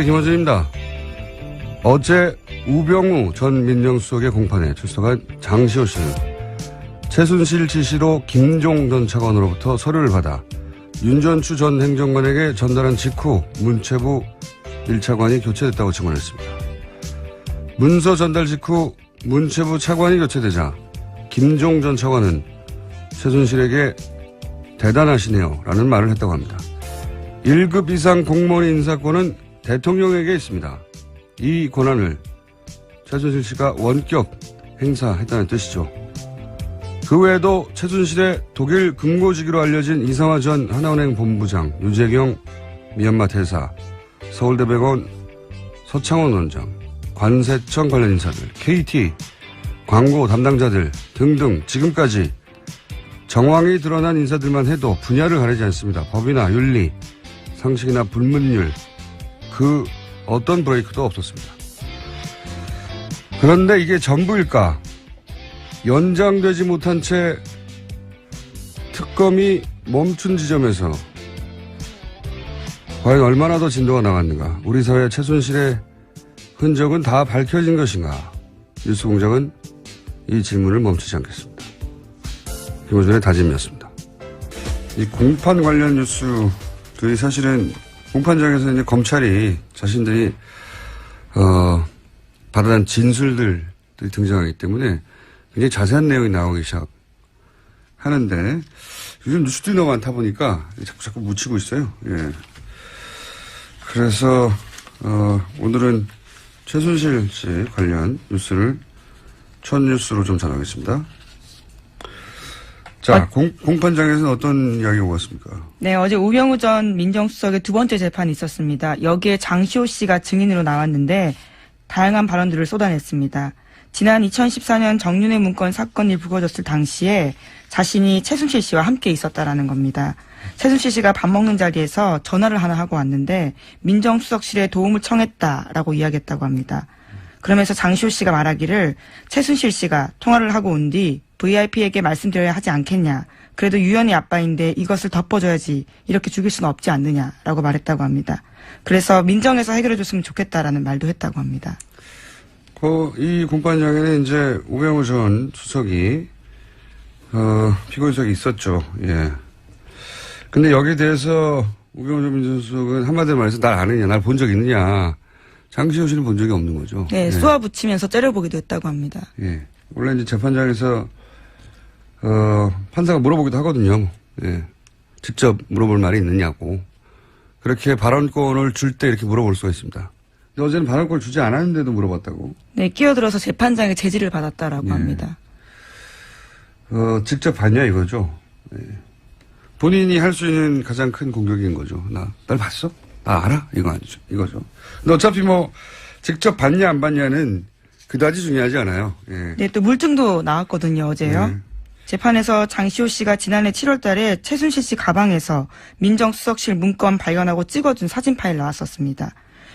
김어준입니다. 어제 우병우 전 민정수석의 공판에 출석한 장시호 씨는 최순실 지시로 김종 전 차관으로부터 서류를 받아 윤전추 전 행정관에게 전달한 직후 문체부 1차관이 교체됐다고 증언했습니다. 문서 전달 직후 문체부 차관이 교체되자 김종 전 차관은 최순실에게 대단하시네요 라는 말을 했다고 합니다. 1급 이상 공무원의 인사권은 대통령에게 있습니다. 이 권한을 최순실 씨가 원격 행사했다는 뜻이죠. 그 외에도 최순실의 독일 금고지기로 알려진 이상화 전 하나은행 본부장, 유재경 미얀마 대사, 서울대병원 서창원 원장, 관세청 관련 인사들, KT 광고 담당자들 등등 지금까지 정황이 드러난 인사들만 해도 분야를 가리지 않습니다. 법이나 윤리, 상식이나 불문율 그 어떤 브레이크도 없었습니다. 그런데 이게 전부일까? 연장되지 못한 채 특검이 멈춘 지점에서 과연 얼마나 더 진도가 나갔는가? 우리 사회 최순실의 흔적은 다 밝혀진 것인가? 뉴스공장은 이 질문을 멈추지 않겠습니다. 김어준의 다짐이었습니다. 이 공판 관련 뉴스들이 사실은 공판장에서 이제 검찰이 자신들이 받아낸 진술들이 등장하기 때문에 굉장히 자세한 내용이 나오기 시작하는데 요즘 뉴스들이 너무 많다 보니까 자꾸 묻히고 있어요. 예. 그래서 오늘은 최순실 씨 관련 뉴스를 첫 뉴스로 좀 전하겠습니다. 자, 공판장에서는 어떤 이야기가 오갔습니까? 네, 어제 우병우 전 민정수석의 두 번째 재판이 있었습니다. 여기에 장시호 씨가 증인으로 나왔는데 다양한 발언들을 쏟아냈습니다. 지난 2014년 정윤회 문건 사건이 불거졌을 당시에 자신이 최순실 씨와 함께 있었다라는 겁니다. 최순실 씨가 밥 먹는 자리에서 전화를 하나 하고 왔는데 민정수석실에 도움을 청했다라고 이야기했다고 합니다. 그러면서 장시호 씨가 말하기를 최순실 씨가 통화를 하고 온 뒤 VIP에게 말씀드려야 하지 않겠냐. 그래도 유연이 아빠인데 이것을 덮어줘야지. 이렇게 죽일 수는 없지 않느냐라고 말했다고 합니다. 그래서 민정에서 해결해줬으면 좋겠다라는 말도 했다고 합니다. 이 공판장에는 이제 우병우 전 수석이 피고인 수석이 있었죠. 예. 근데 여기에 대해서 우병우 전 민정수석은 한마디로 말해서 날 아느냐, 날 본 적 있느냐. 장시호 씨는 본 적이 없는 거죠. 네, 쏘아 붙이면서 째려보기도 했다고 합니다. 예. 원래 이제 재판장에서 판사가 물어보기도 하거든요. 예. 직접 물어볼 말이 있느냐고. 그렇게 발언권을 줄 때 이렇게 물어볼 수가 있습니다. 근데 어제는 발언권을 주지 않았는데도 물어봤다고. 네, 끼어들어서 재판장의 제지를 받았다라고 예. 합니다. 직접 봤냐 이거죠. 예. 본인이 할 수 있는 가장 큰 공격인 거죠. 날 봤어? 나 알아? 이거 아니죠. 이거죠. 근데 어차피 직접 봤냐 안 봤냐는 그다지 중요하지 않아요. 예. 네, 또 물증도 나왔거든요, 어제요. 네. 재판에서 장시호 씨가 지난해 7월 달에 최순실 씨 가방에서 민정수석실 문건 발견하고 찍어준 사진 파일 나왔었습니다.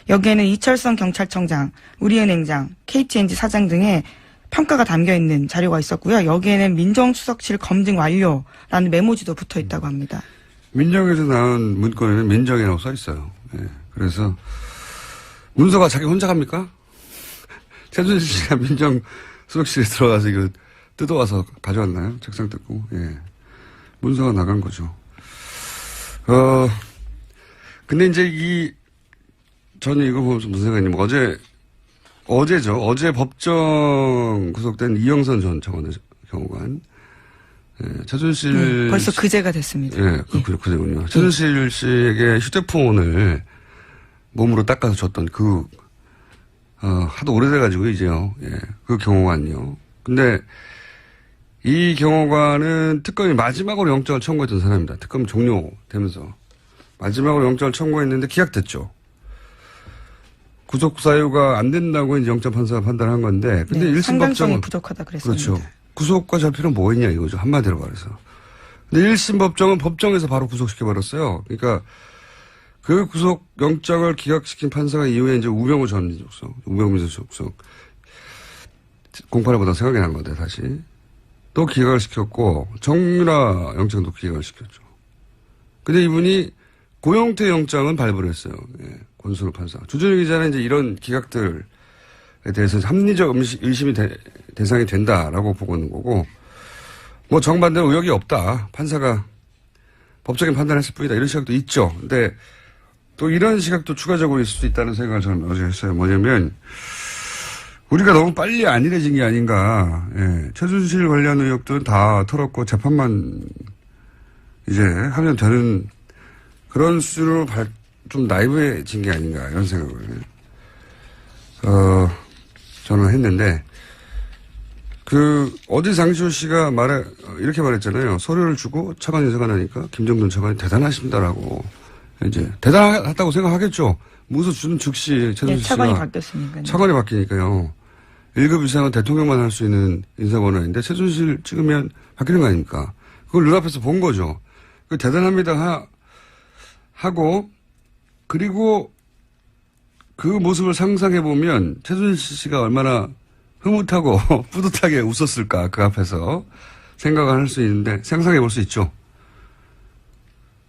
여기에는 이철성 경찰청장, 우리은행장, KTNG 사장 등의 평가가 담겨있는 자료가 있었고요. 여기에는 민정수석실 검증 완료라는 메모지도 붙어 있다고 합니다. 민정에서 나온 문건에는 민정이라고 써 있어요. 예. 그래서 문서가 자기 혼자 갑니까? 최순실 씨가 민정수석실에 들어가서 이거 뜯어와서 가져왔나요? 책상 뜯고. 예. 문서가 나간 거죠. 근데 이제 저는 이거 보면서 무슨 생각이냐면 어제죠. 어제 법정 구속된 이영선 전 차관의 경우간. 예, 최순실. 벌써 그제가 됐습니다. 예, 그제군요. 최순실 씨에게 휴대폰을 몸으로 닦아서 줬던 하도 오래돼가지고 이제요. 예, 그 경호관요. 근데 이 경호관은 특검이 마지막으로 영장을 청구했던 사람입니다. 특검 종료되면서 마지막으로 영장을 청구했는데 기각됐죠. 구속 사유가 안 된다고 이제 영장 판사가 판단한 건데, 근데 네, 1심 상당성이 법정은 부족하다 그랬습니다. 그렇죠. 구속과 절필은 뭐 했냐 이거죠. 한마디로 말해서. 근데 1심 법정은 법정에서 바로 구속시켜버렸어요. 그러니까 그 구속 영장을 기각시킨 판사가 이후에 이제 우병우 전 민정수석, 우병우 민정수석 공판을 보다 생각이 난 건데 다시 또 기각을 시켰고 정유라 영장도 기각을 시켰죠. 근데 이분이 고영태 영장은 발부를 했어요. 예. 권순우 판사. 주준우 기자는 이제 이런 기각들에 대해서 합리적 의심이 대상이 된다라고 보고 있는 거고, 뭐 정반대로 의혹이 없다. 판사가 법적인 판단을 했을 뿐이다. 이런 시각도 있죠. 근데 또 이런 시각도 추가적으로 있을 수 있다는 생각을 저는 어제 했어요. 뭐냐면, 우리가 너무 빨리 안일해진 게 아닌가. 예. 최순실 관련 의혹들은 다 털었고 재판만 이제 하면 되는 그런 수준으로 좀 나이브해진 게 아닌가 이런 생각을 저는 했는데 어제 장시호 씨가 이렇게 말했잖아요. 서류를 주고 차관 인사가 나니까 김정돈 차관이 대단하십니다라고 이제 대단하다고 생각하겠죠. 문서 주는 즉시 최순실 씨가 차관이 바뀌었으니까요. 차관이 바뀌니까요. 1급 이상은 대통령만 할 수 있는 인사권한인데 최순실 찍으면 바뀌는 거 아닙니까? 그걸 눈앞에서 본 거죠. 대단합니다 하고 그리고 그 모습을 상상해보면 최순실 씨가 얼마나 흐뭇하고 뿌듯하게 웃었을까 그 앞에서 생각을 할 수 있는데 상상해볼 수 있죠.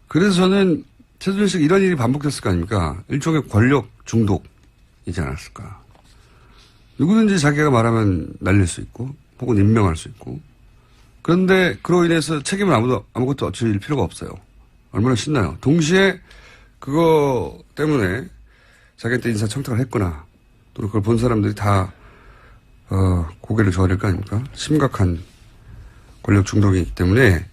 그래서 저는 최순실 씨가 이런 일이 반복됐을 거 아닙니까? 일종의 권력 중독이지 않았을까. 누구든지 자기가 말하면 날릴 수 있고 혹은 임명할 수 있고 그런데 그로 인해서 책임을 아무것도 질 필요가 없어요. 얼마나 신나요. 동시에 그거 때문에 자기한테 인사청탁을 했거나 또 그걸 본 사람들이 다 고개를 저어야 될 거 아닙니까? 심각한 권력 중독이기 때문에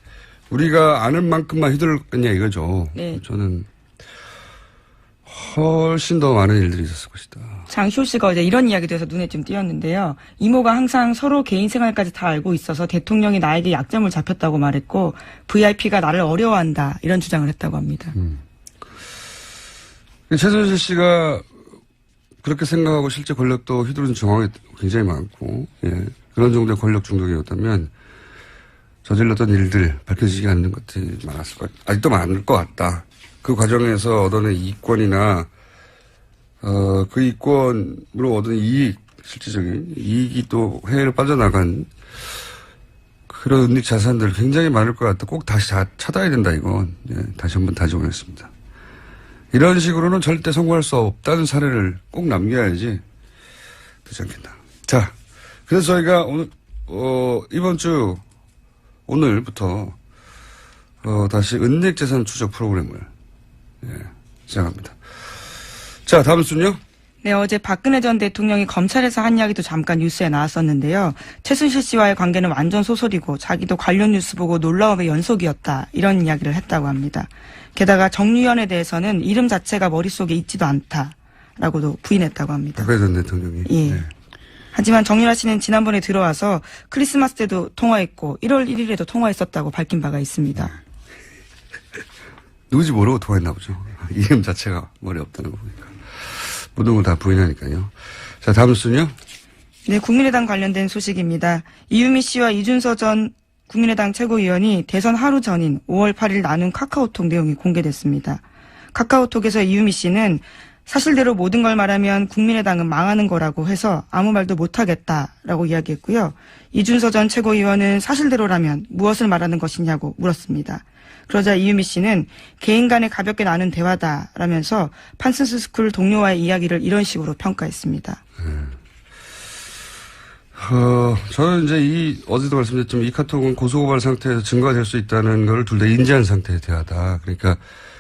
우리가 아는 만큼만 휘둘렀겠냐 이거죠. 네. 저는 훨씬 더 많은 일들이 있었을 것이다. 장시호 씨가 어제 이런 이야기도 해서 눈에 좀 띄었는데요. 이모가 항상 서로 개인 생활까지 다 알고 있어서 대통령이 나에게 약점을 잡혔다고 말했고 VIP가 나를 어려워한다 이런 주장을 했다고 합니다. 최순실 씨가 그렇게 생각하고 실제 권력도 휘두른 정황이 굉장히 많고 그런 정도의 권력 중독이었다면 저질렀던 일들 밝혀지지 않는 것들이 아직도 많을 것 같다. 그 과정에서 얻어낸 이권이나 그 이권으로 얻은 실질적인 이익이 또 해외로 빠져나간 그런 은닉 자산들 굉장히 많을 것 같다. 꼭 다시 찾아야 된다 이건. 다시 한번 다짐하겠습니다. 이런 식으로는 절대 성공할 수 없다는 사례를 꼭 남겨야지 되지 않겠나. 자, 그래서 저희가 이번 주 오늘부터 다시 은닉 재산 추적 프로그램을 시작합니다. 자, 다음 순요. 네, 어제 박근혜 전 대통령이 검찰에서 한 이야기도 잠깐 뉴스에 나왔었는데요. 최순실 씨와의 관계는 완전 소설이고 자기도 관련 뉴스 보고 놀라움의 연속이었다. 이런 이야기를 했다고 합니다. 게다가 정유현에 대해서는 이름 자체가 머릿속에 있지도 않다라고도 부인했다고 합니다. 박근혜 전 대통령이. 예. 네. 하지만 정유라 씨는 지난번에 들어와서 크리스마스 때도 통화했고 1월 1일에도 통화했었다고 밝힌 바가 있습니다. 누구지 모르고 통화했나 보죠. 이름 자체가 머리에 없다는 거 보니까. 모든 걸 다 부인하니까요. 자, 다음 순요. 네, 국민의당 관련된 소식입니다. 이유미 씨와 이준서 전 국민의당 최고위원이 대선 하루 전인 5월 8일 나눈 카카오톡 내용이 공개됐습니다. 카카오톡에서 이유미 씨는 사실대로 모든 걸 말하면 국민의당은 망하는 거라고 해서 아무 말도 못하겠다라고 이야기했고요. 이준서 전 최고위원은 사실대로라면 무엇을 말하는 것이냐고 물었습니다. 그러자 이유미 씨는 개인 간에 가볍게 나눈 대화다라면서 판슨스 스쿨 동료와의 이야기를 이런 식으로 평가했습니다. 저는 이제 어제도 말씀드렸지만 이 카톡은 고소고발 상태에서 증거가 될 수 있다는 걸 둘 다 인지한 상태의 대화다. 그러니까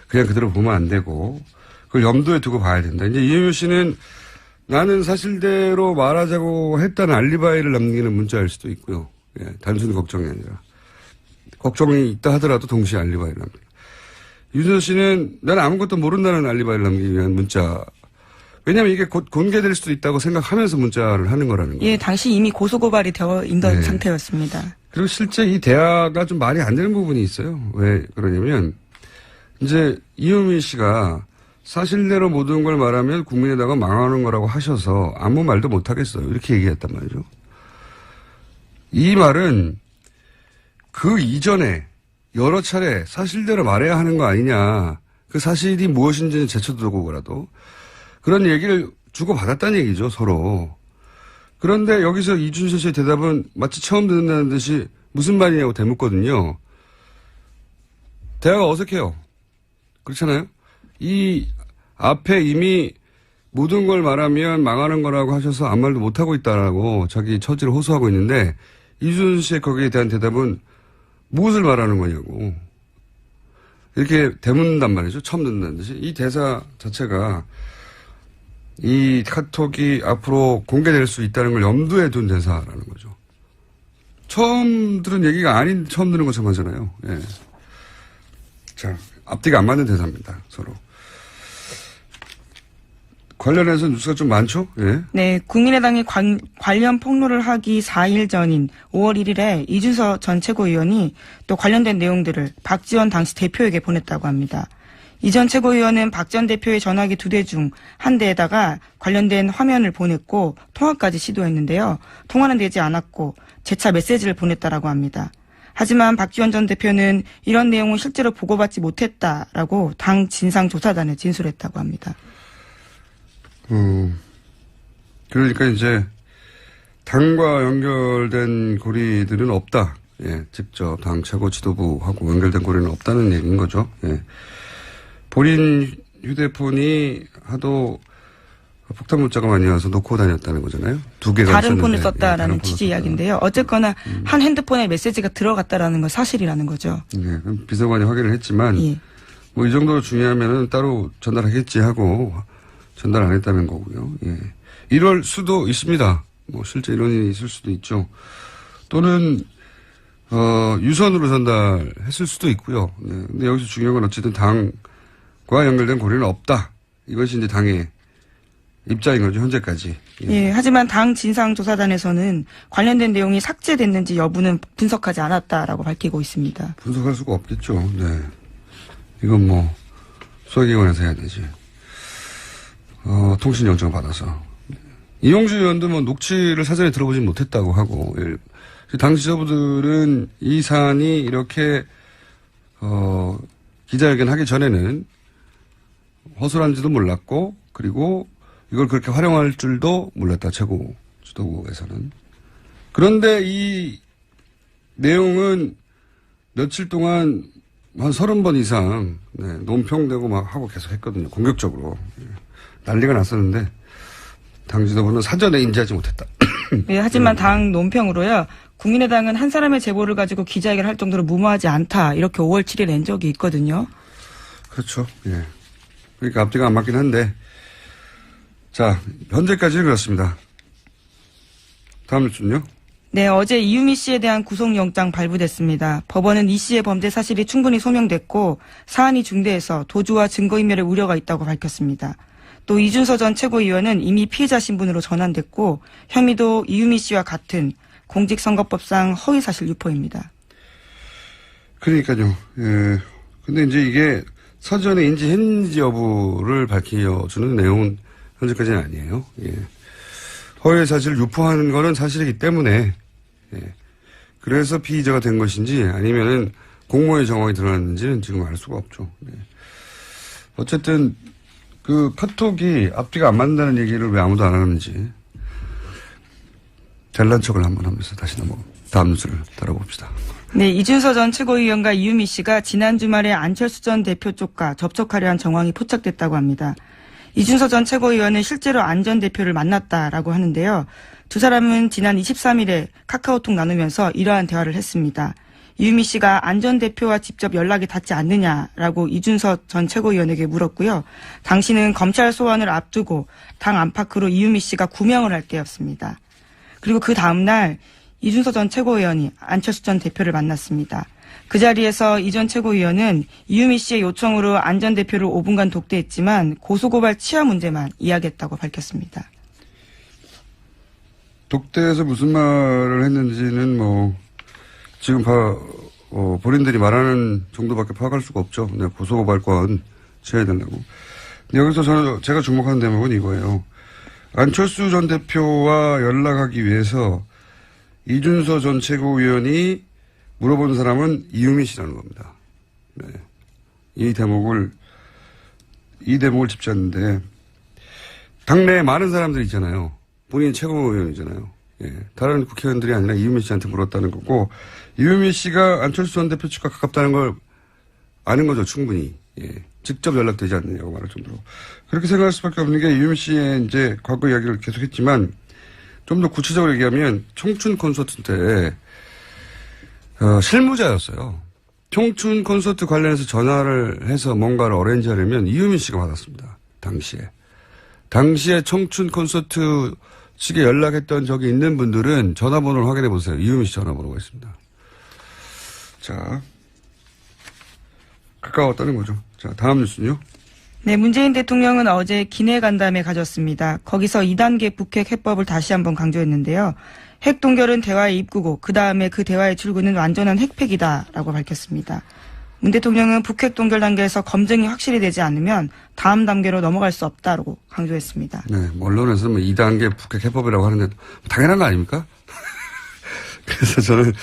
그냥 그대로 보면 안 되고 그걸 염두에 두고 봐야 된다. 이제 이유미 씨는 나는 사실대로 말하자고 했다는 알리바이를 남기는 문자일 수도 있고요. 단순히 걱정이 아니라. 걱정이 있다 하더라도 동시에 알리바이를 남깁니다. 유준서 씨는 나는 아무것도 모른다는 알리바이를 남기기 위한 문자. 왜냐하면 이게 곧 공개될 수도 있다고 생각하면서 문자를 하는 거라는 거예요. 예, 당시 이미 고소고발이 되어 있던 상태였습니다. 그리고 실제 이 대화가 좀 말이 안 되는 부분이 있어요. 왜 그러냐면 이제 이유미 씨가 사실대로 모든 걸 말하면 국민의당은 망하는 거라고 하셔서 아무 말도 못 하겠어요. 이렇게 얘기했단 말이죠. 이 말은 그 이전에 여러 차례 사실대로 말해야 하는 거 아니냐. 그 사실이 무엇인지는 제쳐두고라도 그런 얘기를 주고받았다는 얘기죠, 서로. 그런데 여기서 이준서 씨의 대답은 마치 처음 듣는다는 듯이 무슨 말이냐고 대묻거든요. 대화가 어색해요. 그렇잖아요? 이 앞에 이미 모든 걸 말하면 망하는 거라고 하셔서 아무 말도 못하고 있다라고 자기 처지를 호소하고 있는데 이준석 씨의 거기에 대한 대답은 무엇을 말하는 거냐고. 이렇게 되묻는단 말이죠. 처음 듣는 듯이. 이 대사 자체가 이 카톡이 앞으로 공개될 수 있다는 걸 염두에 둔 대사라는 거죠. 처음 들은 얘기가 아닌 처음 듣는 것처럼 하잖아요. 예. 자, 앞뒤가 안 맞는 대사입니다. 서로. 관련해서 뉴스가 좀 많죠? 예. 네, 국민의당이 관련 폭로를 하기 4일 전인 5월 1일에 이준석 전 최고위원이 또 관련된 내용들을 박지원 당시 대표에게 보냈다고 합니다. 이 전 최고위원은 박 전 대표의 전화기 2대 중 한 대에다가 관련된 화면을 보냈고 통화까지 시도했는데요. 통화는 되지 않았고 재차 메시지를 보냈다라고 합니다. 하지만 박지원 전 대표는 이런 내용은 실제로 보고받지 못했다라고 당 진상조사단에 진술했다고 합니다. 그러니까 이제 당과 연결된 고리들은 없다. 예, 직접 당 최고 지도부하고 연결된 고리는 없다는 얘기인 거죠. 예. 본인 휴대폰이 하도 폭탄 문자가 많이 와서 놓고 다녔다는 거잖아요. 2개가 다른 있었는데. 폰을 썼다라는 다른 폰을 취지 썼다. 이야기인데요. 어쨌거나 한 핸드폰에 메시지가 들어갔다라는 건 사실이라는 거죠. 예, 비서관이 확인을 했지만 예. 뭐 이 정도로 중요하면은 따로 전달하겠지 하고 전달 안 했다는 거고요. 예. 이럴 수도 있습니다. 뭐 실제 이런 일이 있을 수도 있죠. 또는 유선으로 전달했을 수도 있고요. 네. 근데 여기서 중요한 건 어쨌든 당과 연결된 고리는 없다. 이것이 이제 당의 입장인 거죠. 현재까지. 예. 예, 하지만 당 진상조사단에서는 관련된 내용이 삭제됐는지 여부는 분석하지 않았다라고 밝히고 있습니다. 분석할 수가 없겠죠. 네. 이건 뭐 수사기관에서 해야 되지. 통신영장 받아서. 이용주 의원도 뭐 녹취를 사전에 들어보진 못했다고 하고, 당 지도부들은 이 사안이 이렇게, 기자회견 하기 전에는 허술한지도 몰랐고, 그리고 이걸 그렇게 활용할 줄도 몰랐다, 최고 지도부에서는. 그런데 이 내용은 며칠 동안 한 30번 이상, 네, 논평되고 막 하고 계속 했거든요. 공격적으로. 난리가 났었는데 당 지도부는 사전에 인지하지 못했다. 예, 하지만 당 논평으로요. 국민의당은 한 사람의 제보를 가지고 기자회견을 할 정도로 무모하지 않다. 이렇게 5월 7일 낸 적이 있거든요. 그렇죠. 예. 그러니까 앞뒤가 안 맞긴 한데 자, 현재까지는 그렇습니다. 다음 뉴스는요? 네, 어제 이유미 씨에 대한 구속영장 발부됐습니다. 법원은 이 씨의 범죄 사실이 충분히 소명됐고 사안이 중대해서 도주와 증거인멸의 우려가 있다고 밝혔습니다. 또 이준석 전 최고위원은 이미 피해자 신분으로 전환됐고 혐의도 이유미 씨와 같은 공직선거법상 허위사실 유포입니다. 그러니까요. 예. 근데 이제 이게 사전에 인지했는지 여부를 밝혀주는 내용은 현재까지는 아니에요. 예. 허위사실을 유포하는 거는 사실이기 때문에, 예. 그래서 피의자가 된 것인지 아니면은 공모의 정황이 드러났는지는 지금 알 수가 없죠. 예. 어쨌든 그 카톡이 앞뒤가 안 맞는다는 얘기를 왜 아무도 안 하는지 잘난 척을 한번 하면서 다시 다음 뉴스를 다뤄봅시다. 네, 이준석 전 최고위원과 이유미 씨가 지난 주말에 안철수 전 대표 쪽과 접촉하려 한 정황이 포착됐다고 합니다. 이준석 전 최고위원은 실제로 안 전 대표를 만났다라고 하는데요. 두 사람은 지난 23일에 카카오톡 나누면서 이러한 대화를 했습니다. 이유미 씨가 안 전 대표와 직접 연락이 닿지 않느냐라고 이준석 전 최고위원에게 물었고요. 당시는 검찰 소환을 앞두고 당 안팎으로 이유미 씨가 구명을 할 때였습니다. 그리고 그 다음날 이준석 전 최고위원이 안철수 전 대표를 만났습니다. 그 자리에서 이 전 최고위원은 이유미 씨의 요청으로 안 전 대표를 5분간 독대했지만 고소고발 치아 문제만 이야기했다고 밝혔습니다. 독대에서 무슨 말을 했는지는 뭐 지금 본인들이 말하는 정도밖에 파악할 수가 없죠. 네, 고소고발권 취해야된다고. 여기서 제가 주목하는 대목은 이거예요. 안철수 전 대표와 연락하기 위해서 이준석 전 최고위원이 물어본 사람은 이유미 씨라는 겁니다. 네. 이 대목을 짚자는데 당내에 많은 사람들이 있잖아요. 본인 최고위원이잖아요. 예. 다른 국회의원들이 아니라 이유미 씨한테 물었다는 거고 이유미 씨가 안철수 전 대표 측과 가깝다는 걸 아는 거죠. 충분히. 예. 직접 연락되지 않느냐고 말할 정도로. 그렇게 생각할 수밖에 없는 게 유미 씨의 이제 과거 이야기를 계속했지만 좀 더 구체적으로 얘기하면 청춘 콘서트 때 실무자였어요. 청춘 콘서트 관련해서 전화를 해서 뭔가를 어레인지하려면 이유민 씨가 받았습니다. 당시에 청춘 콘서트 측에 연락했던 적이 있는 분들은 전화번호를 확인해 보세요. 이유민 씨 전화번호가 있습니다. 자, 가까웠다는 거죠. 자, 다음 뉴스는요. 네, 문재인 대통령은 어제 기내 간담회 가졌습니다. 거기서 2단계 북핵 해법을 다시 한번 강조했는데요. 핵 동결은 대화의 입구고 그 다음에 그 대화의 출구는 완전한 핵폐기다라고 밝혔습니다. 문 대통령은 북핵 동결 단계에서 검증이 확실히 되지 않으면 다음 단계로 넘어갈 수 없다고 강조했습니다. 네, 언론에서 2단계 북핵 해법이라고 하는데 당연한 거 아닙니까? 그래서 저는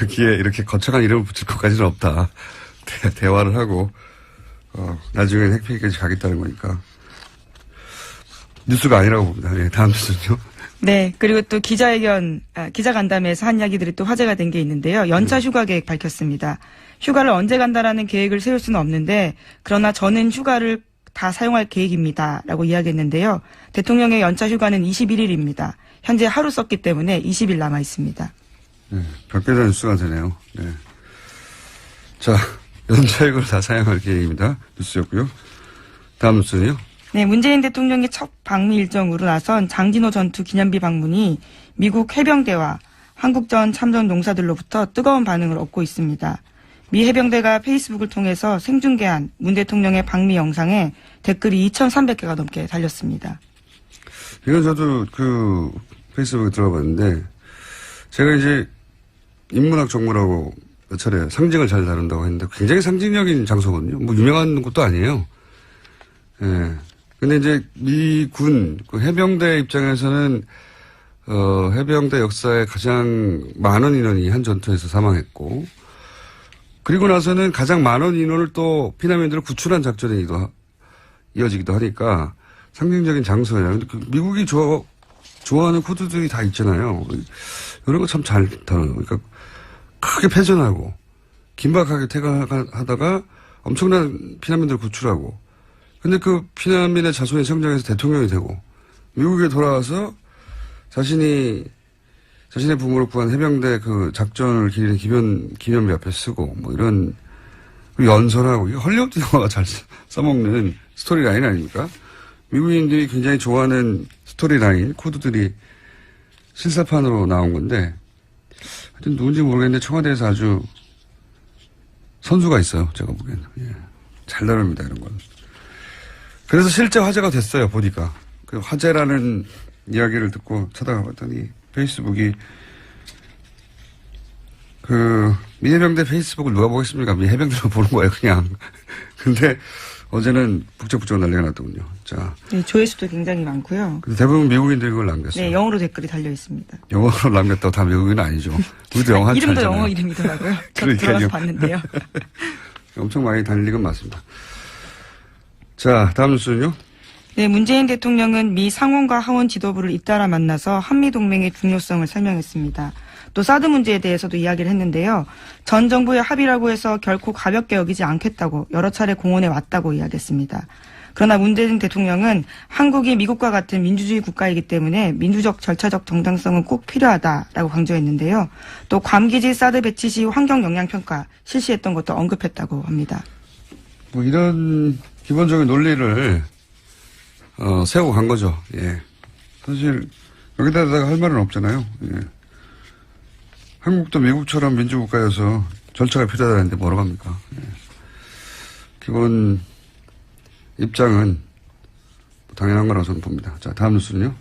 여기에 이렇게 거창한 이름을 붙일 것까지는 없다. 대화를 하고 나중에는 핵폐기까지 가겠다는 거니까 뉴스가 아니라고 봅니다. 네, 다음 뉴스는요. 네, 그리고 또 기자간담회에서 한 이야기들이 또 화제가 된 게 있는데요. 연차 휴가 계획 밝혔습니다. 휴가를 언제 간다라는 계획을 세울 수는 없는데 그러나 저는 휴가를 다 사용할 계획입니다라고 이야기했는데요. 대통령의 연차 휴가는 21일입니다. 현재 하루 썼기 때문에 20일 남아 있습니다. 네, 별개의 뉴스가 되네요. 네. 자, 연차휴가를 다 사용할 계획입니다. 뉴스였고요. 다음 뉴스는요. 네, 문재인 대통령의 첫 방미 일정으로 나선 장진호 전투 기념비 방문이 미국 해병대와 한국전 참전 용사들로부터 뜨거운 반응을 얻고 있습니다. 미 해병대가 페이스북을 통해서 생중계한 문 대통령의 방미 영상에 댓글이 2,300개가 넘게 달렸습니다. 이건 저도 페이스북에 들어봤는데 제가 이제 인문학 전공이라고 몇 차례 상징을 잘 다룬다고 했는데 굉장히 상징적인 장소거든요. 뭐 유명한 곳도 아니에요. 예. 근데 이제 미군 해병대 입장에서는 해병대 역사에 가장 많은 인원이 한 전투에서 사망했고 그리고 나서는 가장 많은 인원을 또 피난민들을 구출한 작전에 이어지기도 하니까 상징적인 장소예요. 근데 미국이 좋아하는 코드들이 다 있잖아요. 이런 거 참 잘 다뤄요. 그러니까 크게 패전하고 긴박하게 퇴각하다가 엄청난 피난민들을 구출하고 근데 그 피난민의 자손이 성장해서 대통령이 되고 미국에 돌아와서 자신의 부모를 구한 해병대 그 작전을 기리는 기념비 앞에 쓰고 뭐 이런 연설하고 이거 헐리우드 영화가 잘 써먹는 스토리 라인 아닙니까? 미국인들이 굉장히 좋아하는 스토리 라인 코드들이 실사판으로 나온 건데 하여튼 누군지 모르겠는데 청와대에서 아주 선수가 있어요. 제가 보기에는. 예. 잘 다룹니다. 이런 건. 그래서 실제 화제가 됐어요. 보니까. 그 화제라는 이야기를 듣고 찾아가 봤더니 페이스북이 미 해병대 페이스북을 누가 보겠습니까? 미 해병대로 보는 거예요. 그냥. 근데 어제는 북적북적 난리가 났더군요. 자. 네, 조회수도 굉장히 많고요. 대부분 미국인들이 그걸 남겼어요. 네, 영어로 댓글이 달려 있습니다. 영어로 남겼다고 다 미국인은 아니죠. 우리도 영어 한자 이름도 영어 이름이더라고요. 저 들어가서 봤는데요. 엄청 많이 달리건 맞습니다. 자, 다음 뉴스는요. 네, 문재인 대통령은 미 상원과 하원 지도부를 잇따라 만나서 한미동맹의 중요성을 설명했습니다. 또 사드 문제에 대해서도 이야기를 했는데요. 전 정부의 합의라고 해서 결코 가볍게 여기지 않겠다고 여러 차례 공언해 왔다고 이야기했습니다. 그러나 문재인 대통령은 한국이 미국과 같은 민주주의 국가이기 때문에 민주적 절차적 정당성은 꼭 필요하다라고 강조했는데요. 또 괌기지 사드 배치 시 환경 영향 평가 실시했던 것도 언급했다고 합니다. 뭐 이런 기본적인 논리를 세우고 간 거죠. 예. 사실 여기다가 할 말은 없잖아요. 예. 한국도 미국처럼 민주국가여서 절차가 필요하다는데 뭐라고 합니까? 예. 기본 입장은 당연한 거라고 저는 봅니다. 자, 다음 뉴스는요.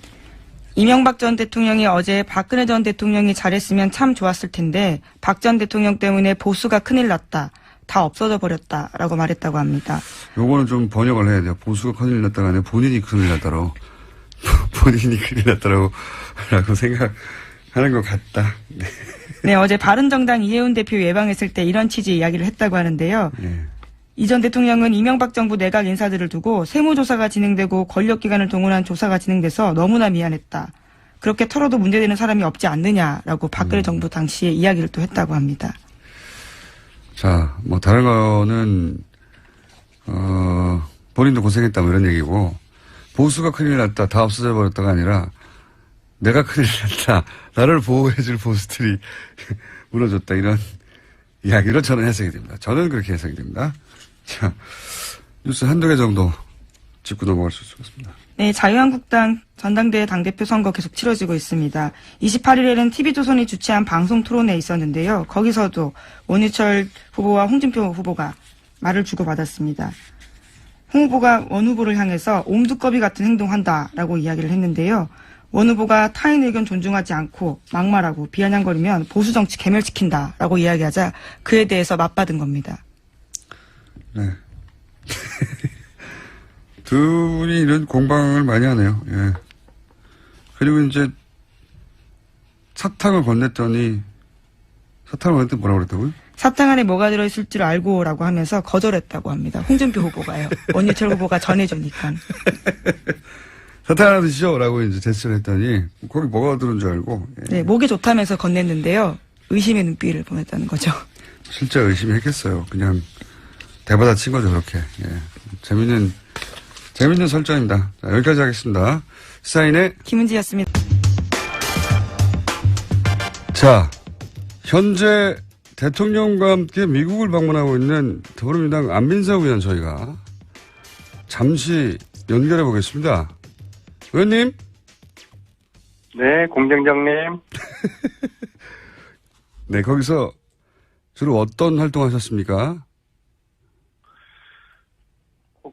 이명박 전 대통령이 어제 박근혜 전 대통령이 잘했으면 참 좋았을 텐데 박 전 대통령 때문에 보수가 큰일 났다. 다 없어져 버렸다라고 말했다고 합니다. 요거는 좀 번역을 해야 돼요. 보수가 큰일 났다가 아니라 본인이 큰일 났다고. 본인이 큰일 났다라고 생각하는 것 같다. 네. 네, 어제 바른정당 이해운 대표 예방했을 때 이런 취지의 이야기를 했다고 하는데요. 네. 이 전 대통령은 이명박 정부 내각 인사들을 두고 세무조사가 진행되고 권력기관을 동원한 조사가 진행돼서 너무나 미안했다. 그렇게 털어도 문제되는 사람이 없지 않느냐라고 박근혜 정부 당시에 이야기를 또 했다고 합니다. 자, 뭐 다른 거는 본인도 고생했다 뭐 이런 얘기고, 보수가 큰일 났다, 다 없어져 버렸다가 아니라, 내가 큰일 났다, 나를 보호해줄 보수들이 무너졌다, 이런 이야기로 저는 해석이 됩니다. 저는 그렇게 해석이 됩니다. 자, 뉴스 한두 개 정도 짚고 넘어갈 수 있습니다. 네, 자유한국당 전당대회 당대표 선거 계속 치러지고 있습니다. 28일에는 TV조선이 주최한 방송 토론회에 있었는데요. 거기서도 원유철 후보와 홍준표 후보가 말을 주고받았습니다. 홍 후보가 원 후보를 향해서 옴두꺼비 같은 행동한다라고 이야기를 했는데요. 원 후보가 타인 의견 존중하지 않고 막말하고 비아냥거리면 보수정치 괴멸시킨다라고 이야기하자 그에 대해서 맞받은 겁니다. 네. 두 분이 이런 공방을 많이 하네요. 예. 그리고 이제 사탕을 건넸더니 뭐라고 그랬다고요? 사탕 안에 뭐가 들어있을 줄 알고라고 하면서 거절했다고 합니다. 홍준표 후보가요. 원유철 후보가 전해주니까. 사탕 하나 드시죠? 라고 이제 제스처를 했더니 거기 뭐가 들은 줄 알고. 예. 네, 목에 좋다면서 건넸는데요. 의심의 눈빛을 보냈다는 거죠. 실제 의심이 했겠어요. 그냥 대받아 친 거죠, 그렇게. 예. 재밌는 설정입니다. 자, 여기까지 하겠습니다. 시사인의 김은지였습니다. 자, 현재 대통령과 함께 미국을 방문하고 있는 더불어민주당 안민석 의원 저희가 잠시 연결해 보겠습니다. 의원님? 네, 공장장님. 네, 거기서 주로 어떤 활동하셨습니까?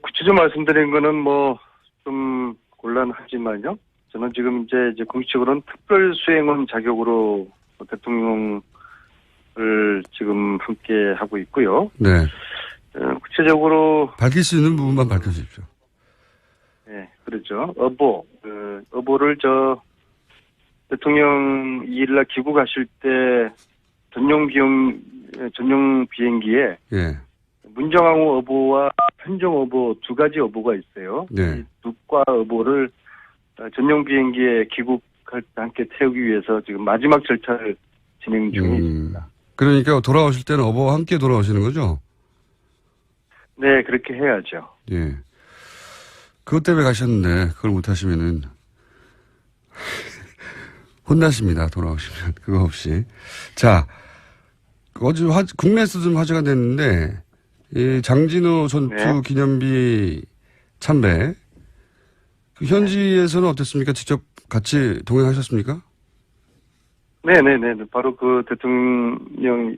구체적으로 말씀드린 거는 좀 곤란하지만요. 저는 지금 이제 공식적으로는 특별 수행원 자격으로 대통령을 지금 함께 하고 있고요. 네. 구체적으로 밝힐 수 있는 부분만 밝혀주십시오. 네, 그렇죠. 어보를 대통령 2일날 귀국하실 때 전용 비행기에 예. 문정왕후 어보와 편정 어보 두 가지 어보가 있어요. 네. 이 두 과 어보를 전용 비행기에 귀국할 때 함께 태우기 위해서 지금 마지막 절차를 진행 중에 있습니다. 그러니까 돌아오실 때는 어버와 함께 돌아오시는 거죠? 네, 그렇게 해야죠. 예. 그것 때문에 가셨는데 그걸 못 하시면은 혼나십니다. 돌아오시면 그거 없이. 자, 어제 국내에서 좀 화제가 됐는데 이 장진호 전투 네. 기념비 참배 그 현지에서는 어땠습니까? 직접 같이 동행하셨습니까? 네네네. 바로 그 대통령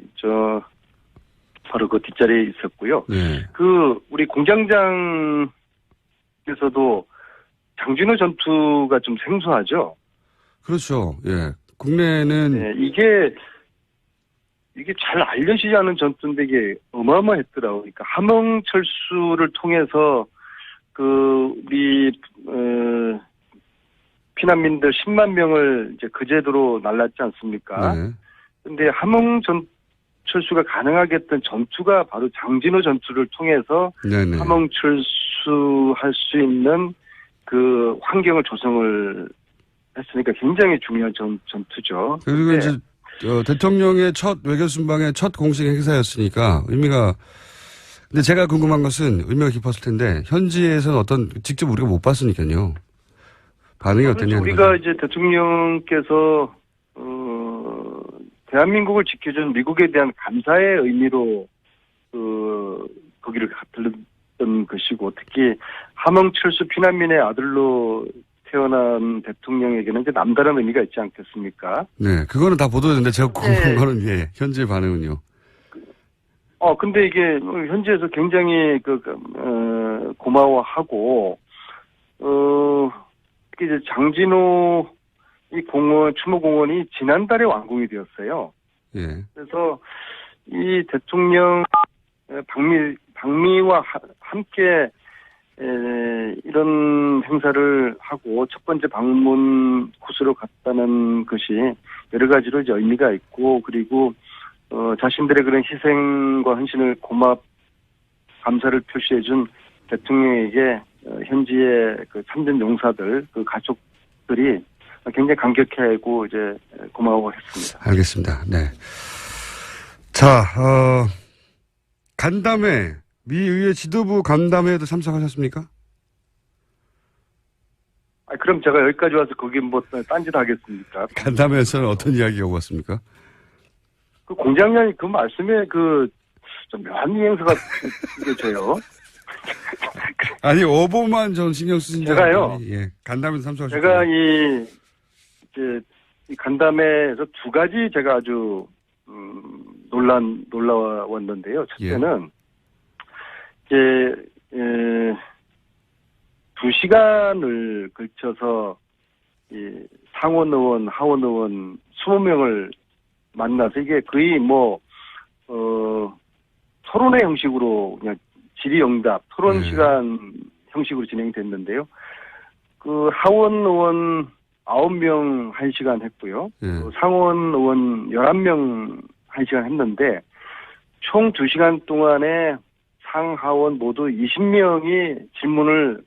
바로 그 뒷자리에 있었고요. 네. 우리 공장장께서도 장진호 전투가 좀 생소하죠. 그렇죠. 예. 국내는 네, 이게 잘 알려지지 않은 전투인데 이게 어마어마했더라고요. 그러니까 함흥철수를 통해서 우리 피난민들 10만 명을 이제 그제도로 날랐지 않습니까? 네. 근데 함흥철수가 가능하게 했던 전투가 바로 장진호 전투를 통해서 네네. 함흥철수할 수 있는 그 환경을 조성을 했으니까 굉장히 중요한 전투죠. 그리고 이제 대통령의 첫 외교 순방의 첫 공식 행사였으니까 의미가. 근데 제가 궁금한 것은 의미가 깊었을 텐데 현지에서는 직접 우리가 못 봤으니까요. 반응이 어땠냐는 우리가 거죠. 이제 대통령께서 대한민국을 지켜준 미국에 대한 감사의 의미로 거기를 들렀던 것이고 특히 함흥철수 피난민의 아들로 태어난 대통령에게는 이제 남다른 의미가 있지 않겠습니까? 네, 그거는 다 보도됐는데 제가 궁금한 네. 거는 현지의 반응은요. 근데 이게 현지에서 굉장히 고마워하고 특히 이제 장진호 이 추모공원이 지난달에 완공이 되었어요. 예. 그래서 이 대통령 방미와 함께 이런 행사를 하고 첫 번째 방문 코스로 갔다는 것이 여러 가지로 이제 의미가 있고 그리고 자신들의 그런 희생과 헌신을 감사를 표시해준 대통령에게 현지의 그 참전 용사들 그 가족들이 굉장히 감격해하고 이제 고마워했습니다. 알겠습니다. 네. 자, 간담회 미 의회 지도부 간담회에도 참석하셨습니까? 그럼 제가 여기까지 와서 거기 뭐 딴짓 하겠습니까? 간담회에서는 어떤 이야기가 오갔습니까? 그 공장장이 그 말씀에 좀 묘한 뉘앙스가 느껴져요. 아니, 어보만 전 신경 쓰신 줄 제가요. 알았더니, 예. 간담회에서 참석하셨어요. 제가 이 간담회에서 두 가지 제가 아주 놀라웠는데요. 첫째는 이제 2시간을 걸쳐서 이 상원 의원, 하원 의원 20명을 만나서 이게 거의 토론회 형식으로 그냥 질의응답, 토론 시간 형식으로 진행됐는데요. 그 하원 의원 9명 1시간 했고요. 상원 의원 11명 1시간 했는데 총 2시간 동안에 상하원 모두 20명이 질문을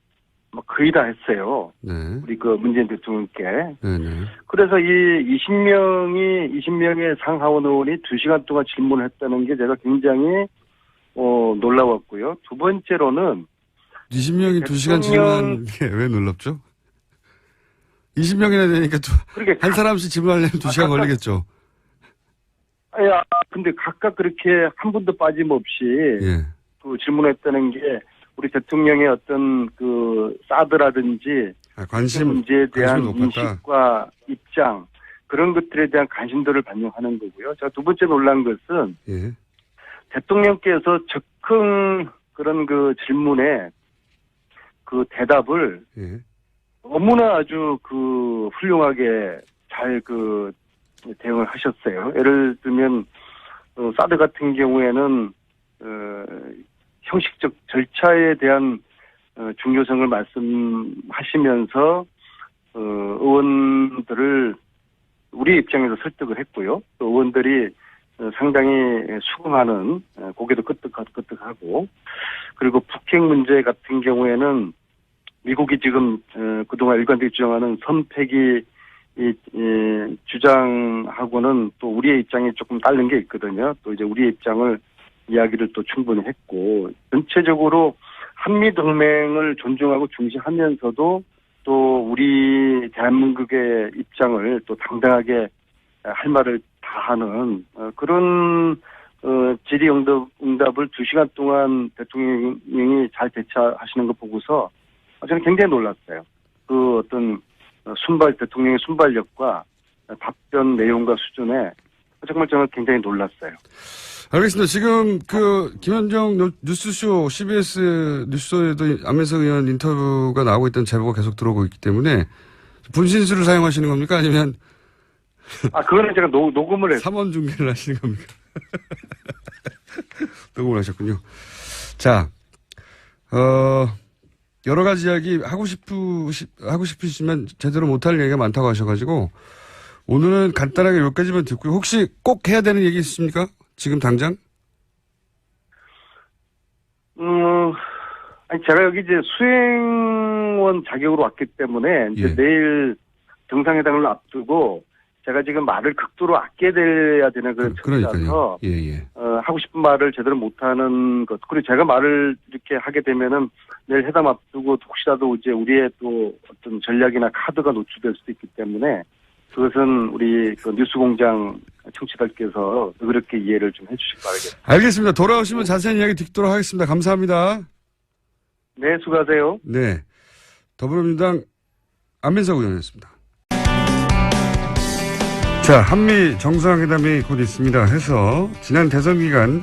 거의 다 했어요. 네. 우리 그 문재인 대통령께. 네네. 그래서 이 20명의 상하원 의원이 2시간 동안 질문을 했다는 게 제가 굉장히 놀라웠고요. 두 번째로는 20명이 2시간 질문하는 게 왜 놀랍죠? 20명이나 되니까 한 사람씩 질문하려면 2시간 걸리겠죠. 근데 각각 그렇게 한 분도 빠짐없이 그 질문했다는 게 우리 대통령의 어떤 그 사드라든지 관심 문제에 대한 높았다. 인식과 입장 그런 것들에 대한 관심도를 반영하는 거고요. 제가 두 번째 놀란 것은 대통령께서 적극 그런 그 질문에 그 대답을 너무나 아주 그 훌륭하게 잘 그 대응을 하셨어요. 예를 들면 사드 같은 경우에는 형식적 절차에 대한 중요성을 말씀하시면서 의원들을 우리 입장에서 설득을 했고요. 또 의원들이 상당히 수긍하는 고개도 끄덕끄덕하고 그리고 북핵 문제 같은 경우에는 미국이 지금 그동안 일관되게 주장하는 선폐기 주장하고는 또 우리의 입장이 조금 다른 게 있거든요. 또 이제 우리의 입장을 이야기를 또 충분히 했고 전체적으로 한미 동맹을 존중하고 중시하면서도 또 우리 대한민국의 입장을 또 당당하게 할 말을 다하는 그런 질의응답을 2시간 동안 대통령이 잘 대처하시는 거 보고서 저는 굉장히 놀랐어요. 그 어떤 대통령의 순발력과 답변 내용과 수준에 정말 저는 굉장히 놀랐어요. 알겠습니다. 지금 김현정 뉴스쇼 CBS 뉴스쇼에도 안민석 의원 인터뷰가 나오고 있다는 제보가 계속 들어오고 있기 때문에 분신술을 사용하시는 겁니까? 아니면 그거는 제가 녹음을 했어요. 3원 중계를 하시는 겁니까? 녹음을 하셨군요. 자, 여러 가지 이야기 하고 싶으시면 제대로 못할 얘기가 많다고 하셔가지고 오늘은 간단하게 여기까지만 듣고요. 혹시 꼭 해야 되는 얘기 있으십니까? 지금 당장? 제가 여기 이제 수행원 자격으로 왔기 때문에 이제 내일 정상회담을 앞두고 제가 지금 말을 극도로 아껴야 되는 그런 처지라서 하고 싶은 말을 제대로 못하는 것 그리고 제가 말을 이렇게 하게 되면은 내일 회담 앞두고 혹시라도 이제 우리의 또 어떤 전략이나 카드가 노출될 수도 있기 때문에 그것은 우리 그 뉴스공장 청취자들께서 그렇게 이해를 좀 해주시기 바라겠습니다. 알겠습니다. 돌아오시면 자세한 이야기 듣도록 하겠습니다. 감사합니다. 네, 수고하세요. 네, 더불어민주당 안민석 의원이었습니다. 자, 한미 정상회담이 곧 있습니다 해서 지난 대선 기간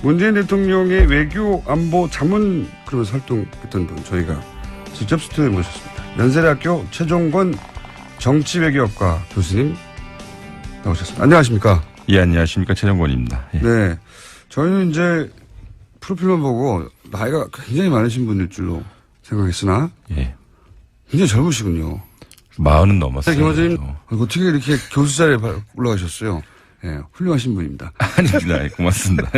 문재인 대통령의 외교 안보 자문 그러면서 활동했던 분 저희가 직접 스튜디오에 모셨습니다. 연세대학교 최종권 정치외교학과 교수님 나오셨습니다. 안녕하십니까? 예, 안녕하십니까. 최종권입니다. 예. 네, 저희는 이제 프로필만 보고 나이가 굉장히 많으신 분일 줄로 생각했으나 굉장히 젊으시군요. 40은 넘었어요. 김 원장님 어떻게 이렇게 교수 자리에 올라가셨어요? 예, 훌륭하신 분입니다. 아닙니다. 고맙습니다.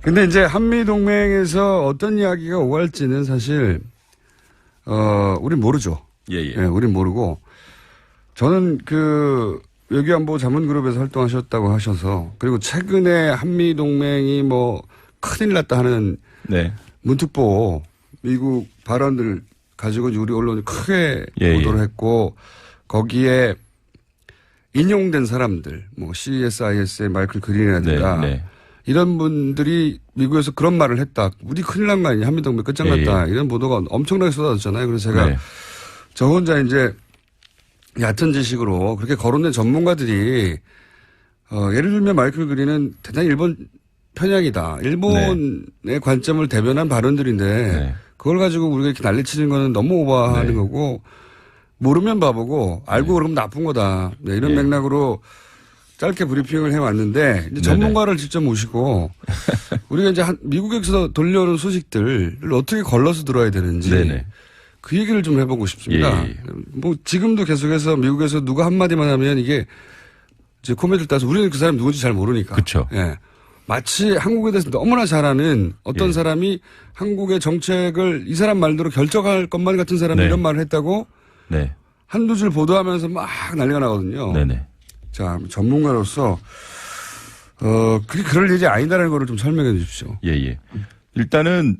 근데 이제 한미동맹에서 어떤 이야기가 오갈지는 사실, 우린 모르죠. 우린 모르고, 저는 외교안보 자문그룹에서 활동하셨다고 하셔서, 그리고 최근에 한미동맹이 큰일 났다 하는 네. 문특보 미국 발언들 가지고 우리 언론이 크게 예, 보도를 예. 했고 거기에 인용된 사람들 뭐 CSIS의 마이클 그린이라든가 네, 네. 이런 분들이 미국에서 그런 말을 했다. 우리 큰일 난 거 아니냐. 한미동맹 끝장났다. 예, 예. 이런 보도가 엄청나게 쏟아졌잖아요. 그래서 제가 네. 저 혼자 이제 얕은 지식으로 그렇게 거론된 전문가들이 예를 들면 마이클 그린은 대단히 일본 편향이다. 일본의 관점을 대변한 발언들인데 네. 그걸 가지고 우리가 이렇게 난리치는 거는 너무 오버하는 네. 거고 모르면 바보고 알고 그러면 나쁜 거다. 네, 이런 예. 맥락으로 짧게 브리핑을 해왔는데 이제 전문가를 직접 모시고 우리가 이제 미국에서 돌려오는 소식들을 어떻게 걸러서 들어야 되는지 네네. 그 얘기를 좀 해보고 싶습니다. 예, 예. 뭐 지금도 계속해서 미국에서 누가 한마디만 하면 이게 이제 코미디를 따서 우리는 그 사람이 누군지 잘 모르니까. 그쵸. 예. 마치 한국에 대해서 너무나 잘 아는 어떤 예. 사람이 한국의 정책을 이 사람 말대로 결정할 것만 같은 사람이 네. 이런 말을 했다고 네. 한두 줄 보도하면서 막 난리가 나거든요. 네네. 자, 전문가로서 그게 그럴 일이 아니다라는 거를 좀 설명해 주십시오. 예, 예. 일단은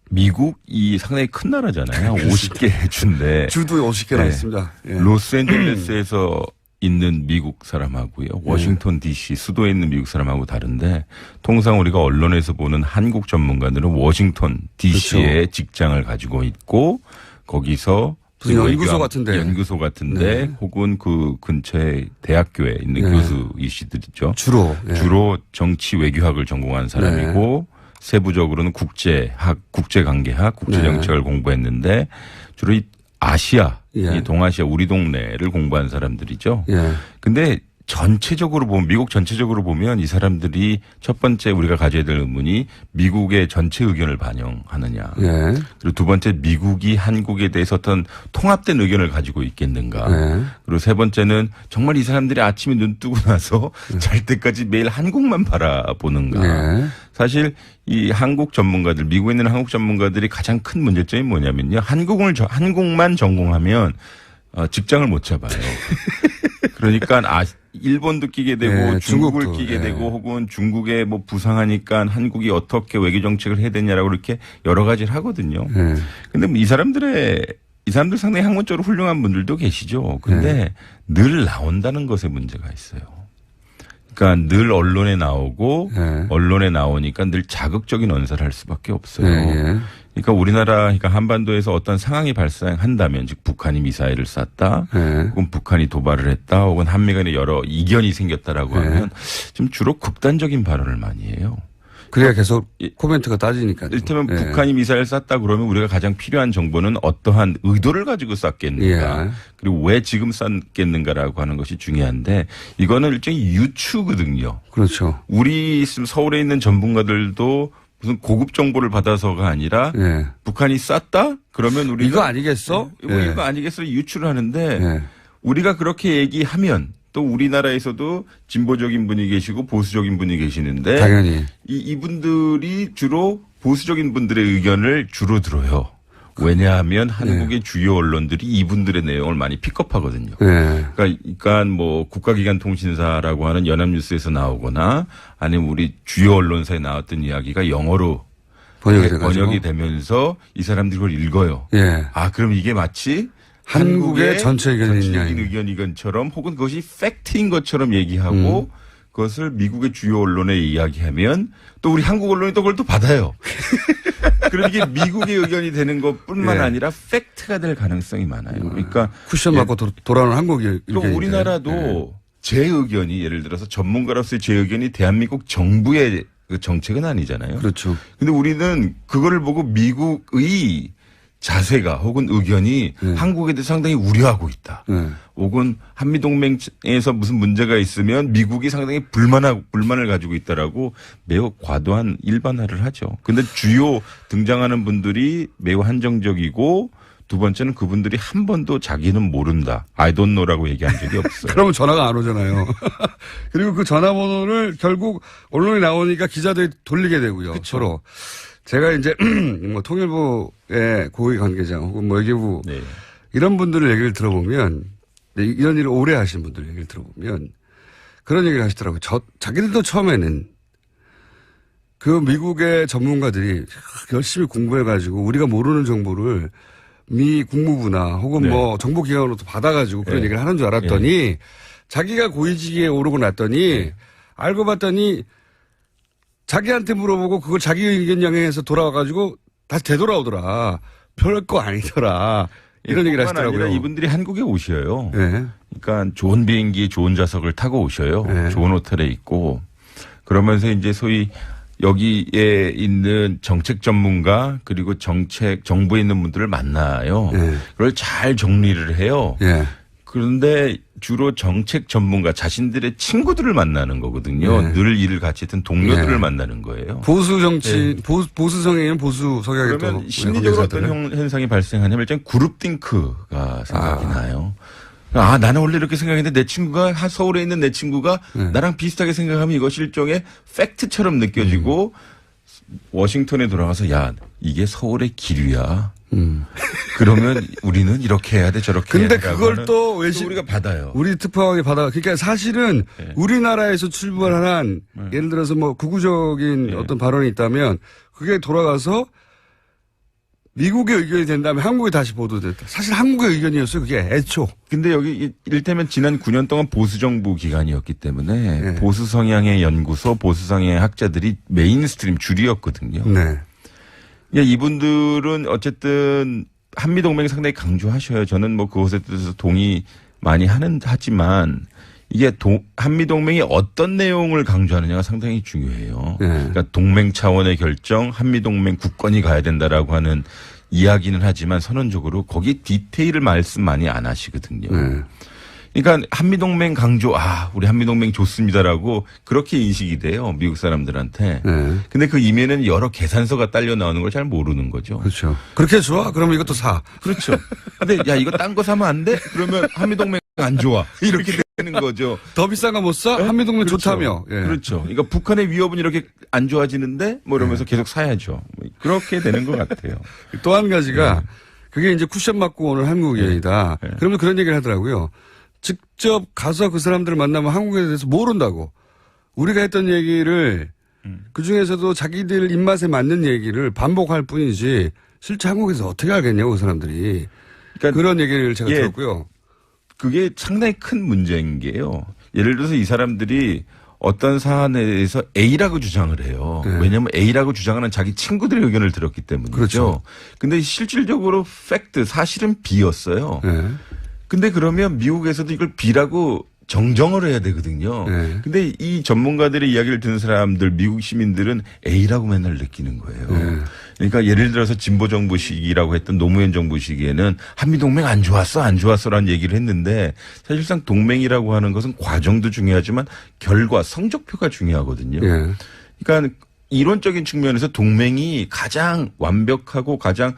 미국이 상당히 큰 나라잖아요. 50개 주인데. 주도 50개나 네. 있습니다. 예. 로스앤젤레스에서 있는 미국 사람하고요. 워싱턴 DC 수도에 있는 미국 사람하고 다른데 통상 우리가 언론에서 보는 한국 전문가들은 워싱턴 DC에 그렇죠. 직장을 가지고 있고 거기서 무슨 연구소 같은데. 연구소 같은데 네. 혹은 그 근처에 대학교에 있는 네. 교수이시들이죠. 주로. 예. 주로 정치 외교학을 전공한 사람이고 세부적으로는 국제학, 국제관계학, 국제정책을 공부했는데 주로 이 아시아, 예. 이 동아시아 우리 동네를 공부한 사람들이죠. 예. 근데 전체적으로 보면 미국 전체적으로 보면 이 사람들이 첫 번째 우리가 가져야 될 의문이 미국의 전체 의견을 반영하느냐. 예. 그리고 두 번째 미국이 한국에 대해서 어떤 통합된 의견을 가지고 있겠는가. 예. 그리고 세 번째는 정말 이 사람들이 아침에 눈 뜨고 나서 잘 때까지 매일 한국만 바라보는가. 예. 사실 이 한국 전문가들, 미국에 있는 한국 전문가들이 가장 큰 문제점이 뭐냐면요. 한국만 전공하면 직장을 못 잡아요. 그러니까 일본도 끼게 되고 예, 중국을 중국도, 끼게 예. 되고 혹은 중국에 뭐 부상하니까 한국이 어떻게 외교 정책을 해야 되냐라고 이렇게 여러 가지를 하거든요. 예. 근데 뭐 이 사람들 상당히 학문적으로 훌륭한 분들도 계시죠. 근데 늘 나온다는 것에 문제가 있어요. 그러니까 늘 언론에 나오고 예. 언론에 나오니까 늘 자극적인 언사를 할 수밖에 없어요. 예. 그러니까 그러니까 한반도에서 어떤 상황이 발생한다면 즉 북한이 미사일을 쐈다 예. 혹은 북한이 도발을 했다 혹은 한미 간에 여러 이견이 생겼다라고 하면 좀 주로 극단적인 발언을 많이 해요. 그래야 계속 코멘트가 따지니까. 이를테면 북한이 미사일 쐈다 그러면 우리가 가장 필요한 정보는 어떠한 의도를 가지고 쐈겠는가. 예. 그리고 왜 지금 쐈겠는가라고 하는 것이 중요한데 이거는 일종의 유추거든요. 그렇죠. 우리 서울에 있는 전문가들도 무슨 고급 정보를 받아서가 아니라 예. 북한이 쐈다? 그러면 우리가 이거 아니겠어? 이거 아니겠어? 유추를 하는데 예. 우리가 그렇게 얘기하면 또 우리나라에서도 진보적인 분이 계시고 보수적인 분이 계시는데 당연히. 이분들이 주로 보수적인 분들의 의견을 주로 들어요. 왜냐하면 한국의 주요 언론들이 이분들의 내용을 많이 픽업하거든요. 예. 그러니까 뭐 국가기관 통신사라고 하는 연합뉴스에서 나오거나 아니면 우리 주요 언론사에 나왔던 이야기가 영어로 번역이 되면서 이 사람들이 그걸 읽어요. 예. 아, 그럼 이게 마치 한국의 전체 전체적인 의견이냐. 의견이건처럼 혹은 그것이 팩트인 것처럼 얘기하고 그것을 미국의 주요 언론에 이야기하면 또 우리 한국 언론이 또 그걸 또 받아요. 그럼 이게 미국의 의견이 되는 것뿐만 예. 아니라 팩트가 될 가능성이 많아요. 그러니까 쿠션 맞고 돌아오는 한국의 또 의견인데. 우리나라도 제 의견이 예를 들어서 전문가로서의 제 의견이 대한민국 정부의 그 정책은 아니잖아요. 그렇죠. 근데 우리는 그거를 보고 미국의 자세가 혹은 의견이 한국에 대해서 상당히 우려하고 있다. 혹은 한미동맹에서 무슨 문제가 있으면 미국이 상당히 불만을 가지고 있다라고 매우 과도한 일반화를 하죠. 근데 주요 등장하는 분들이 매우 한정적이고 두 번째는 그분들이 한 번도 자기는 모른다. I don't know라고 얘기한 적이 없어요. 그러면 전화가 안 오잖아요. 그리고 그 전화번호를 결국 언론에 나오니까 기자들이 돌리게 되고요. 그쵸. 서로. 제가 이제 뭐 통일부의 고위 관계자 혹은 뭐 외교부 네. 이런 분들의 얘기를 들어보면 이런 일을 오래 하신 분들 얘기를 들어보면 그런 얘기를 하시더라고요. 자기들도 처음에는 그 미국의 전문가들이 열심히 공부해가지고 우리가 모르는 정보를 미 국무부나 혹은 네. 뭐 정보기관으로부터 받아가지고 그런 네. 얘기를 하는 줄 알았더니 자기가 고위직에 오르고 났더니 알고 봤더니 자기한테 물어보고 그걸 자기 의견 영향해서 돌아와가지고 다시 되돌아오더라. 별거 아니더라. 이런 얘기를 뿐만 하시더라고요. 아니라 이분들이 한국에 오셔요. 네. 그러니까 좋은 비행기에 좋은 좌석을 타고 오셔요. 네. 좋은 호텔에 있고 그러면서 이제 소위 여기에 있는 정책 전문가 그리고 정부에 있는 분들을 만나요. 네. 그걸 잘 정리를 해요. 네. 그런데 주로 정책 전문가 자신들의 친구들을 만나는 거거든요. 네. 늘 일을 같이 했던 동료들을 네. 만나는 거예요. 보수 정치, 보수 성향이면 보수 성향이 또. 그러면 심리적으로 어떤 관계자들은. 현상이 발생하냐면 일단 그룹 띵크가 생각이 나요. 아, 나는 원래 이렇게 생각했는데 내 친구가 서울에 있는 내 친구가 나랑 비슷하게 생각하면 이것이 일종의 팩트처럼 느껴지고 워싱턴에 돌아가서 야, 이게 서울의 기류야. 그러면 우리는 이렇게 해야 돼 저렇게 해야 돼. 근데 그걸 또 외신 우리가 받아요. 우리 특파원이 받아. 그러니까 사실은 네. 우리나라에서 출발한 예를 들어서 뭐 극우적인 어떤 발언이 있다면 그게 돌아가서 미국의 의견이 된다면 한국에 다시 보도됐다. 사실 한국의 의견이었어요. 그게 애초. 근데 여기 이를테면 지난 9년 동안 보수정부 기간이었기 때문에 네. 보수 성향의 연구소, 보수 성향의 학자들이 메인스트림 줄이었거든요. 네. 그러니까 이분들은 어쨌든 한미동맹 상당히 강조하셔요. 저는 뭐 그것에 대해서 동의 많이 하지만 이게 한미동맹이 어떤 내용을 강조하느냐가 상당히 중요해요. 네. 그러니까 동맹 차원의 결정, 한미동맹 국권이 가야 된다라고 하는 이야기는 하지만 선언적으로 거기 디테일을 말씀 많이 안 하시거든요. 네. 그러니까 한미동맹 강조, 우리 한미동맹 좋습니다라고 그렇게 인식이 돼요. 미국 사람들한테. 네. 근데 그 이면에는 여러 계산서가 딸려 나오는 걸 잘 모르는 거죠. 그렇죠. 그렇게 좋아? 그러면 이것도 사. 그렇죠. 근데 야, 이거 딴 거 사면 안 돼? 그러면 한미동맹 안 좋아. 이렇게 되는 거죠. 더 비싼 거 못 사? 네? 한미동맹 그렇죠. 좋다며. 예. 그렇죠. 그러니까 북한의 위협은 이렇게 안 좋아지는데 뭐 이러면서 계속 사야죠. 뭐 그렇게 되는 것 같아요. 또 한 가지가 그게 이제 쿠션 맞고 오는 한국 의견이다. 네. 그러면 그런 얘기를 하더라고요. 직접 가서 그 사람들을 만나면 한국에 대해서 모른다고. 우리가 했던 얘기를 그 중에서도 자기들 입맛에 맞는 얘기를 반복할 뿐이지 실제 한국에서 어떻게 알겠냐고 그 사람들이. 그러니까 그런 얘기를 제가 예. 들었고요. 그게 상당히 큰 문제인 게요. 예를 들어서 이 사람들이 어떤 사안에 대해서 A라고 주장을 해요. 네. 왜냐하면 A라고 주장하는 자기 친구들의 의견을 들었기 때문이죠. 그렇죠. 근데 실질적으로 사실은 B였어요. 네. 근데 그러면 미국에서도 이걸 B라고 정정을 해야 되거든요. 네. 근데 이 전문가들의 이야기를 듣는 사람들, 미국 시민들은 A라고 맨날 느끼는 거예요. 네. 그러니까 예를 들어서 진보 정부 시기라고 했던 노무현 정부 시기에는 한미동맹 안 좋았어라는 얘기를 했는데 사실상 동맹이라고 하는 것은 과정도 중요하지만 결과, 성적표가 중요하거든요. 예. 그러니까 이론적인 측면에서 동맹이 가장 완벽하고 가장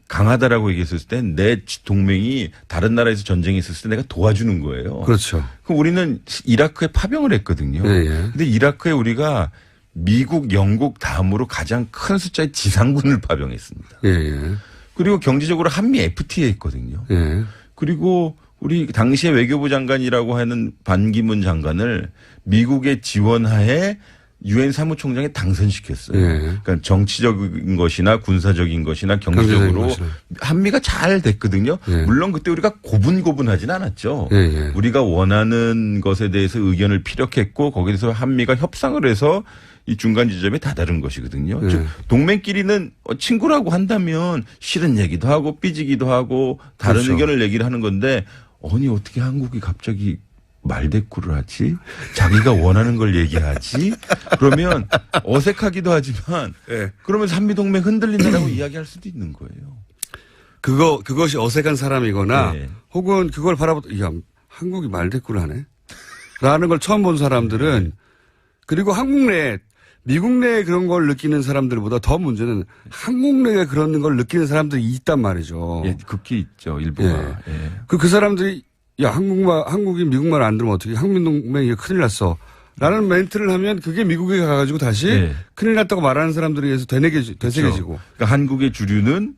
강하다라고 얘기했을 때 내 동맹이 다른 나라에서 전쟁이 있었을 때 내가 도와주는 거예요. 그렇죠. 그럼 우리는 이라크에 파병을 했거든요. 예, 예. 근데 이라크에 우리가 미국, 영국 다음으로 가장 큰 숫자의 지상군을 파병했습니다. 예, 예. 그리고 경제적으로 한미 FTA 했거든요. 예. 그리고 우리 당시에 외교부 장관이라고 하는 반기문 장관을 미국의 지원하에 유엔 사무총장에 당선시켰어요. 예. 그러니까 정치적인 것이나 군사적인 것이나 경제적으로 경제적인 것이나. 한미가 잘 됐거든요. 예. 물론 그때 우리가 고분고분하진 않았죠. 예, 예. 우리가 원하는 것에 대해서 의견을 피력했고 거기에 대해서 한미가 협상을 해서 이 중간 지점에 다다른 것이거든요. 예. 즉 동맹끼리는 친구라고 한다면 싫은 얘기도 하고 삐지기도 하고 다른 그렇죠. 의견을 얘기를 하는 건데 아니 어떻게 한국이 갑자기 말대꾸를 하지? 자기가 원하는 걸 얘기하지? 그러면 어색하기도 하지만 예. 그러면서 한미동맹 흔들린다라고 이야기할 수도 있는 거예요. 그것이 어색한 사람이거나 네. 혹은 그걸 바라보다 야, 한국이 말대꾸를 하네? 라는 걸 처음 본 사람들은 그리고 한국 내에 미국 내에 그런 걸 느끼는 사람들보다 더 문제는 한국 내에 그런 걸 느끼는 사람들이 있단 말이죠. 예, 극히 있죠, 일부가. 예. 그 사람들이 야, 한국이 미국말 안 들으면 어떻게 한민동맹이 큰일 났어. 라는 멘트를 하면 그게 미국에 가가지고 다시 네. 큰일 났다고 말하는 사람들에 의해서 되새겨지고. 그러니까 한국의 주류는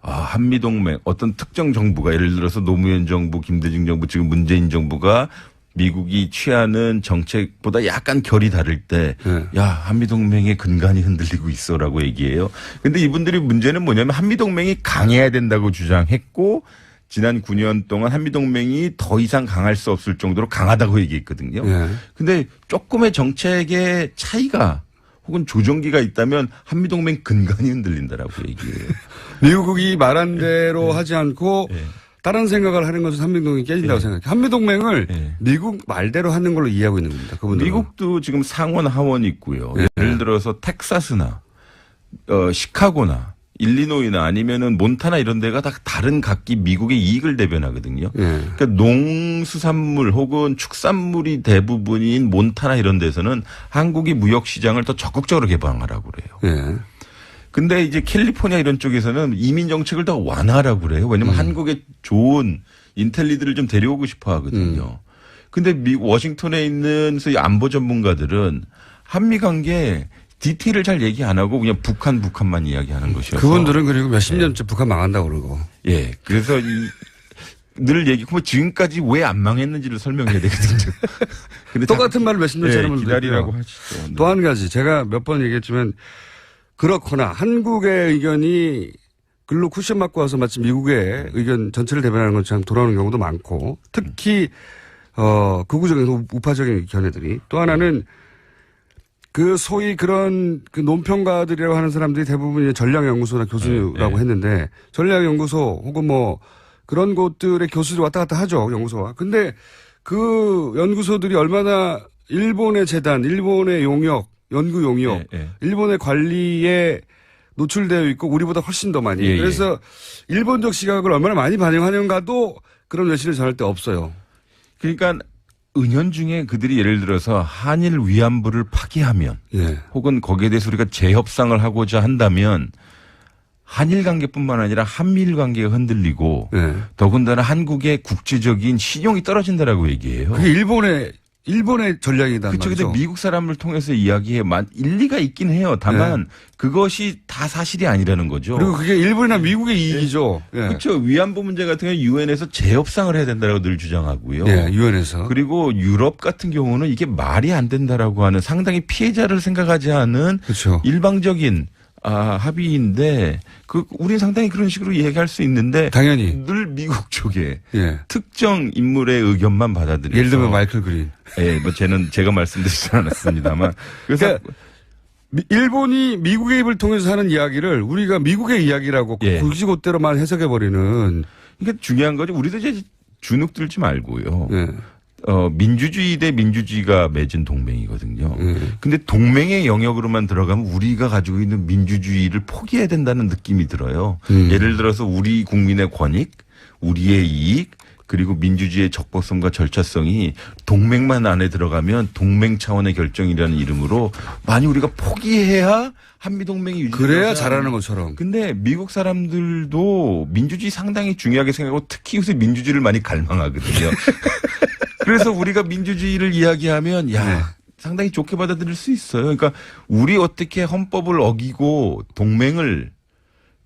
한미동맹 어떤 특정 정부가 예를 들어서 노무현 정부, 김대중 정부, 지금 문재인 정부가 미국이 취하는 정책보다 약간 결이 다를 때, 야, 한미동맹의 근간이 흔들리고 있어라고 얘기해요. 근데 이분들이 문제는 뭐냐면 한미동맹이 강해야 된다고 주장했고, 지난 9년 동안 한미동맹이 더 이상 강할 수 없을 정도로 강하다고 얘기했거든요. 근데 조금의 정책의 차이가 혹은 조정기가 있다면 한미동맹 근간이 흔들린다라고 얘기해요. 미국이 말한 대로 하지 않고 다른 생각을 하는 것은 한미동맹이 깨진다고 생각해요. 한미동맹을 미국 말대로 하는 걸로 이해하고 있는 겁니다. 그분들은. 미국도 지금 상원 하원 있고요. 예를 들어서 텍사스나 시카고나 일리노이나 아니면은 몬타나 이런 데가 다 다른 각기 미국의 이익을 대변하거든요. 그러니까 농수산물 혹은 축산물이 대부분인 몬타나 이런 데서는 한국이 무역 시장을 더 적극적으로 개방하라고 그래요. 근데 이제 캘리포니아 이런 쪽에서는 이민 정책을 더 완화하라고 그래요. 왜냐면 한국에 좋은 인텔리들을 좀 데려오고 싶어 하거든요. 근데 워싱턴에 있는 소위 안보 전문가들은 한미 관계 디테일을 잘 얘기 안 하고 그냥 북한만 이야기하는 것이어서. 그분들은 그리고 몇십 년째 북한 망한다고 그러고. 예. 그래서 늘 얘기하고 지금까지 왜 안 망했는지를 설명해야 되거든요. 근데 똑같은 말을 몇십 년째 하는 분들 기다리라고 하시죠. 또 한 가지 제가 몇 번 얘기했지만 그렇거나 한국의 의견이 글로 쿠션 맞고 와서 마치 미국의 의견 전체를 대변하는 것처럼 돌아오는 경우도 많고 특히 극우적인 우파적인 견해들이 또 하나는 그 소위 그런 그 논평가들이라고 하는 사람들이 대부분 전략연구소나 교수라고 했는데 전략연구소 혹은 뭐 그런 곳들의 교수들이 왔다 갔다 하죠. 연구소와. 근데 그 연구소들이 얼마나 일본의 재단, 일본의 용역, 연구 용역, 일본의 관리에 노출되어 있고 우리보다 훨씬 더 많이. 그래서 일본적 시각을 얼마나 많이 반영하는가도 그런 외신을 전할 때 없어요. 그러니까 은연중에 그들이 예를 들어서 한일 위안부를 파기하면 혹은 거기에 대해서 우리가 재협상을 하고자 한다면 한일 관계뿐만 아니라 한미일 관계가 흔들리고 더군다나 한국의 국제적인 신용이 떨어진다라고 얘기해요. 그게 일본의 전략이다. 그렇죠. 근데 미국 사람을 통해서 이야기해 일리가 있긴 해요. 다만 그것이 다 사실이 아니라는 거죠. 그리고 그게 일본이나 미국의 이익이죠. 그렇죠. 위안부 문제 같은 경우는 유엔에서 재협상을 해야 된다고 늘 주장하고요. 유엔에서. 그리고 유럽 같은 경우는 이게 말이 안 된다라고 하는 상당히 피해자를 생각하지 않은 그렇죠. 일방적인 합의인데 우리는 상당히 그런 식으로 이야기할 수 있는데 당연히 늘 미국 쪽에 특정 인물의 의견만 받아들여서 예를 들면 마이클 그린. 뭐 제가 말씀드리지 않았습니다만 그래서 그러니까 일본이 미국의 입을 통해서 하는 이야기를 우리가 미국의 이야기라고 굳이곧대로만 해석해버리는. 그러니까 중요한 거죠. 우리도 이제 주눅 들지 말고요. 민주주의 대 민주주의가 맺은 동맹이거든요. 근데 동맹의 영역으로만 들어가면 우리가 가지고 있는 민주주의를 포기해야 된다는 느낌이 들어요. 예를 들어서 우리 국민의 권익, 우리의 이익, 그리고 민주주의의 적법성과 절차성이 동맹만 안에 들어가면 동맹 차원의 결정이라는 이름으로 많이 우리가 포기해야 한미동맹이 유지되고 그래야 잘하는 것처럼. 근데 미국 사람들도 민주주의 상당히 중요하게 생각하고 특히 요새 민주주의를 많이 갈망하거든요. 그래서 우리가 민주주의를 이야기하면 상당히 좋게 받아들일 수 있어요. 그러니까 우리 어떻게 헌법을 어기고 동맹을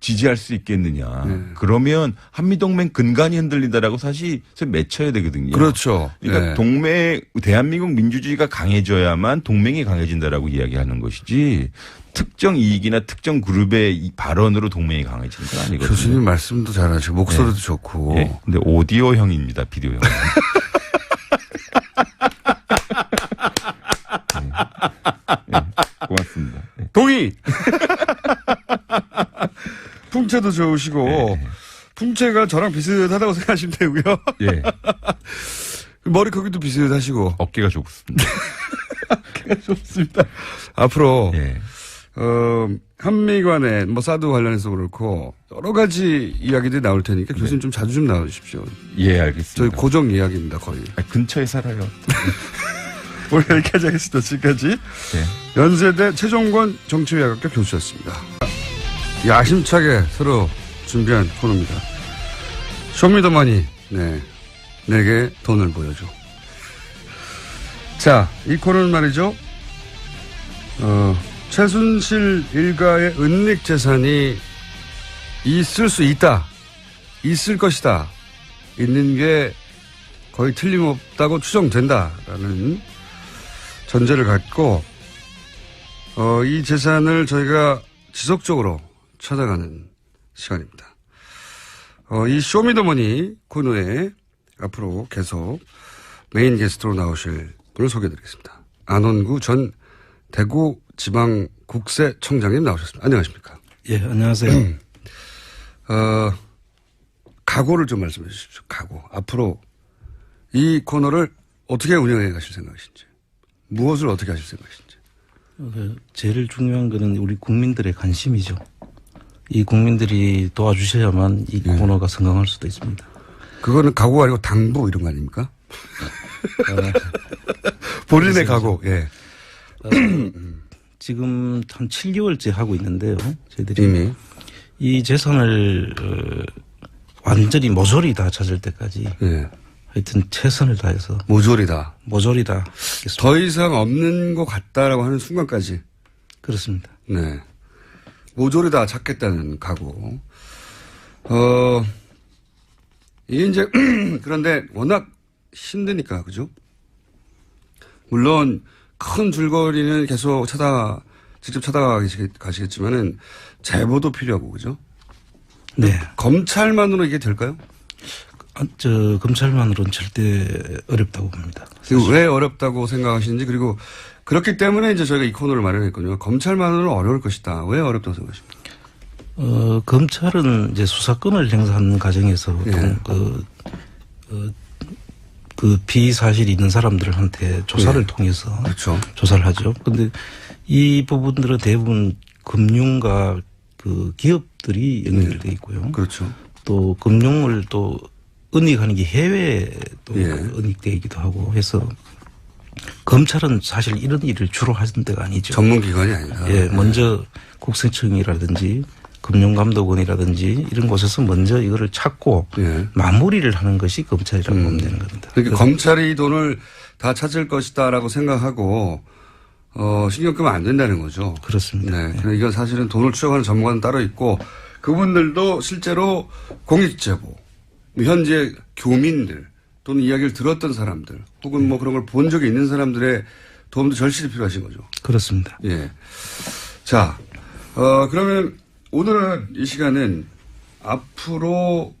지지할 수 있겠느냐. 그러면 한미동맹 근간이 흔들린다라고 사실 맺혀야 되거든요. 그렇죠. 그러니까 대한민국 민주주의가 강해져야만 동맹이 강해진다라고 이야기하는 것이지 특정 이익이나 특정 그룹의 이 발언으로 동맹이 강해지는 건 아니거든요. 교수님 말씀도 잘하시고 목소리도 좋고. 근데 오디오형입니다. 비디오형. 고맙습니다. 동의! 풍채도 좋으시고, 풍채가 저랑 비슷하다고 생각하시면 되고요. 머리 크기도 비슷하시고. 어깨가 좋습니다. 어깨가 좋습니다. 앞으로, 한미 간에 사드 관련해서 그렇고, 여러 가지 이야기들이 나올 테니까 교수님 좀 자주 좀 나와주십시오. 알겠습니다. 저희 고정 이야기입니다, 거의. 근처에 살아요. 오늘 여기까지 하겠습니다. 지금까지 연세대 최종권 정치외학학교 교수였습니다. 야심차게 새로 준비한 코너입니다. 쇼미더머니, 내게 돈을 보여줘. 자, 이 코너는 말이죠. 최순실 일가의 은닉 재산이 있을 수 있다. 있을 것이다. 있는 게 거의 틀림없다고 추정된다라는 전제를 갖고 이 재산을 저희가 지속적으로 찾아가는 시간입니다. 이 쇼미더머니 코너에 앞으로 계속 메인 게스트로 나오실 분을 소개해드리겠습니다. 안원구 전 대구지방국세청장님 나오셨습니다. 안녕하십니까? 예, 안녕하세요. 각오를 좀 말씀해 주십시오. 각오. 앞으로 이 코너를 어떻게 운영해 가실 생각이신지, 무엇을 어떻게 하실 생각이신지. 제일 중요한 거는 우리 국민들의 관심이죠. 이 국민들이 도와주셔야만 이 코너가 성공할 수도 있습니다. 그거는 각오가 아니고 당부 이런 거 아닙니까? 본인의 각오. 예. 지금 한 7개월째 하고 있는데요. 저희들이 이미 이 재산을 완전히 모조리 다 찾을 때까지 예. 하여튼 최선을 다해서 모조리다. 모조리 다 하겠습니다. 더 이상 없는 것 같다라고 하는 순간까지. 그렇습니다. 네. 모조리 다 찾겠다는 각오. 이게 이제 그런데 워낙 힘드니까 그죠? 물론 큰 줄거리는 계속 직접 찾아가시겠지만은 제보도 필요하고 그죠? 네. 검찰만으로 이게 될까요? 검찰만으로는 절대 어렵다고 봅니다. 그리고 왜 어렵다고 생각하시는지 그리고 그렇기 때문에 이제 저희가 이 코너를 마련했거든요. 검찰만으로는 어려울 것이다. 왜 어렵다고 생각하십니까? 검찰은 이제 수사권을 행사하는 과정에서 보통 그 비사실이 있는 사람들한테 조사를 통해서 그렇죠. 조사를 하죠. 근데 이 부분들은 대부분 금융과 그 기업들이 연결되어 있고요. 그렇죠. 또 금융을 또 은닉하는 게 해외에 또 은닉되어 있기도 하고 해서 검찰은 사실 이런 일을 주로 하는 데가 아니죠. 전문기관이 아니다. 예, 먼저 국세청이라든지 금융감독원이라든지 이런 곳에서 먼저 이거를 찾고 마무리를 하는 것이 검찰이라고 보면 되는 겁니다. 그러니까 검찰이 이 돈을 다 찾을 것이다라고 생각하고 신경 끄면 안 된다는 거죠. 그렇습니다. 네. 그러니까 이건 사실은 돈을 추적하는 전문가는 따로 있고 그분들도 실제로 공익제보, 현재 교민들 또는 이야기를 들었던 사람들 혹은 뭐 그런 걸 본 적이 있는 사람들의 도움도 절실히 필요하신 거죠. 그렇습니다. 예. 자, 그러면 오늘은 이 시간은 앞으로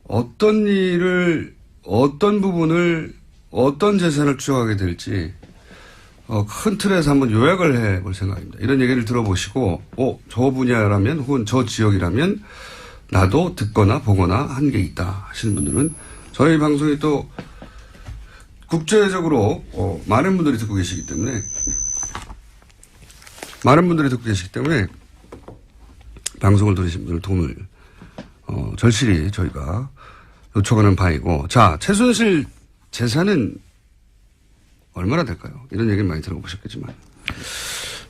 어떤 일을, 어떤 부분을, 어떤 재산을 추적하게 될지, 큰 틀에서 한번 요약을 해 볼 생각입니다. 이런 얘기를 들어보시고, 저 분야라면 혹은 저 지역이라면 나도 듣거나 보거나 한 게 있다 하시는 분들은 저희 방송이 또 국제적으로 많은 분들이 듣고 계시기 때문에 방송을 들으신 분들 도움을 절실히 저희가 요청하는 바이고, 자, 최순실 재산은 얼마나 될까요? 이런 얘기를 많이 들어보셨겠지만.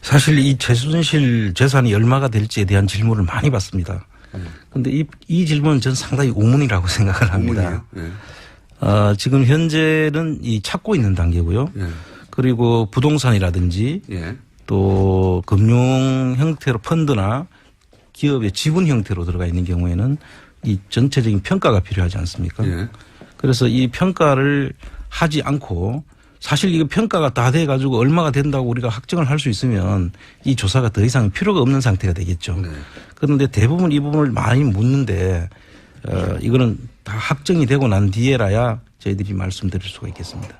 사실 이 최순실 재산이 얼마가 될지에 대한 질문을 많이 받습니다. 그런데 이 질문은 저는 상당히 우문이라고 생각을 합니다. 지금 현재는 이 찾고 있는 단계고요. 그리고 부동산이라든지 또 금융 형태로 펀드나 기업의 지분 형태로 들어가 있는 경우에는 이 전체적인 평가가 필요하지 않습니까? 그래서 이 평가를 하지 않고 사실 이거 평가가 다 돼 가지고 얼마가 된다고 우리가 확정을 할 수 있으면 이 조사가 더 이상 필요가 없는 상태가 되겠죠. 그런데 대부분 이 부분을 많이 묻는데 이거는 다 확정이 되고 난 뒤에라야 저희들이 말씀드릴 수가 있겠습니다.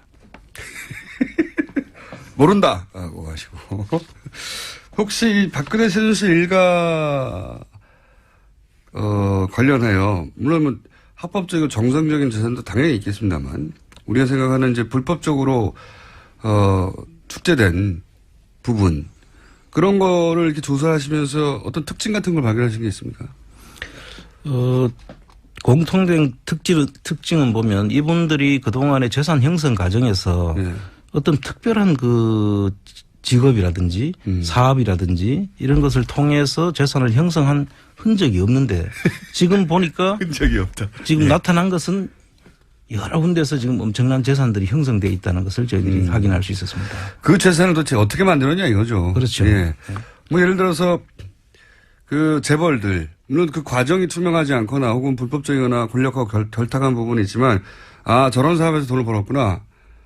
모른다라고 하시고 혹시 박근혜 최순실 일가 관련해요. 물론 뭐 합법적이고 정상적인 재산도 당연히 있겠습니다만 우리가 생각하는 이제 불법적으로 축제된 부분 그런 거를 이렇게 조사하시면서 어떤 특징 같은 걸 발견하신 게 있습니까? 공통된 특징은 보면 이분들이 그동안의 재산 형성 과정에서 어떤 특별한 그 직업이라든지 사업이라든지 이런 것을 통해서 재산을 형성한 흔적이 없는데 지금 보니까 흔적이 없다. 지금 나타난 것은 여러 군데서 지금 엄청난 재산들이 형성되어 있다는 것을 저희들이 확인할 수 있었습니다. 그 재산을 도대체 어떻게 만들었냐 이거죠. 그렇죠. 예. 뭐 예를 들어서 그 재벌들 물론 그 과정이 투명하지 않거나 혹은 불법적이거나 권력하고 결탁한 부분이 있지만 아, 저런 사업에서 돈을 벌었구나.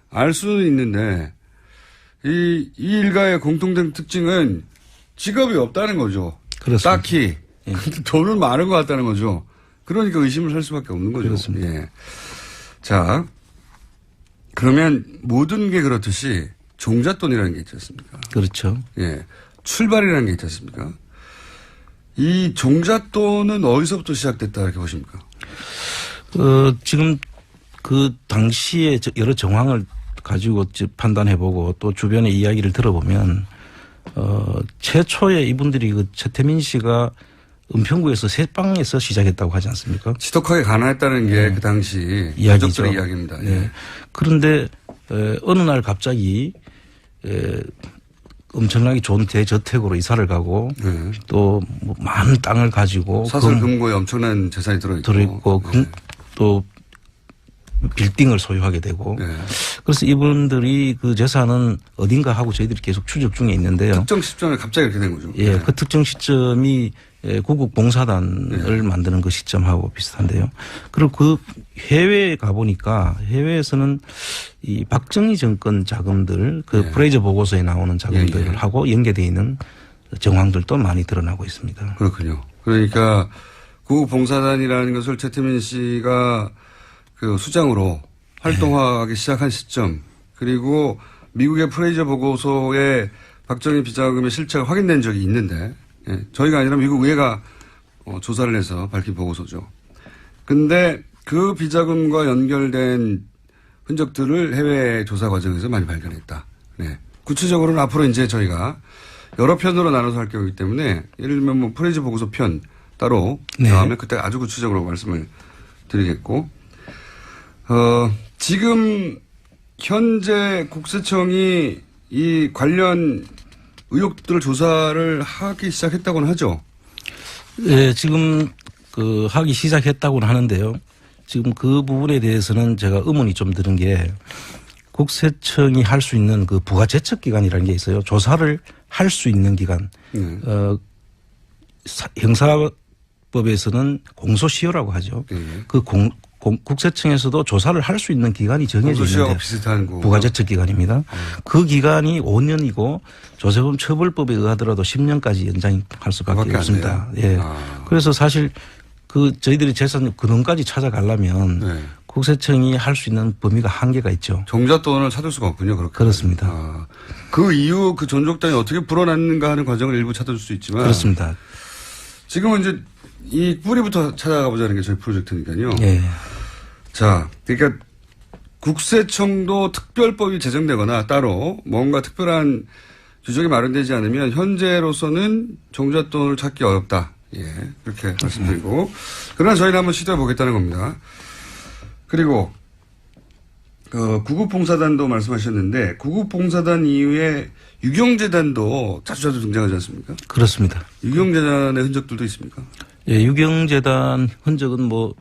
알 수는 있는데, 이 일가의 공통된 특징은 직업이 없다는 거죠. 그렇습니다. 딱히. 예. 돈은 많은 것 같다는 거죠. 그러니까 의심을 살 수밖에 없는 거죠. 그렇습니다. 예. 자, 그러면 모든 게 그렇듯이 종잣돈이라는 게 있지 않습니까? 그렇죠. 예. 출발이라는 게 있지 않습니까? 이 종잣돈은 어디서부터 시작됐다 이렇게 보십니까? 지금 그 당시에 여러 정황을 가지고 판단해보고 또 주변의 이야기를 들어보면 최초에 이분들이 그 최태민 씨가 은평구에서 새빵에서 시작했다고 하지 않습니까? 지독하게 가난했다는 게 그 당시 이야기죠. 가족들의 이야기입니다. 예. 네. 그런데 어느 날 갑자기 엄청나게 좋은 대저택으로 이사를 가고 네. 또 뭐 많은 땅을 가지고 사설 금고에 엄청난 재산이 들어있고 네. 또 빌딩을 소유하게 되고 네. 그래서 이분들이 그 재산은 어딘가 하고 저희들이 계속 추적 중에 있는데요. 특정 시점에 갑자기 이렇게 된 거죠. 예, 네. 그 특정 시점이 구국봉사단을 만드는 그 시점하고 비슷한데요. 그리고 그 해외에 가보니까 해외에서는 이 박정희 정권 자금들 그 예. 프레이저 보고서에 나오는 자금들하고 연계되어 있는 정황들도 많이 드러나고 있습니다. 그렇군요. 그러니까 구국봉사단이라는 것을 최태민 씨가 그 수장으로 활동하기 시작한 시점 그리고 미국의 프레이저 보고서에 박정희 비자금의 실체가 확인된 적이 있는데 예, 저희가 아니라 미국 의회가 조사를 해서 밝힌 보고서죠. 근데 그 비자금과 연결된 흔적들을 해외 조사 과정에서 많이 발견했다. 네. 구체적으로는 앞으로 이제 저희가 여러 편으로 나눠서 할 거기 때문에 예를 들면 뭐 프레이저 보고서 편 따로 네. 다음에 그때 아주 구체적으로 말씀을 드리겠고 지금 현재 국세청이 이 관련 의혹들을 조사를 하기 시작했다고는 하죠. 예, 지금 그 하기 시작했다고는 하는데요. 지금 그 부분에 대해서는 제가 의문이 좀 드는 게 국세청이 할 수 있는 그 부가제척기관이라는 게 있어요. 조사를 할 수 있는 기관. 형사법에서는 공소시효라고 하죠. 그 국세청에서도 조사를 할 수 있는 기간이 정해져 있는데 비슷한 거. 부가제척기관입니다. 그 기간이 5년이고 조세범 처벌법에 의하더라도 10년까지 연장할 수밖에 없습니다. 예. 그래서 사실 그 저희들이 재산 근원까지 찾아가려면 네. 국세청이 할 수 있는 범위가 한계가 있죠. 종잣돈을 찾을 수가 없군요. 그렇게. 그렇습니다. 그 이후 그 존속단이 어떻게 불어났는가 하는 과정을 일부 찾을 수 있지만. 그렇습니다. 지금은 이제 이 뿌리부터 찾아가 보자는 게 저희 프로젝트니까요. 예. 자, 그러니까 국세청도 특별법이 제정되거나 따로 뭔가 특별한 규정이 마련되지 않으면 현재로서는 종잣돈을 찾기 어렵다. 예, 그렇게 말씀드리고. 그러나 저희는 한번 시도해 보겠다는 겁니다. 그리고 구국봉사단도 말씀하셨는데 구국봉사단 이후에 유경재단도 자주 등장하지 않습니까? 그렇습니다. 유경재단의 흔적들도 있습니까? 예, 유경재단 흔적은 뭐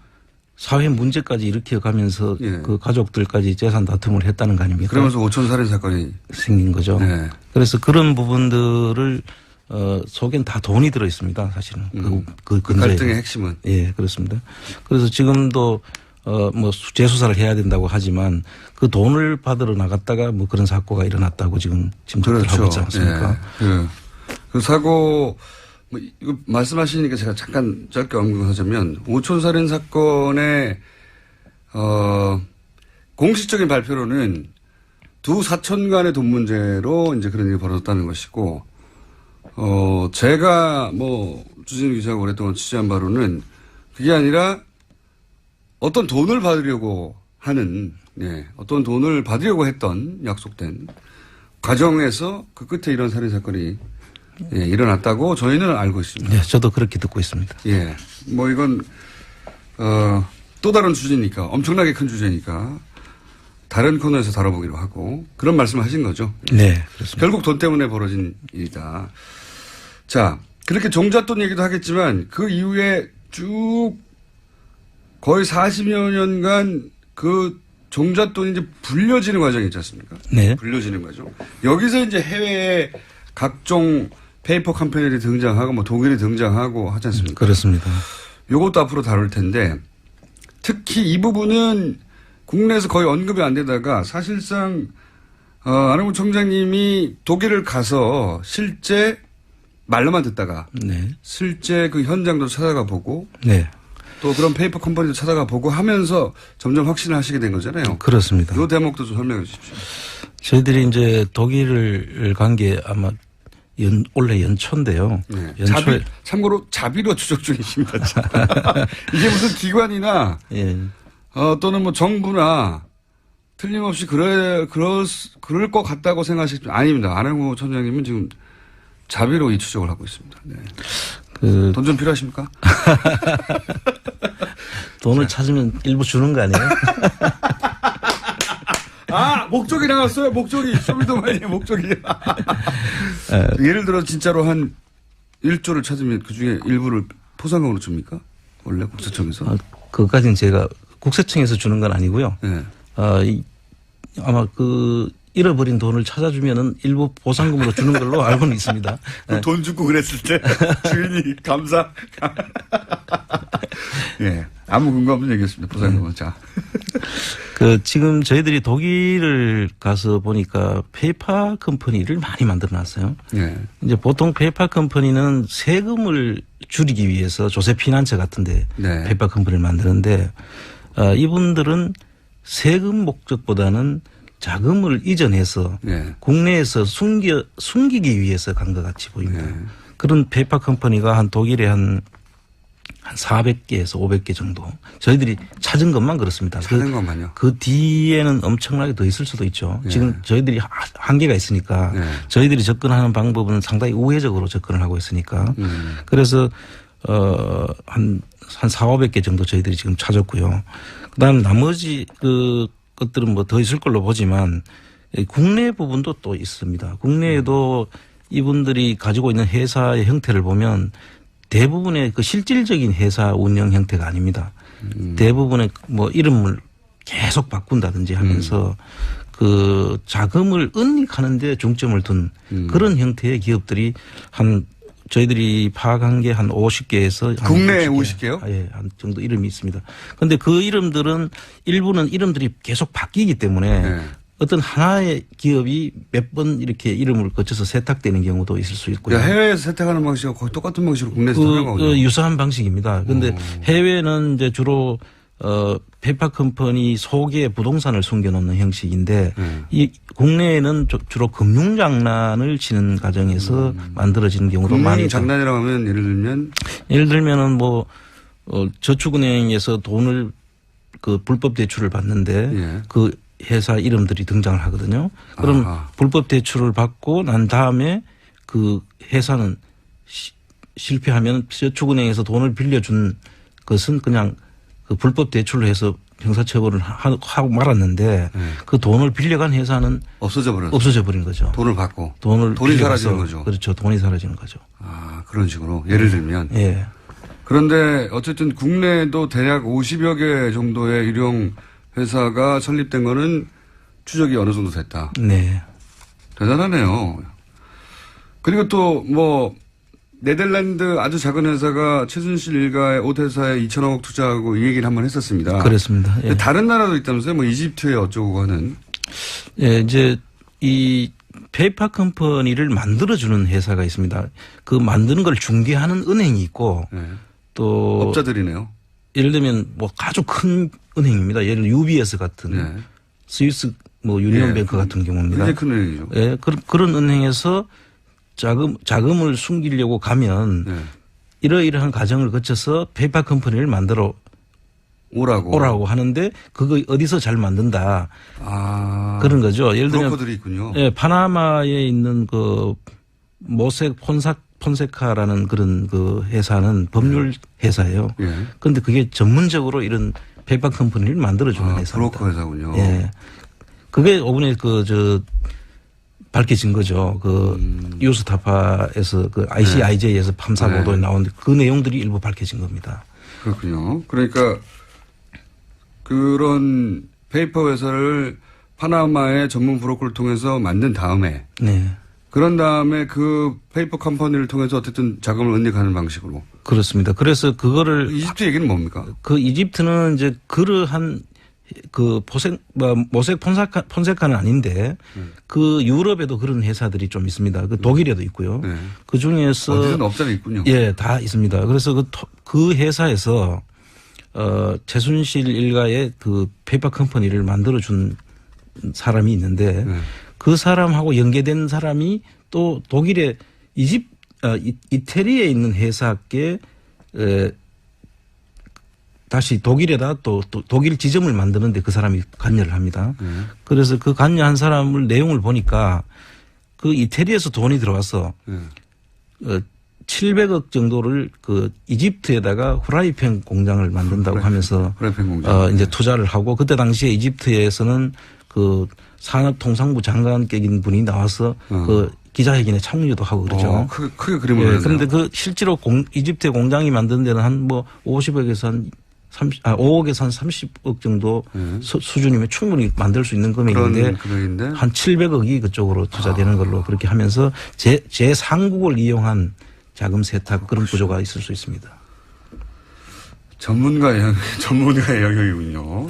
사회 문제까지 일으켜 가면서 예. 그 가족들까지 재산 다툼을 했다는 거 아닙니까? 그러면서 5천 살인 사건이 생긴 거죠. 네. 그래서 그런 부분들을 속엔 다 돈이 들어 있습니다. 사실은 그 갈등의 핵심은 예, 그렇습니다. 그래서 지금도 뭐 재수사를 해야 된다고 하지만 그 돈을 받으러 나갔다가 뭐 그런 사고가 일어났다고 지금 짐작을 그렇죠. 하고 있지 않습니까? 예. 그 사고 뭐 이거 말씀하시니까 제가 잠깐 짧게 언급하자면 5천 살인 사건의 공식적인 발표로는 두 사촌 간의 돈 문제로 이제 그런 일이 벌어졌다는 것이고 제가 뭐 주진우 기자가 오랫동안 취재한 바로는 그게 아니라 어떤 돈을 받으려고 하는 어떤 돈을 받으려고 했던 약속된 과정에서 그 끝에 이런 살인 사건이 일어났다고 저희는 알고 있습니다. 네, 저도 그렇게 듣고 있습니다. 예, 뭐 이건 또 다른 주제니까 엄청나게 큰 주제니까 다른 코너에서 다뤄보기로 하고 그런 말씀을 하신 거죠. 네, 그렇습니다. 결국 돈 때문에 벌어진 일이다. 자, 그렇게 종잣돈 얘기도 하겠지만 그 이후에 쭉 거의 40여 년간 그 종잣돈이 이제 불려지는 과정이 있지 않습니까? 네. 불려지는 과정. 여기서 이제 해외에 각종 페이퍼 컴퍼니들이 등장하고 뭐 독일이 등장하고 하지 않습니까? 그렇습니다. 요것도 앞으로 다룰 텐데 특히 이 부분은 국내에서 거의 언급이 안 되다가 사실상 안홍구 총장님이 독일을 가서 실제 말로만 듣다가 네. 실제 그 현장도 찾아가 보고 네. 또 그런 페이퍼 컴퍼니도 찾아가 보고 하면서 점점 확신을 하시게 된 거잖아요. 그렇습니다. 이 대목도 좀 설명해 주십시오. 저희들이 이제 독일을 간 게 아마 올해 연초인데요. 네. 연초에 참고로 자비로 추적 중이십니다. 이게 무슨 기관이나 예. 또는 뭐 정부나 틀림없이 그럴 것 같다고 생각하시죠? 아닙니다. 안홍구 총장님은 지금 자비로 이 추적을 하고 있습니다. 네. 돈 좀 필요하십니까? 돈을 찾으면 일부 주는 거 아니에요? 목적이 나왔어요. 목적이. 쇼미더머니의 목적이. 예를 들어 진짜로 한 1조를 찾으면 그중에 일부를 포상금으로 줍니까? 원래 국세청에서? 그것까지는 제가 국세청에서 주는 건 아니고요. 네. 아마 잃어버린 돈을 찾아주면은 일부 보상금으로 주는 걸로 알고는 있습니다. 네. 돈 주고 그랬을 때 주인이 감사. 예. 아무 근거 없는 얘기였습니다. 보상금은. 자. 지금 저희들이 독일을 가서 보니까 페이퍼 컴퍼니를 많이 만들어 놨어요. 예. 이제 보통 페이퍼 컴퍼니는 세금을 줄이기 위해서 조세 피난처 같은데 네. 페이퍼 컴퍼니를 만드는데 이분들은 세금 목적보다는 자금을 이전해서 네. 국내에서 숨기기 위해서 간 것 같이 보입니다. 네. 그런 페이퍼 컴퍼니가 한 독일에 한 400개에서 500개 정도. 저희들이 찾은 것만 그렇습니다. 찾은 것만요? 그 뒤에는 엄청나게 더 있을 수도 있죠. 네. 지금 저희들이 한계가 있으니까 네. 저희들이 접근하는 방법은 상당히 우회적으로 접근을 하고 있으니까. 그래서 한 400~500개 정도 저희들이 지금 찾았고요. 그다음 나머지 것들은 뭐 더 있을 걸로 보지만 국내 부분도 또 있습니다. 국내에도 이분들이 가지고 있는 회사의 형태를 보면 대부분의 그 실질적인 회사 운영 형태가 아닙니다. 대부분의 뭐 이름을 계속 바꾼다든지 하면서 그 자금을 은닉하는 데 중점을 둔 그런 형태의 기업들이 저희들이 파악한 게 한 50개에서 국내에 50개요? 예, 한 정도 이름이 있습니다. 그런데 그 이름들은 일부는 이름들이 계속 바뀌기 때문에 네. 어떤 하나의 기업이 몇 번 이렇게 이름을 거쳐서 세탁되는 경우도 있을 수 있고요. 그러니까 해외에서 세탁하는 방식과 거의 똑같은 방식으로 국내에서 하는 거군요. 유사한 방식입니다. 그런데 해외는 이제 주로 페이퍼 컴퍼니 속에 부동산을 숨겨놓는 형식인데 이 국내에는 주로 금융 장난을 치는 과정에서 만들어지는 경우도 많이 있다. 장난이라고 하면 예를 들면은 뭐 저축은행에서 돈을 불법 대출을 받는데 예. 그 회사 이름들이 등장을 하거든요. 그럼 불법 대출을 받고 난 다음에 그 회사는 실패하면 저축은행에서 돈을 빌려준 것은 그냥 그 불법 대출을 해서 형사처벌을 하고 말았는데 그 돈을 빌려간 회사는 없어져 버린 거죠. 돈을 받고. 돈이 사라지는 거죠. 그렇죠. 돈이 사라지는 거죠. 그런 식으로. 예를 들면. 예. 그런데 어쨌든 국내에도 대략 50여 개 정도의 일용 회사가 설립된 거는 추적이 어느 정도 됐다. 네. 대단하네요. 그리고 또 뭐 네덜란드 아주 작은 회사가 최순실 일가의 옷 회사에 2천억 투자하고 이 얘기를 한번 했었습니다. 그렇습니다. 예. 다른 나라도 있다면서요? 뭐 이집트에 어쩌고 하는. 예, 이제 이 페이퍼 컴퍼니를 만들어주는 회사가 있습니다. 그 만드는 걸 중개하는 은행이 있고 네. 또 업자들이네요. 예를 들면 뭐 아주 큰 은행입니다. 예를 들어 UBS 같은 네. 스위스 뭐 유니온뱅크 같은 경우입니다. 굉장히 큰 은행이죠. 예, 그런 은행에서 자금을 숨기려고 가면 이러이러한 과정을 거쳐서 페이퍼 컴퍼니를 만들어 오라고 하는데 그거 어디서 잘 만든다. 그런 거죠. 예를 들면 브로커들이 있군요. 예, 파나마에 있는 그 모색 폰세카라는 그런 그 회사는 법률 회사예요. 그런데 그게 전문적으로 이런 페이퍼 컴퍼니를 만들어주는 회사입니다. 브로커 회사군요. 예. 그게 이번에 밝혀진 거죠. 뉴스타파에서 ICIJ에서 탐사 보도에 나오는데 그 내용들이 일부 밝혀진 겁니다. 그렇군요. 그러니까 그런 페이퍼 회사를 파나마의 전문 브로커를 통해서 만든 다음에 네. 그런 다음에 그 페이퍼 컴퍼니를 통해서 어쨌든 자금을 은닉하는 방식으로. 그렇습니다. 그래서 그거를 이집트 얘기는 뭡니까? 그 이집트는 이제 그러한 그 모색 폰세카는 아닌데 그 유럽에도 그런 회사들이 좀 있습니다. 그 독일에도 있고요. 네. 그 중에서 어디든 업자가 있군요. 예, 다 있습니다. 그래서 그 회사에서 최순실 일가의 그 페이퍼 컴퍼니를 만들어준 사람이 있는데 그 사람하고 연계된 사람이 또 독일의 이태리에 있는 회사께 다시 독일에다 또 독일 지점을 만드는데 그 사람이 관여를 합니다. 그래서 그 관여한 사람을 내용을 보니까 그 이태리에서 돈이 들어와서 700억 정도를 그 이집트에다가 후라이팬 공장을 만든다고 하면서 후라이팬 공장. 이제 투자를 하고 그때 당시에 이집트에서는 그 산업통상부 장관격인 분이 나와서 그 기자회견에 참여도 하고 그러죠. 크게 그림을 예, 그렸네요. 그런데 그 실제로 이집트의 공장이 만든 데는 한 뭐 50억에서 한 5억에서 한 30억 정도 수준이면 충분히 만들 수 있는 금액인데 한 700억이 그쪽으로 투자되는 걸로 그렇게 하면서 제3국을 이용한 자금 세탁 그런 구조가 있을 수 있습니다. 전문가의 영역이군요.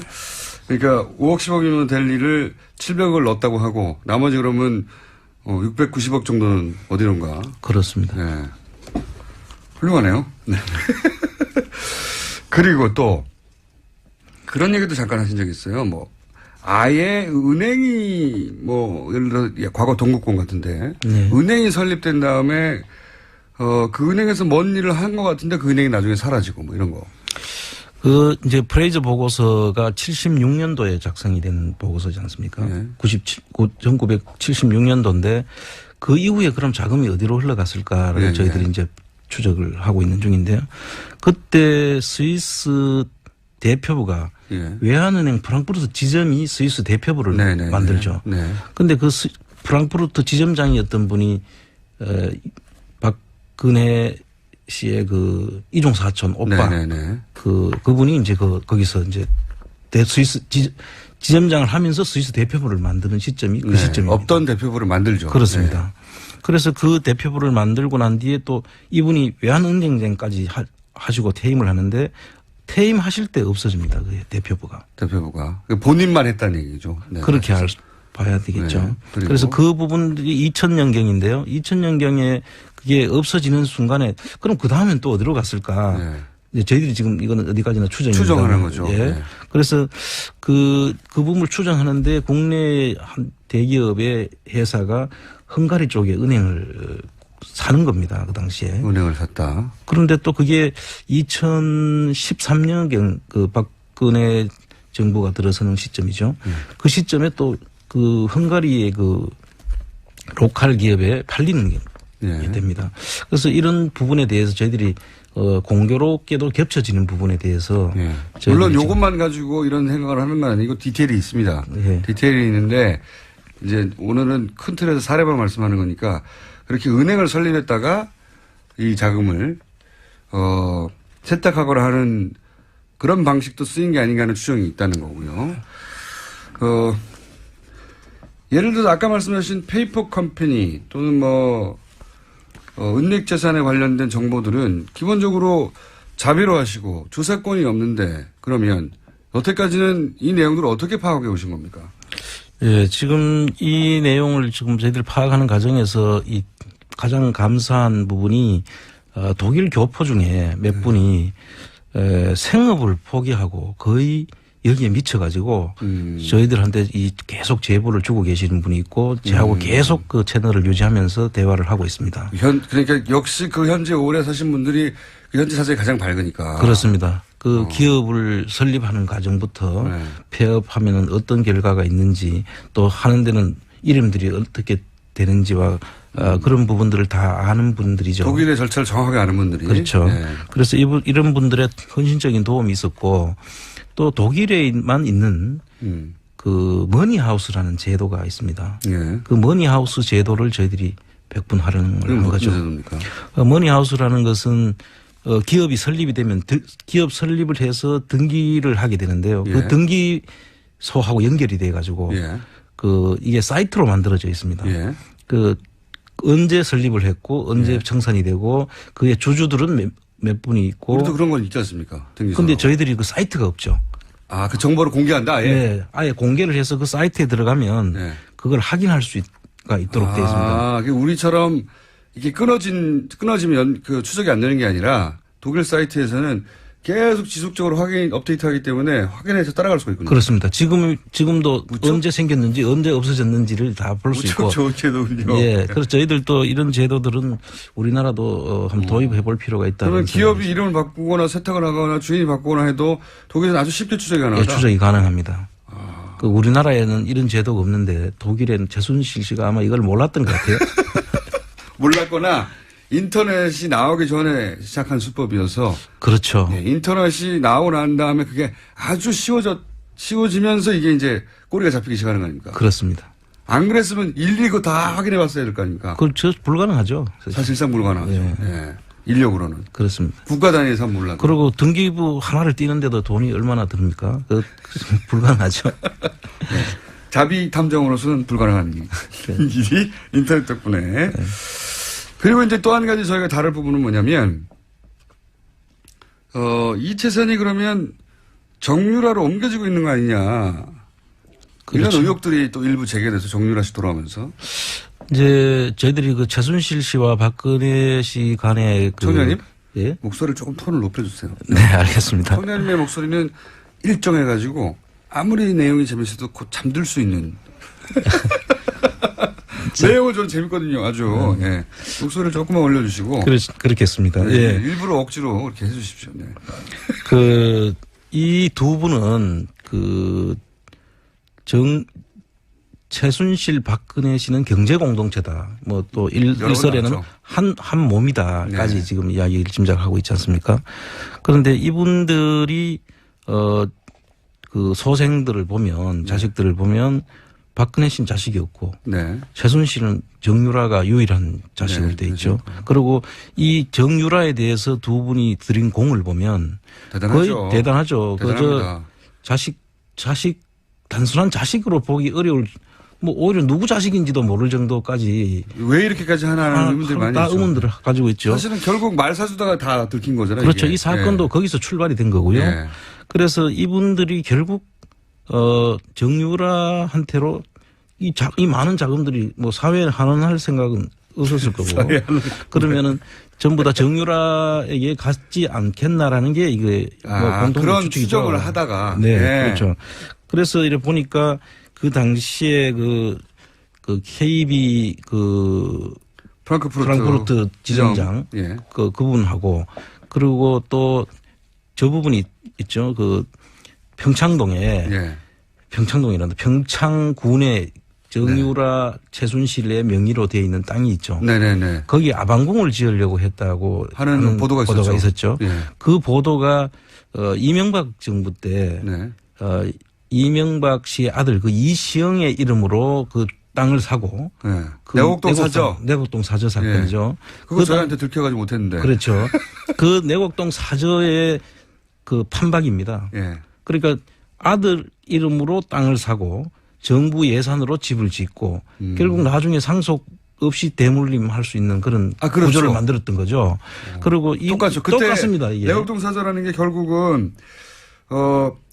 그러니까 5억 10억이면 될 일을 700억을 넣었다고 하고 나머지 그러면 690억 정도는 어디론가. 그렇습니다. 네. 훌륭하네요. 네. 그리고 또 그런 얘기도 잠깐 하신 적이 있어요. 뭐 아예 은행이 뭐 예를 들어 과거 동국권 같은데 네. 은행이 설립된 다음에 그 은행에서 뭔 일을 한 것 같은데 그 은행이 나중에 사라지고 뭐 이런 거. 그 이제 프레이저 보고서가 76년도에 작성이 된 보고서지 않습니까? 네. 1976년도인데 그 이후에 그럼 자금이 어디로 흘러갔을까를 네, 저희들이 네. 이제 추적을 하고 있는 중인데요. 그때 스위스 대표부가 예. 외환은행 프랑크푸르트 지점이 스위스 대표부를 네, 네, 만들죠. 네. 그런데 그 프랑크푸르트 지점장이었던 분이 박근혜 씨의 그 이종 사촌 오빠 네네네. 그분이 이제 거기서 이제 스위스 지점장을 하면서 스위스 대표부를 만드는 시점이 그 시점입니다. 없던 대표부를 만들죠. 그렇습니다. 네. 그래서 그 대표부를 만들고 난 뒤에 또 이분이 외환은행장까지 하시고 퇴임을 하는데 퇴임하실 때 없어집니다. 그 대표부가. 본인만 했다는 얘기죠. 네. 그렇게 봐야 되겠죠. 네. 그래서 그 부분들이 2000년경인데요. 2000년경에 그게 없어지는 순간에 그럼 그 다음엔 또 어디로 갔을까? 네. 이제 저희들이 지금 이거는 어디까지나 추정하는 거죠. 예. 네. 그래서 그 부분을 추정하는데 국내 한 대기업의 회사가 헝가리 쪽에 은행을 사는 겁니다. 그 당시에. 은행을 샀다. 그런데 또 그게 2013년경 그 박근혜 정부가 들어서는 시점이죠. 그 시점에 또 그 헝가리의 그 로컬 기업에 팔리는 게 됩니다. 그래서 이런 부분에 대해서 저희들이 공교롭게도 겹쳐지는 부분에 대해서 물론 이것만 가지고 이런 생각을 하는 건 아니고 디테일이 있습니다. 네. 디테일이 있는데 이제 오늘은 큰 틀에서 사례만 말씀하는 거니까 그렇게 은행을 설립했다가 이 자금을 세탁하거나 하는 그런 방식도 쓰인 게 아닌가 하는 추정이 있다는 거고요. 예를 들어서 아까 말씀하신 페이퍼 컴퍼니 또는 은닉 재산에 관련된 정보들은 기본적으로 자비로 하시고 조사권이 없는데 그러면 여태까지는 이 내용들을 어떻게 파악해 오신 겁니까? 예, 지금 이 내용을 지금 저희들 파악하는 과정에서 이 가장 감사한 부분이 독일 교포 중에 몇 분이 생업을 포기하고 거의 여기에 미쳐가지고 저희들한테 계속 제보를 주고 계시는 분이 있고 저하고 계속 그 채널을 유지하면서 대화를 하고 있습니다. 그러니까 역시 그 현재 오래 사신 분들이 그 현재 사정이 가장 밝으니까. 그렇습니다. 그 기업을 설립하는 과정부터 폐업하면은 어떤 결과가 있는지 또 하는 데는 이름들이 어떻게 되는지와 그런 부분들을 다 아는 분들이죠. 독일의 절차를 정확하게 아는 분들이. 그렇죠. 네. 그래서 이런 분들의 헌신적인 도움이 있었고 또 독일에만 있는 그 머니하우스라는 제도가 있습니다. 네. 그 머니하우스 제도를 저희들이 100분 활용을 한 거죠. 머니하우스라는 것은 기업이 설립이 되면 기업 설립을 해서 등기를 하게 되는데요. 예. 그 등기소하고 연결이 돼 가지고 이게 사이트로 만들어져 있습니다. 예. 언제 설립을 했고 언제 청산이 되고 그의 주주들은 몇 분이 있고. 우리도 그런 건 있지 않습니까? 그런데 저희들이 그 사이트가 없죠. 아, 그 정보를 공개한다, 아예? 네, 아예 공개를 해서 그 사이트에 들어가면 네. 그걸 확인할 수가 있도록 되어 있습니다. 아, 우리처럼 이게 끊어지면 그 추적이 안 되는 게 아니라 독일 사이트에서는 계속 지속적으로 업데이트하기 때문에 확인해서 따라갈 수가 있군요. 그렇습니다. 지금도 언제 생겼는지 언제 없어졌는지를 다 볼 수 있고. 좋은 제도군요. 예. 그래서 저희들도 이런 제도들은 우리나라도 한번 도입해 볼 필요가 있다. 그러면 기업이 이름을 바꾸거나 세탁을 하거나 주인이 바꾸거나 해도 독일에는 아주 쉽게 추적이 가능하다. 예, 추적이 가능합니다. 그 우리나라에는 이런 제도가 없는데 독일에는 최순실 씨가 아마 이걸 몰랐던 것 같아요. 몰랐거나 인터넷이 나오기 전에 시작한 수법이어서. 그렇죠. 네, 인터넷이 나오고 난 다음에 그게 아주 쉬워지면서 이게 이제 꼬리가 잡히기 시작하는 거 아닙니까? 그렇습니다. 안 그랬으면 일일이 그거 다 확인해 봤어야 될 거 아닙니까? 그렇죠. 불가능하죠. 사실상 불가능하죠. 네. 네. 인력으로는. 그렇습니다. 국가 단위에서 몰라도. 그리고 등기부 하나를 띄는데도 돈이 얼마나 듭니까? 불가능하죠. 네. 자비 탐정으로서는 불가능한 일이 인터넷 덕분에. 네. 그리고 이제 또 한 가지 저희가 다룰 부분은 뭐냐면, 이채선이 그러면 정유라로 옮겨지고 있는 거 아니냐. 그렇죠. 이런 의혹들이 또 일부 제기돼서 정유라 씨 돌아오면서. 이제 저희들이 그 최순실 씨와 박근혜 씨 간의 그. 청년님? 예. 목소리를 조금 톤을 높여주세요. 네, 알겠습니다. 청년님의 목소리는 일정해가지고 아무리 내용이 재밌어도 곧 잠들 수 있는. 내용은 저는 재밌거든요. 아주. 예. 목소리를 조금만 올려주시고. 그렇겠습니다. 네, 예. 일부러 억지로 그렇게 해주십시오. 네. 이 두 분은 최순실 박근혜 씨는 경제 공동체다. 뭐 또 일설에는 한 몸이다까지 네. 지금 이야기를 짐작하고 있지 않습니까? 그런데 이분들이 그 소생들을 보면 자식들을 보면 박근혜 씨는 자식이 없고 네. 최순실은 정유라가 유일한 자식으로 네, 돼 있죠. 그리고 이 정유라에 대해서 두 분이 들인 공을 보면 대단하죠. 거의 대단하죠. 대단합니다. 자식 단순한 자식으로 보기 어려울 뭐 오히려 누구 자식인지도 모를 정도까지 왜 이렇게까지 하나는 의문들이 많이 있죠. 의문들을 가지고 있죠. 사실은 결국 말 사주다가 다 들킨 거잖아요. 그렇죠. 이게. 이 사건도 네. 거기서 출발이 된 거고요. 네. 그래서 이분들이 결국 정유라한테로 이 많은 자금들이 뭐 사회에 환원할 생각은 없었을 거고. 그러면은 전부 다 정유라에게 갔지 않겠나라는 게 이게 뭐 공통 그런 추측이죠. 추정을 하다가. 네, 네. 그렇죠. 그래서 이래 보니까 그 당시에 그 KB 프랑크푸르트 지점장 예. 그분하고 그리고 또 저 부분이 있죠. 평창동에 예. 평창동이란다. 평창군에 정유라 최순실의 명의로 되어 있는 땅이 있죠. 네네네. 거기 아방궁을 지으려고 했다고 하는 보도가 있었죠. 예. 그 보도가 이명박 정부 때 네. 이명박 씨의 아들 이시영의 이름으로 그 땅을 사고 네. 내곡동 사저. 내곡동 사저 사건이죠. 예. 그거 저희한테 들켜가지고 못했는데. 그렇죠. 그 내곡동 사저의 판박입니다. 예. 그러니까 아들 이름으로 땅을 사고 정부 예산으로 집을 짓고 결국 나중에 상속 없이 대물림할 수 있는 그런 그렇죠. 구조를 만들었던 거죠. 그리고 똑같죠. 그때 똑같습니다. 이게. 내곡동 사저라는 게 결국은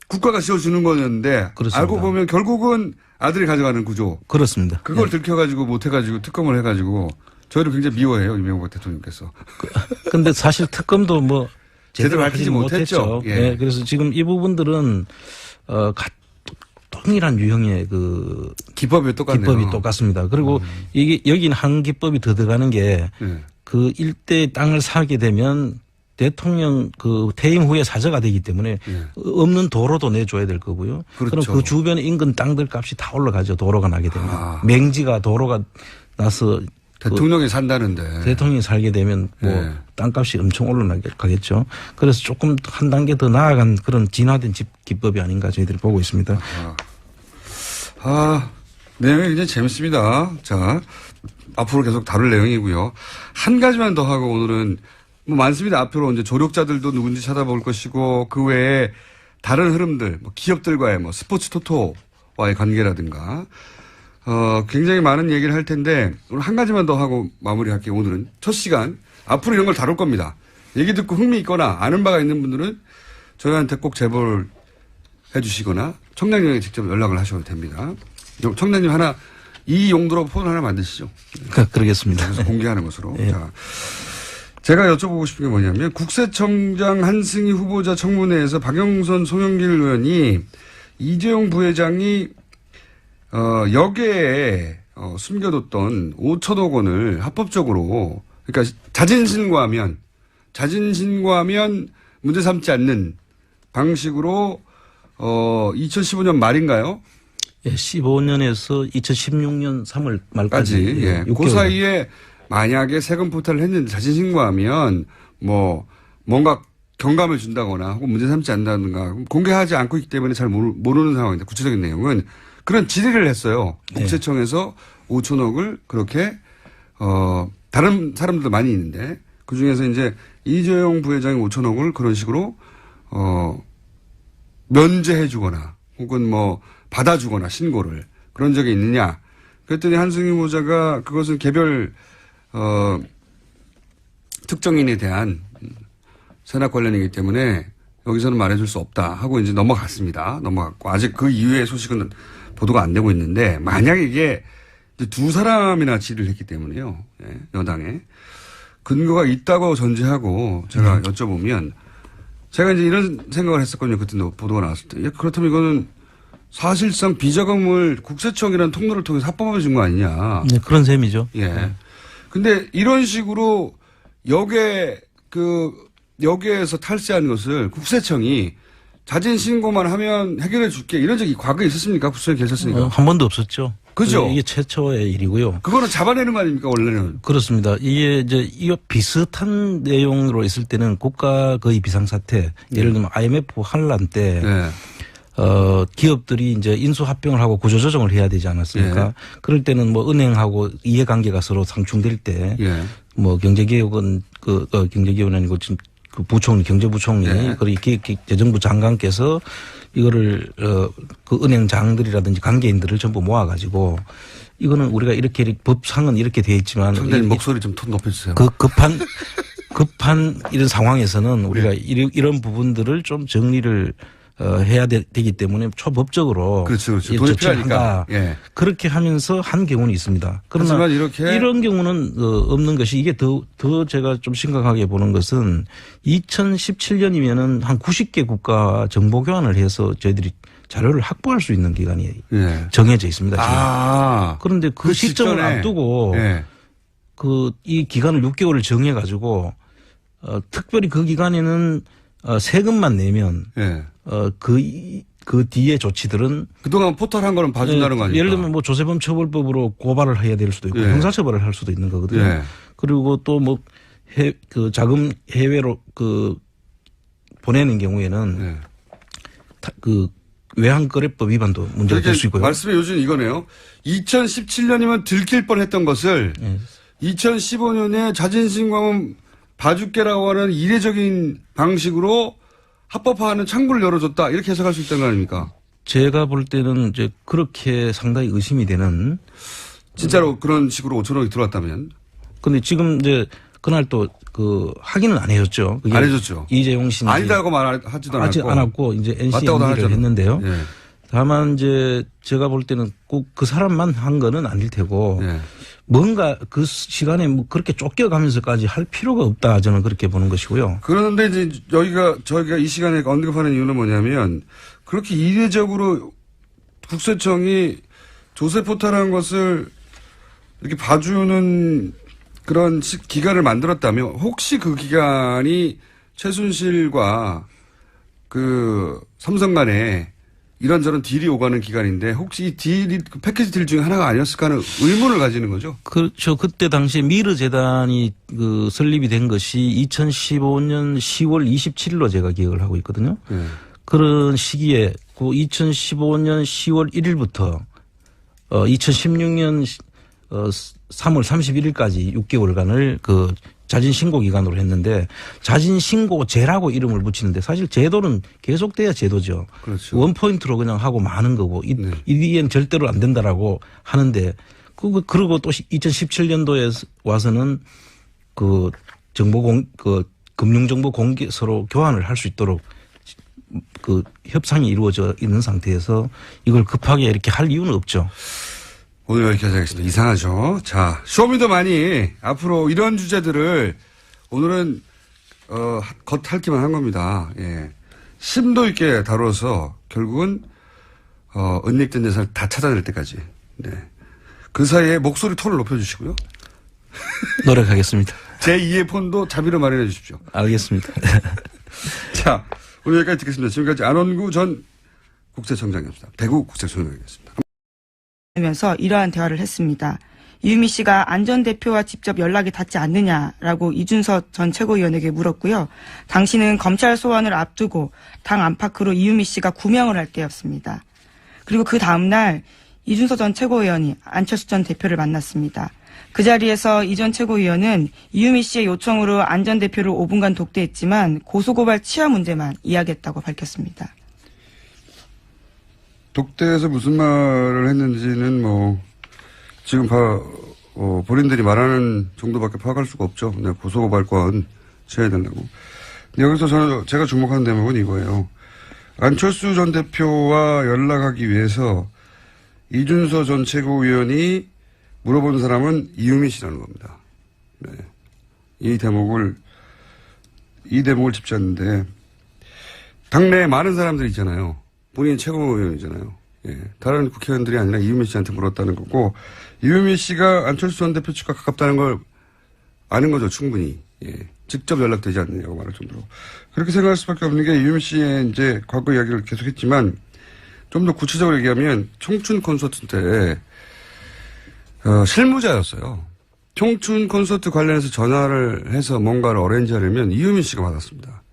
국가가 지어주는 거였는데 그렇습니다. 알고 보면 결국은 아들이 가져가는 구조. 그렇습니다. 그걸 들켜가지고 못해가지고 특검을 해가지고 저희를 굉장히 미워해요. 이명박 대통령께서. 근데 사실 특검도 뭐 제대로 밝히지 못했죠. 예. 네, 그래서 지금 이 부분들은 동일한 유형의 기법이 똑같네요. 기법이 똑같습니다. 그리고 이게 여기는 한 기법이 더 들어가는 게 그 일대 땅을 사게 되면 대통령 퇴임 후에 사저가 되기 때문에 없는 도로도 내줘야 될 거고요. 그렇죠. 그럼 그 주변 인근 땅들 값이 다 올라가죠. 도로가 나게 되면. 맹지가 도로가 나서 대통령이 산다는데. 대통령이 살게 되면 네. 땅값이 엄청 올라가겠죠. 그래서 조금 한 단계 더 나아간 그런 진화된 기법이 아닌가 저희들이 보고 있습니다. 내용이 굉장히 재밌습니다. 자, 앞으로 계속 다룰 내용이고요. 한 가지만 더 하고 오늘은 뭐 많습니다. 앞으로 이제 조력자들도 누군지 찾아볼 것이고 그 외에 다른 흐름들, 기업들과의 스포츠 토토와의 관계라든가 굉장히 많은 얘기를 할 텐데 오늘 한 가지만 더 하고 마무리할게요. 오늘은 첫 시간 앞으로 이런 걸 다룰 겁니다. 얘기 듣고 흥미 있거나 아는 바가 있는 분들은 저희한테 꼭 제보를 해주시거나 청량리에 직접 연락을 하셔도 됩니다. 청량님 하나 이 용도로 폰 하나 만드시죠. 그러겠습니다. 그래서 공개하는 것으로. 네. 자, 제가 여쭤보고 싶은 게 뭐냐면 국세청장 한승희 후보자 청문회에서 박영선 송영길 의원이 이재용 부회장이 역에 숨겨뒀던 5천억 원을 합법적으로 그러니까 자진신고하면 문제 삼지 않는 방식으로 2015년 말인가요? 예, 15년에서 2016년 3월 말까지. 예. 그 사이에 만약에 세금 포탈을 했는데 자진신고하면 뭔가 경감을 준다거나 혹은 문제 삼지 않는다든가 공개하지 않고 있기 때문에 잘 모르는 상황인데 구체적인 내용은 그런 질의를 했어요. 국세청에서 5천억을 그렇게 다른 사람들도 많이 있는데 그중에서 이제 이재용 부회장이 5천억을 그런 식으로 면제해 주거나 혹은 받아주거나 신고를 그런 적이 있느냐. 그랬더니 한승희 후보자가 그것은 개별 특정인에 대한 세납 관련이기 때문에 여기서는 말해줄 수 없다 하고 이제 넘어갔습니다. 넘어갔고 아직 그 이후의 소식은 보도가 안 되고 있는데 만약에 이게 이제 두 사람이나 질의를 했기 때문에요. 예, 여당에 근거가 있다고 전제하고 제가 여쭤보면 제가 이제 이런 생각을 했었거든요. 그때 보도가 나왔을 때. 그렇다면 이거는 사실상 비자금을 국세청이라는 통로를 통해서 합법화해 준 거 아니냐. 네, 그런 셈이죠. 예. 근데 이런 식으로 역에서 탈세한 것을 국세청이 자진 신고만 하면 해결해 줄게 이런 적이 과거에 있었습니까? 국세청이 계셨으니까. 한 번도 없었죠. 그죠? 이게 최초의 일이고요. 그거는 잡아내는 거 아닙니까, 원래는? 그렇습니다. 이게 이거 비슷한 내용으로 있을 때는 국가 거의 비상사태, 예를 들면 IMF 환란 때, 네. 기업들이 이제 인수합병을 하고 구조조정을 해야 되지 않았습니까? 예. 그럴 때는 은행하고 이해관계가 서로 상충될 때, 예. 경제개혁은 경제개혁은 아니고 지금 그 부총리, 경제부총리, 예. 그리고 재정부 장관께서 이거를 그 은행장들이라든지 관계인들을 전부 모아가지고 이거는 우리가 이렇게 법상은 이렇게 돼 있지만 청장님 목소리 좀 톤 높여주세요. 급한 이런 상황에서는 우리가 이런 부분들을 좀 정리를 해야 되기 때문에 초법적으로 그렇죠. 돈이 필요하니까. 예. 그렇게 하면서 한 경우는 있습니다. 그러나 하지만 이렇게 이런 경우는 없는 것이 이게 더 제가 좀 심각하게 보는 것은 2017년이면은 한 90개 국가 정보 교환을 해서 저희들이 자료를 확보할 수 있는 기간이 예. 정해져 있습니다. 지금. 그런데 그 시점을 직전에. 앞두고 예. 이 기간을 6개월을 정해 가지고 특별히 그 기간에는 세금만 내면 예. 그 뒤에 조치들은 그동안 포털한 거는 봐준다는 거 아닙니까? 예를 들면 조세범 처벌법으로 고발을 해야 될 수도 있고 예. 형사처벌을 할 수도 있는 거거든요. 예. 그리고 또 자금 해외로 보내는 경우에는 예. 외환거래법 위반도 문제가 될 수 있고요. 말씀의 요지는 이거네요. 2017년이면 들킬 뻔했던 것을 예. 2015년에 자진신고하면 봐줄게라고 하는 이례적인 방식으로 합법화하는 창구를 열어줬다 이렇게 해석할 수 있다는 거 아닙니까? 제가 볼 때는 이제 그렇게 상당히 의심이 되는. 진짜로 그런 식으로 5천억이 들어왔다면. 근데 지금 이제 그날 또 확인은 안 해줬죠. 그게 안 해줬죠. 이재용 씨인지 아니다고 말하지도 하지 않았고. 않았고 이제 맞다고도 NC를 하잖아요. 했는데요. 예. 다만 이제 제가 볼 때는 꼭 그 사람만 한 거는 아닐 테고 예. 뭔가 그 시간에 그렇게 쫓겨가면서까지 할 필요가 없다 저는 그렇게 보는 것이고요. 그런데 이제 저희가 이 시간에 언급하는 이유는 뭐냐면 그렇게 이례적으로 국세청이 조세 포탈한 것을 이렇게 봐주는 그런 기간을 만들었다면 혹시 그 기간이 최순실과 삼성 간에 이런저런 딜이 오가는 기간인데 혹시 이 딜이 패키지 딜 중에 하나가 아니었을까 하는 의문을 가지는 거죠. 그렇죠. 그때 당시에 미르 재단이 설립이 된 것이 2015년 10월 27일로 제가 기억을 하고 있거든요. 그런 시기에 2015년 10월 1일부터 2016년 3월 31일까지 6개월간을 자진신고 기간으로 했는데 자진신고제라고 이름을 붙이는데 사실 제도는 계속돼야 제도죠. 그렇죠. 원포인트로 그냥 하고 마는 거고 이 뒤엔 절대로 안 된다라고 하는데 그리고 또 2017년도에 와서는 금융정보 공개 서로 교환을 할 수 있도록 그 협상이 이루어져 있는 상태에서 이걸 급하게 이렇게 할 이유는 없죠. 오늘 여기까지 하겠습니다. 이상하죠. 자, 쇼미더만이 앞으로 이런 주제들을 오늘은 겉핥기만 한 겁니다. 예. 심도 있게 다뤄서 결국은 은닉된 재산을 다 찾아낼 때까지. 네. 그 사이에 목소리 톤을 높여주시고요. 노력하겠습니다. 제2의 폰도 자비로 마련해 주십시오. 알겠습니다. 자, 오늘 여기까지 듣겠습니다. 지금까지 안원구 전 국세청장이었습니다. 대구 국세청장이었습니다. 면서 이러한 대화를 했습니다. 이유미 씨가 안 전 대표와 직접 연락이 닿지 않느냐라고 이준서 전 최고위원에게 물었고요. 당시는 검찰 소환을 앞두고 당 안팎으로 이유미 씨가 구명을 할 때였습니다. 그리고 그 다음날 이준서 전 최고위원이 안철수 전 대표를 만났습니다. 그 자리에서 이 전 최고위원은 이유미 씨의 요청으로 안 전 대표를 5분간 독대했지만 고소고발 치하 문제만 이야기했다고 밝혔습니다. 독대에서 무슨 말을 했는지는 뭐 지금 본인들이 말하는 정도밖에 파악할 수가 없죠. 네, 고소고발권 취해야 된다고. 여기서 제가 주목하는 대목은 이거예요. 안철수 전 대표와 연락하기 위해서 이준서 전 최고위원이 물어본 사람은 이유미 씨라는 겁니다. 네. 이 대목을 짚자는데 당내에 많은 사람들이 있잖아요. 본인 최고위원이잖아요. 예. 다른 국회의원들이 아니라 이유미 씨한테 물었다는 거고, 이유미 씨가 안철수 전 대표 측과 가깝다는 걸 아는 거죠, 충분히. 예. 직접 연락되지 않느냐고 말할 정도로. 그렇게 생각할 수밖에 없는 게 이유미 씨의 이제 과거 이야기를 계속했지만, 좀 더 구체적으로 얘기하면 청춘 콘서트 때 실무자였어요. 청춘 콘서트 관련해서 전화를 해서 뭔가를 어레인지하려면 이유미 씨가 받았습니다.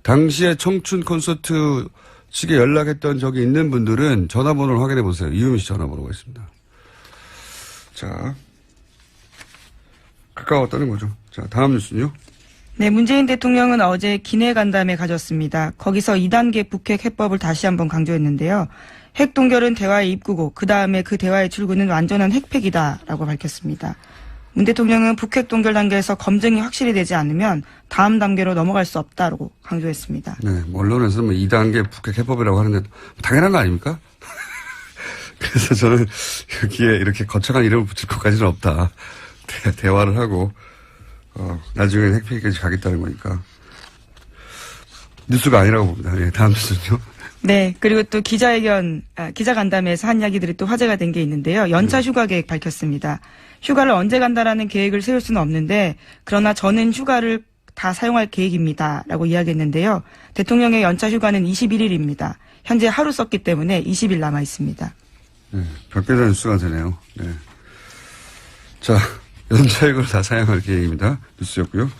당시에 청춘 콘서트 측에 연락했던 적이 있는 분들은 전화번호를 확인해 보세요. 이유미 씨 전화번호가 있습니다. 자, 가까웠다는 거죠. 자, 다음 뉴스는요. 네, 문재인 대통령은 어제 기내 간담회 가졌습니다. 거기서 2단계 북핵 해법을 다시 한번 강조했는데요. 핵 동결은 대화의 입구고 그 다음에 그 대화의 출구는 완전한 핵폐기다라고 밝혔습니다. 문 대통령은 북핵 동결 단계에서 검증이 확실히 되지 않으면 다음 단계로 넘어갈 수 없다고 강조했습니다. 네, 언론에서 2단계 북핵 해법이라고 하는데 당연한 거 아닙니까? 그래서 저는 여기에 이렇게 거창한 이름을 붙일 것까지는 없다. 대화를 하고 나중에는 핵폐기까지 가겠다는 거니까 뉴스가 아니라고 봅니다. 네, 다음 뉴스는요. 네, 그리고 또 기자간담회에서 한 이야기들이 또 화제가 된 게 있는데요. 연차 휴가 계획 밝혔습니다. 휴가를 언제 간다라는 계획을 세울 수는 없는데 그러나 저는 휴가를 다 사용할 계획입니다. 라고 이야기했는데요. 대통령의 연차 휴가는 21일입니다. 현재 하루 썼기 때문에 20일 남아 있습니다. 네, 별배다 뉴스가 되네요. 네. 자, 연차 휴가를 다 사용할 계획입니다. 뉴스였고요.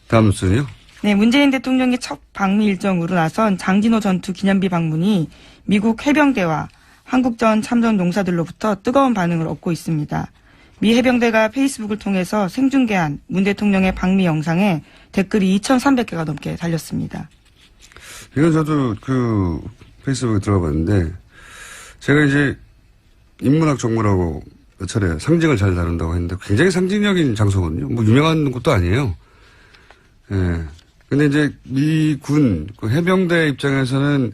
다음 뉴스는요. 네, 문재인 대통령의 첫 방미 일정으로 나선 장진호 전투 기념비 방문이 미국 해병대와 한국전 참전 용사들로부터 뜨거운 반응을 얻고 있습니다. 미 해병대가 페이스북을 통해서 생중계한 문 대통령의 방미 영상에 댓글이 2,300개가 넘게 달렸습니다. 이건 저도 페이스북에 들어가 봤는데 제가 이제 인문학 전문하고 몇 차례 상징을 잘 다룬다고 했는데 굉장히 상징적인 장소거든요. 뭐 유명한 곳도 아니에요. 예. 근데 이제 미군 해병대 입장에서는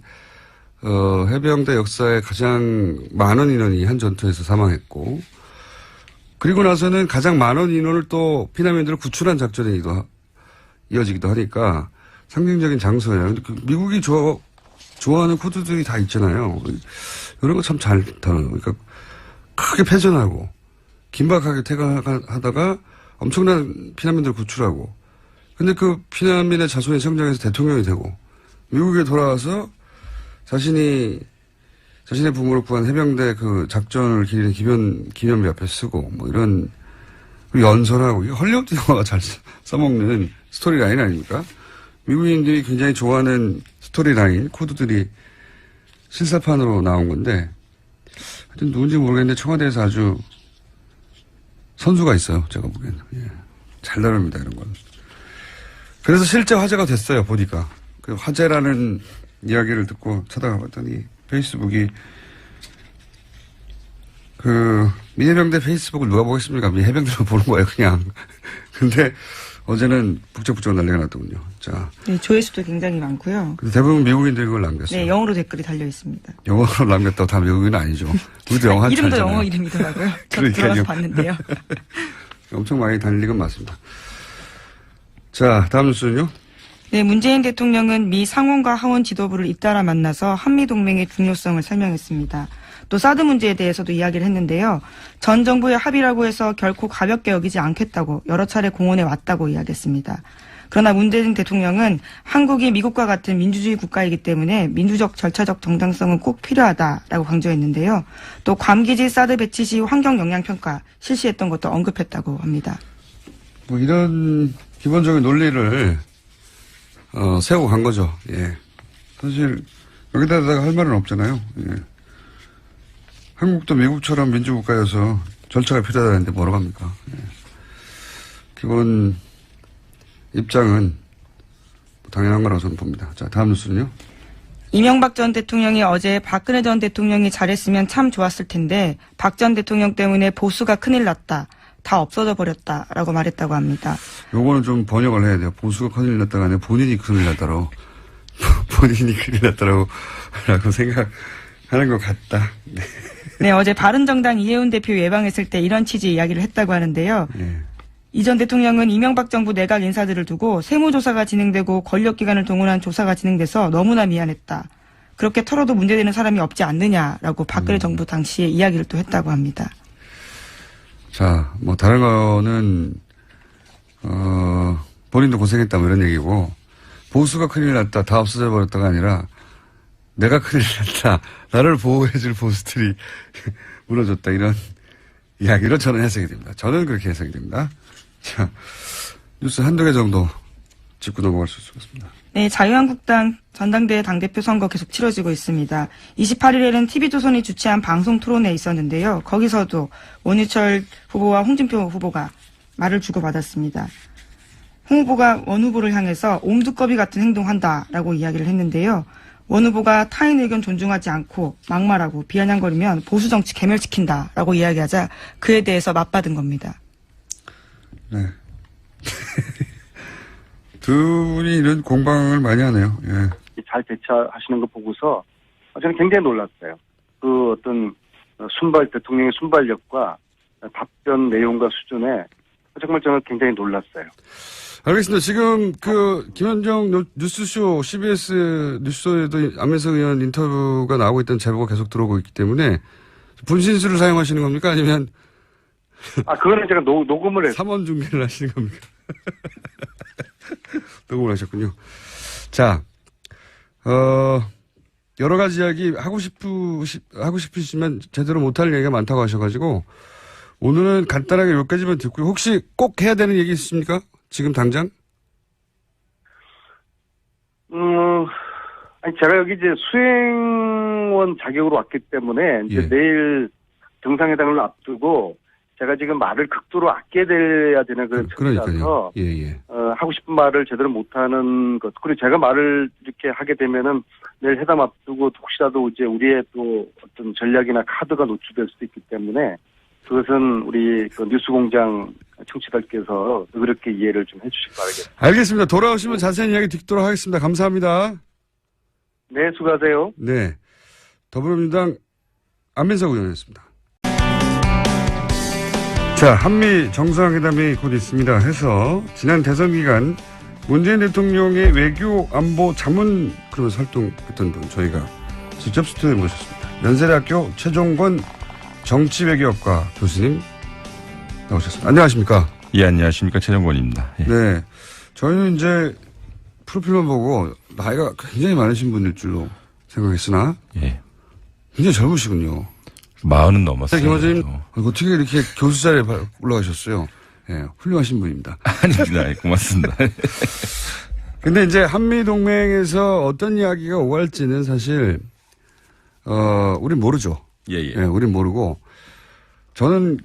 해병대 역사에 가장 많은 인원이 한 전투에서 사망했고 그리고 나서는 가장 많은 인원을 또 피난민들을 구출한 작전에 이어지기도 하니까 상징적인 장소예요. 근데 미국이 좋아하는 코드들이 다 있잖아요. 이런 거 참 잘 다뤄요. 그러니까 크게 패전하고 긴박하게 퇴각하다가 엄청난 피난민들을 구출하고 근데 그 피난민의 자손이 성장해서 대통령이 되고 미국에 돌아와서 자신의 부모를 구한 해병대 그 작전을 기리는 기념비 앞에 쓰고 뭐 이런 연설하고 이게 헐리우드 영화가 잘 써먹는 스토리라인 아닙니까? 미국인들이 굉장히 좋아하는 스토리라인 코드들이 실사판으로 나온 건데 하여튼 누군지 모르겠는데 청와대에서 아주 선수가 있어요. 제가 보기에는. 예. 잘 다룹니다. 이런 건. 그래서 실제 화제가 됐어요. 보니까. 그 화제라는 이야기를 듣고 찾아가 봤더니 페이스북이 미 해병대 페이스북을 누가 보겠습니까? 미 해병대로 보는 거예요. 그냥. 근데 어제는 북적북적 난리가 났더군요. 자. 네, 조회수도 굉장히 많고요. 근데 대부분 미국인들이 그걸 남겼어요. 네, 영어로 댓글이 달려 있습니다. 영어로 남겼다고 다 미국인은 아니죠. 우리도 영어 한참 이름도 알잖아요. 영어 이름이더라고요. 저 그러니까요. 들어가서 봤는데요. 엄청 많이 달린 건 맞습니다. 자, 다음 뉴스는요. 네, 문재인 대통령은 미 상원과 하원 지도부를 잇따라 만나서 한미동맹의 중요성을 설명했습니다. 또 사드 문제에 대해서도 이야기를 했는데요. 전 정부의 합의라고 해서 결코 가볍게 여기지 않겠다고 여러 차례 공언해 왔다고 이야기했습니다. 그러나 문재인 대통령은 한국이 미국과 같은 민주주의 국가이기 때문에 민주적 절차적 정당성은 꼭 필요하다라고 강조했는데요. 또 괌기지 사드 배치 시 환경 영향 평가 실시했던 것도 언급했다고 합니다. 뭐 이런 기본적인 논리를 세우고 간 거죠. 예. 사실 여기다가 할 말은 없잖아요. 예. 한국도 미국처럼 민주국가여서 절차가 필요하다는데 뭐라고 합니까? 예. 기본 입장은 당연한 거라고 저는 봅니다. 자, 다음 뉴스는요. 이명박 전 대통령이 어제 박근혜 전 대통령이 잘했으면 참 좋았을 텐데 박 전 대통령 때문에 보수가 큰일 났다. 다 없어져 버렸다라고 말했다고 합니다. 요거는 좀 번역을 해야 돼요. 보수가 큰일 났다가 아니라 본인이 큰일 났다라고. 본인이 큰일 났다라고 생각하는 것 같다. 네. 네, 어제 바른정당 이해운 대표 예방했을 때 이런 취지 이야기를 했다고 하는데요. 예. 이 전 대통령은 이명박 정부 내각 인사들을 두고 세무조사가 진행되고 권력기관을 동원한 조사가 진행돼서 너무나 미안했다. 그렇게 털어도 문제되는 사람이 없지 않느냐라고 박근혜 정부 당시에 이야기를 또 했다고 합니다. 자, 뭐 다른 거는 본인도 고생했다 뭐 이런 얘기고 보수가 큰일 났다 다 없어져 버렸다가 아니라 내가 큰일 났다 나를 보호해줄 보수들이 무너졌다 이런 이야기로 저는 해석이 됩니다. 저는 그렇게 해석이 됩니다. 자, 뉴스 한두 개 정도 짚고 넘어갈 수 있습니다. 네, 자유한국당 전당대회 당대표 선거 계속 치러지고 있습니다. 28일에는 TV조선이 주최한 방송 토론회에 있었는데요. 거기서도 원유철 후보와 홍준표 후보가 말을 주고받았습니다. 홍 후보가 원 후보를 향해서 옴두꺼비 같은 행동한다라고 이야기를 했는데요. 원 후보가 타인 의견 존중하지 않고 막말하고 비아냥거리면 보수정치 괴멸시킨다라고 이야기하자 그에 대해서 맞받은 겁니다. 네. 두 분이 이런 공방을 많이 하네요. 예. 잘 대처하시는 거 보고서 저는 굉장히 놀랐어요. 그 어떤 대통령의 순발력과 답변 내용과 수준에 정말 저는 굉장히 놀랐어요. 알겠습니다. 지금 김현정 뉴스쇼 CBS 뉴스쇼에도 안민석 의원 인터뷰가 나오고 있다는 제보가 계속 들어오고 있기 때문에 분신술을 사용하시는 겁니까? 아니면 그거는 제가 녹음을 했어요. 3원 중계를 하시는 겁니까? 녹음을 하셨군요. 자, 여러 가지 이야기 하고 싶으시면 제대로 못할 얘기가 많다고 하셔가지고 오늘은 간단하게 몇 가지만 듣고요. 혹시 꼭 해야 되는 얘기 있으십니까? 지금 당장? 제가 여기 이제 수행원 자격으로 왔기 때문에 이제 예. 내일 정상회담을 앞두고 제가 지금 말을 극도로 아껴야 되는 그런 그러니까요. 처지라서 예. 하고 싶은 말을 제대로 못하는 것. 그리고 제가 말을 이렇게 하게 되면은 내일 회담 앞두고 혹시라도 이제 우리의 또 어떤 전략이나 카드가 노출될 수도 있기 때문에 그것은 우리 그 뉴스공장 청취자들께서 그렇게 이해를 좀 해주시기 바라겠습니다. 알겠습니다. 돌아오시면 자세한 이야기 듣도록 하겠습니다. 감사합니다. 네, 수고하세요. 네. 더불어민주당 안민석 의원이었습니다. 자, 한미 정상회담이 곧 있습니다. 해서 지난 대선 기간 문재인 대통령의 외교 안보 자문 그러면서 활동했던 분 저희가 직접 스튜디오에 모셨습니다. 연세대학교 최종권 정치외교학과 교수님 나오셨습니다. 안녕하십니까? 예, 안녕하십니까. 최정권입니다. 예. 네. 저희는 이제 프로필만 보고 나이가 굉장히 많으신 분일 줄로 생각했으나 예. 굉장히 젊으시군요. 40은 넘었어요. 김 원장님 어떻게 이렇게 교수 자리에 올라가셨어요? 예, 훌륭하신 분입니다. 아닙니다. 고맙습니다. 근데 이제 한미동맹에서 어떤 이야기가 오갈지는 사실, 우린 모르죠. 예. 예, 우린 모르고, 저는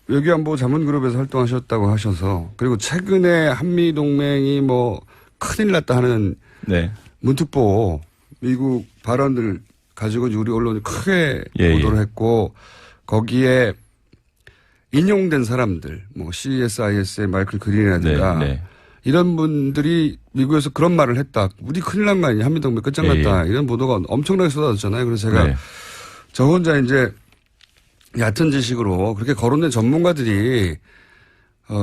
외교안보 자문그룹에서 활동하셨다고 하셔서, 그리고 최근에 한미동맹이 큰일 났다 하는, 네. 문특보, 미국 발언들 가지고 우리 언론이 크게 예. 보도를 했고, 거기에 인용된 사람들, 뭐 CSIS의 마이클 그린이라든가 네, 네. 이런 분들이 미국에서 그런 말을 했다. 우리 큰일 난 거 아니냐. 한미동맹 끝장났다. 이런 보도가 엄청나게 쏟아졌잖아요. 그래서 제가 저 혼자 이제 얕은 지식으로 그렇게 거론된 전문가들이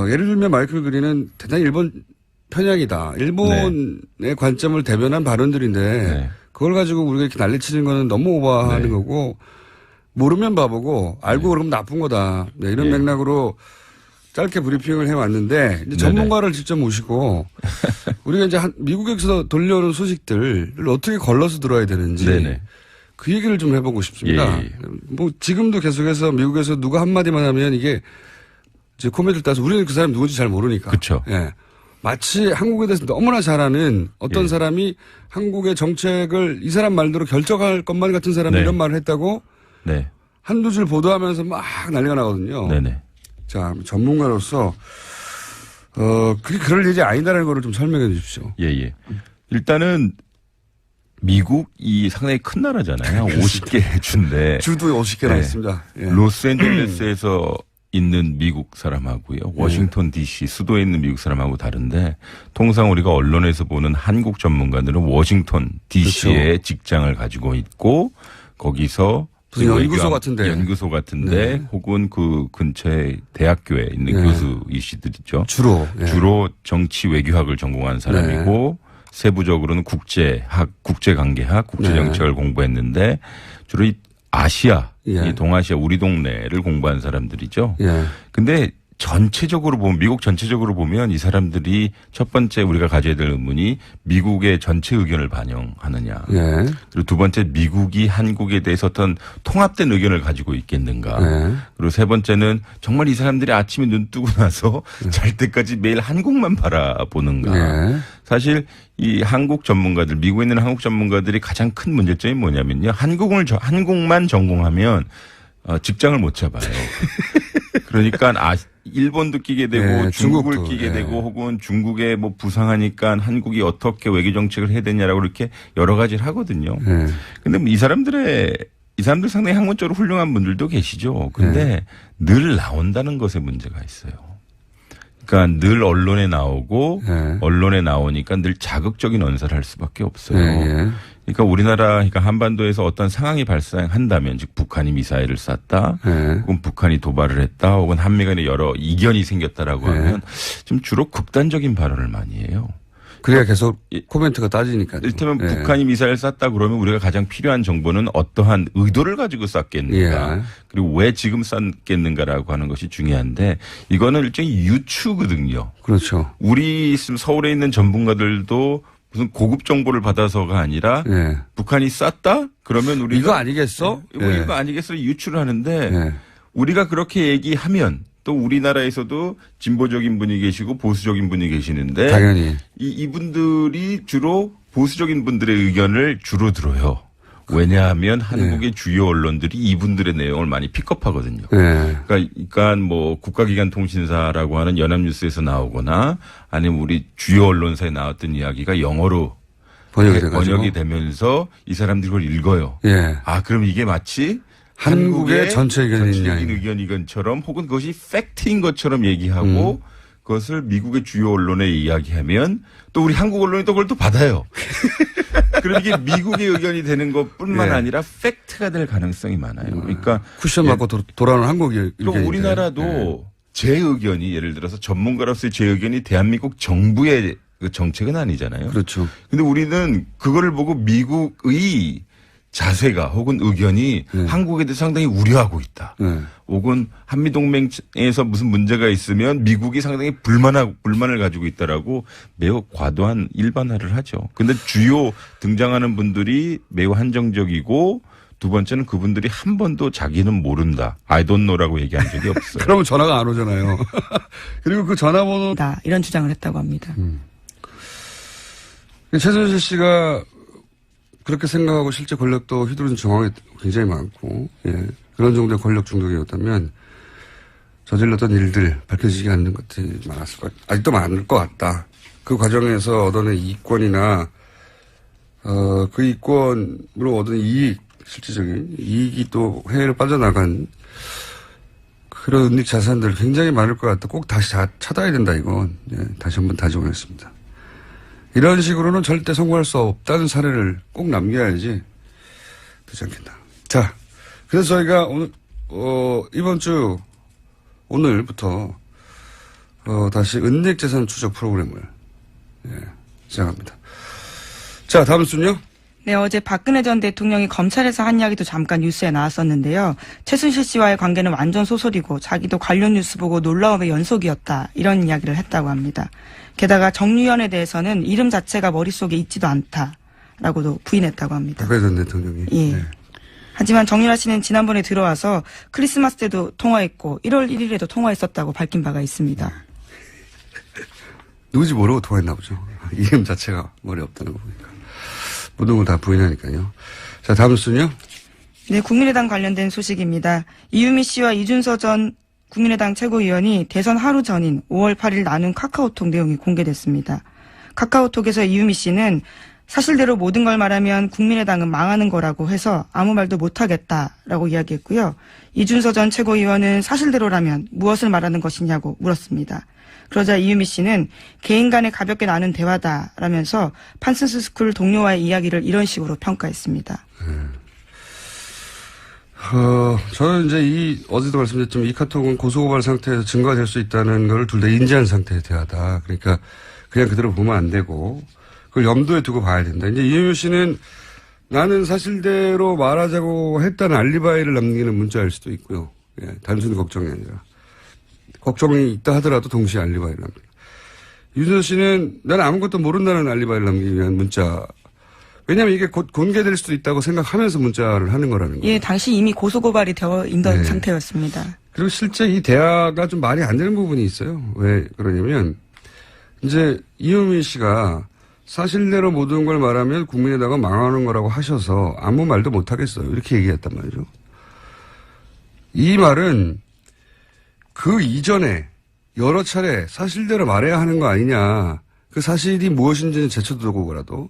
예를 들면 마이클 그린은 대단히 일본 편향이다. 일본의 관점을 대변한 발언들인데 그걸 가지고 우리가 이렇게 난리치는 거는 너무 오버하는 거고 모르면 바보고 알고 그러면 나쁜 거다. 네, 이런 맥락으로 짧게 브리핑을 해왔는데 이제 전문가를 직접 모시고 우리가 이제 미국에서 돌려오는 소식들을 어떻게 걸러서 들어야 되는지 그 얘기를 좀 해보고 싶습니다. 뭐 지금도 계속해서 미국에서 누가 한마디만 하면 이게 이제 코미디를 따서 우리는 그 사람이 누군지 잘 모르니까. 그렇죠. 예. 마치 한국에 대해서 너무나 잘 아는 어떤 사람이 한국의 정책을 이 사람 말대로 결정할 것만 같은 사람이 이런 말을 했다고 한두 줄 보도하면서 막 난리가 나거든요. 자, 전문가로서 그게 그럴 일이 아니다라는 걸 좀 설명해 주십시오. 일단은 미국이 상당히 큰 나라잖아요. 50개 주인데. 주도 50개나 있습니다. 로스앤젤레스에서 있는 미국 사람하고요. 워싱턴 DC 수도에 있는 미국 사람하고 다른데 통상 우리가 언론에서 보는 한국 전문가들은 워싱턴 DC에 직장을 가지고 있고 거기서 연구소 같은데 혹은 그 근처에 대학교에 있는 교수이시들이죠. 주로 정치 외교학을 전공한 사람이고 세부적으로는 국제관계학, 국제정책을 공부했는데 주로 이 아시아, 이 동아시아 우리 동네를 공부한 사람들이죠. 근데 전체적으로 보면 미국 전체적으로 보면 이 사람들이 첫 번째 우리가 가져야 될 의문이 미국의 전체 의견을 반영하느냐. 그리고 두 번째 미국이 한국에 대해서 어떤 통합된 의견을 가지고 있겠는가. 그리고 세 번째는 정말 이 사람들이 아침에 눈 뜨고 나서 잘 때까지 매일 한국만 바라보는가. 사실 이 한국 전문가들, 미국에 있는 한국 전문가들이 가장 큰 문제점이 뭐냐면요. 한국만 전공하면 직장을 못 잡아요. 그러니까 일본도 끼게 되고 중국을 끼게 되고 혹은 중국에 뭐 부상하니까 한국이 어떻게 외교 정책을 해야 되냐라고 이렇게 여러 가지를 하거든요. 근데 이 사람들 상당히 학문적으로 훌륭한 분들도 계시죠. 근데 늘 나온다는 것에 문제가 있어요. 그러니까 늘 언론에 나오고 언론에 나오니까 늘 자극적인 언사를 할 수밖에 없어요. 그러니까 그러니까 한반도에서 어떤 상황이 발생한다면 즉 북한이 미사일을 쐈다 혹은 북한이 도발을 했다 혹은 한미 간에 여러 이견이 생겼다라고 하면 좀 주로 극단적인 발언을 많이 해요. 그래야 계속 코멘트가 따지니까. 이를테면 북한이 미사일 쐈다 그러면 우리가 가장 필요한 정보는 어떠한 의도를 가지고 쐈겠는가 그리고 왜 지금 쐈겠는가라고 하는 것이 중요한데 이거는 일종의 유추거든요. 그렇죠. 우리 서울에 있는 전문가들도 무슨 고급 정보를 받아서가 아니라 북한이 쐈다? 그러면 우리가 이거 아니겠어? 이거 아니겠어? 유추를 하는데 우리가 그렇게 얘기하면 또 우리나라에서도 진보적인 분이 계시고 보수적인 분이 계시는데 당연히 이분들이 주로 보수적인 분들의 의견을 주로 들어요. 왜냐하면 한국의 주요 언론들이 이분들의 내용을 많이 픽업하거든요. 그러니까 뭐 국가기관 통신사라고 하는 연합뉴스에서 나오거나 아니면 우리 주요 언론사에 나왔던 이야기가 영어로 번역이 되면서 이 사람들이 그걸 읽어요. 그럼 이게 마치 한국의 전체 의견이건처럼 혹은 그것이 팩트인 것처럼 얘기하고 그것을 미국의 주요 언론에 이야기하면 또 우리 한국 언론이 또 그걸 또 받아요. 그럼 이게 미국의 의견이 되는 것뿐만 아니라 팩트가 될 가능성이 많아요. 그러니까 쿠션 맞고 돌아오는 한국의 또 우리나라도 제 의견이 예를 들어서 전문가로서의 제 의견이 대한민국 정부의 그 정책은 아니잖아요. 그렇죠. 근데 우리는 그거를 보고 미국의 자세가 혹은 의견이 한국에 대해서 상당히 우려하고 있다. 혹은 한미동맹에서 무슨 문제가 있으면 미국이 상당히 불만을 가지고 있다라고 매우 과도한 일반화를 하죠. 근데 주요 등장하는 분들이 매우 한정적이고 두 번째는 그분들이 한 번도 자기는 모른다. I don't know라고 얘기한 적이 없어요. 그러면 전화가 안 오잖아요. 그리고 그 전화번호. 이런 주장을 했다고 합니다. 최순실 씨가 그렇게 생각하고 실제 권력도 휘두른 정황이 굉장히 많고, 그런 정도의 권력 중독이었다면 저질렀던 일들 밝혀지지 않는 것들이 많았을 것 같다. 아직도 많을 것 같다. 그 과정에서 얻어낸 이권이나, 그 이권으로 얻은 실질적인 이익이 또 해외로 빠져나간 그런 은닉 자산들 굉장히 많을 것 같다. 꼭 다시 찾아야 된다, 이건. 예, 다시 한번 다짐하겠습니다. 이런 식으로는 절대 성공할 수 없다는 사례를 꼭 남겨야지 되지 않겠나. 자, 그래서 저희가 오늘, 이번 주, 오늘부터, 다시 은닉 재산 추적 프로그램을, 시작합니다. 자, 다음 순요. 네, 어제 박근혜 전 대통령이 검찰에서 한 이야기도 잠깐 뉴스에 나왔었는데요. 최순실 씨와의 관계는 완전 소설이고 자기도 관련 뉴스 보고 놀라움의 연속이었다. 이런 이야기를 했다고 합니다. 게다가 정유현에 대해서는 이름 자체가 머릿속에 있지도 않다라고도 부인했다고 합니다. 박근혜 전 대통령이. 예. 네. 하지만 정유라 씨는 지난번에 들어와서 크리스마스 때도 통화했고 1월 1일에도 통화했었다고 밝힌 바가 있습니다. 누구지 모르고 통화했나 보죠. 이름 자체가 머리에 없다는 거 보니까. 모든 걸 다 부인하니까요. 자, 다음 순요. 네, 국민의당 관련된 소식입니다. 이유미 씨와 이준서 전 국민의당 최고위원이 대선 하루 전인 5월 8일 나눈 카카오톡 내용이 공개됐습니다. 카카오톡에서 이유미 씨는 사실대로 모든 걸 말하면 국민의당은 망하는 거라고 해서 아무 말도 못하겠다라고 이야기했고요. 이준서 전 최고위원은 사실대로라면 무엇을 말하는 것이냐고 물었습니다. 그러자 이유미 씨는 개인 간에 가볍게 나눈 대화다라면서 판슨스 스쿨 동료와의 이야기를 이런 식으로 평가했습니다. 저는 이제 어제도 말씀드렸지만 이 카톡은 고소고발 상태에서 증거가 될 수 있다는 걸 둘 다 인지한 상태의 대화다. 그러니까 그냥 그대로 보면 안 되고 그걸 염두에 두고 봐야 된다. 이제 이유미 씨는 나는 사실대로 말하자고 했다는 알리바이를 남기는 문자일 수도 있고요. 예, 단순히 걱정이 아니라. 걱정이 있다 하더라도 동시에 알리바이를 남깁니다. 유준서 씨는 나는 아무것도 모른다는 알리바이를 남기기 위한 문자. 왜냐하면 이게 곧 공개될 수도 있다고 생각하면서 문자를 하는 거라는 거예요. 예, 당시 이미 고소고발이 되어 있던 상태였습니다. 그리고 실제 이 대화가 좀 말이 안 되는 부분이 있어요. 왜 그러냐면 이제 이유미 씨가 사실대로 모든 걸 말하면 국민의당은 망하는 거라고 하셔서 아무 말도 못 하겠어요. 이렇게 얘기했단 말이죠. 이 말은 그 이전에 여러 차례 사실대로 말해야 하는 거 아니냐. 그 사실이 무엇인지는 제쳐두고라도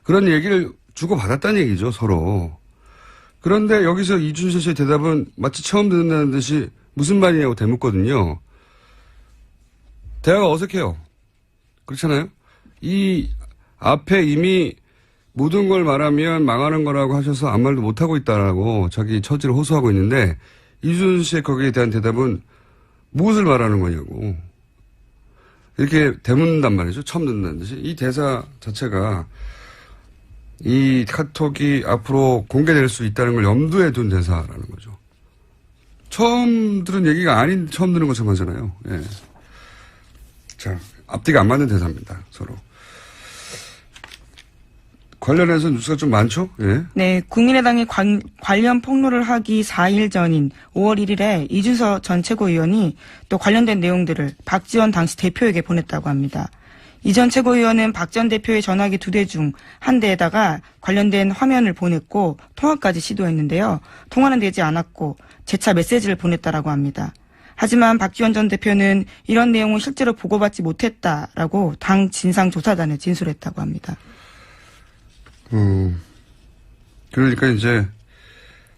그런 얘기를 주고받았다는 얘기죠, 서로. 그런데 여기서 이준서 씨의 대답은 마치 처음 듣는다는 듯이 무슨 말이냐고 되묻거든요. 대화가 어색해요. 그렇잖아요? 이 앞에 이미 모든 걸 말하면 망하는 거라고 하셔서 아무 말도 못하고 있다라고 자기 처지를 호소하고 있는데 이준서 씨의 거기에 대한 대답은 무엇을 말하는 거냐고. 이렇게 되묻는단 말이죠. 처음 듣는다는 듯이. 이 대사 자체가 이 카톡이 앞으로 공개될 수 있다는 걸 염두에 둔 대사라는 거죠. 처음 들은 얘기가 아닌 처음 듣는 것처럼 하잖아요. 예. 자, 앞뒤가 안 맞는 대사입니다. 서로. 관련해서 뉴스가 좀 많죠? 예. 네, 국민의당이 관련 폭로를 하기 4일 전인 5월 1일에 이준서 전 최고위원이 또 관련된 내용들을 박지원 당시 대표에게 보냈다고 합니다. 이 전 최고위원은 박 전 대표의 전화기 2대 중 한 대에다가 관련된 화면을 보냈고 통화까지 시도했는데요. 통화는 되지 않았고 재차 메시지를 보냈다라고 합니다. 하지만 박지원 전 대표는 이런 내용은 실제로 보고받지 못했다라고 당 진상조사단에 진술했다고 합니다. 그러니까 이제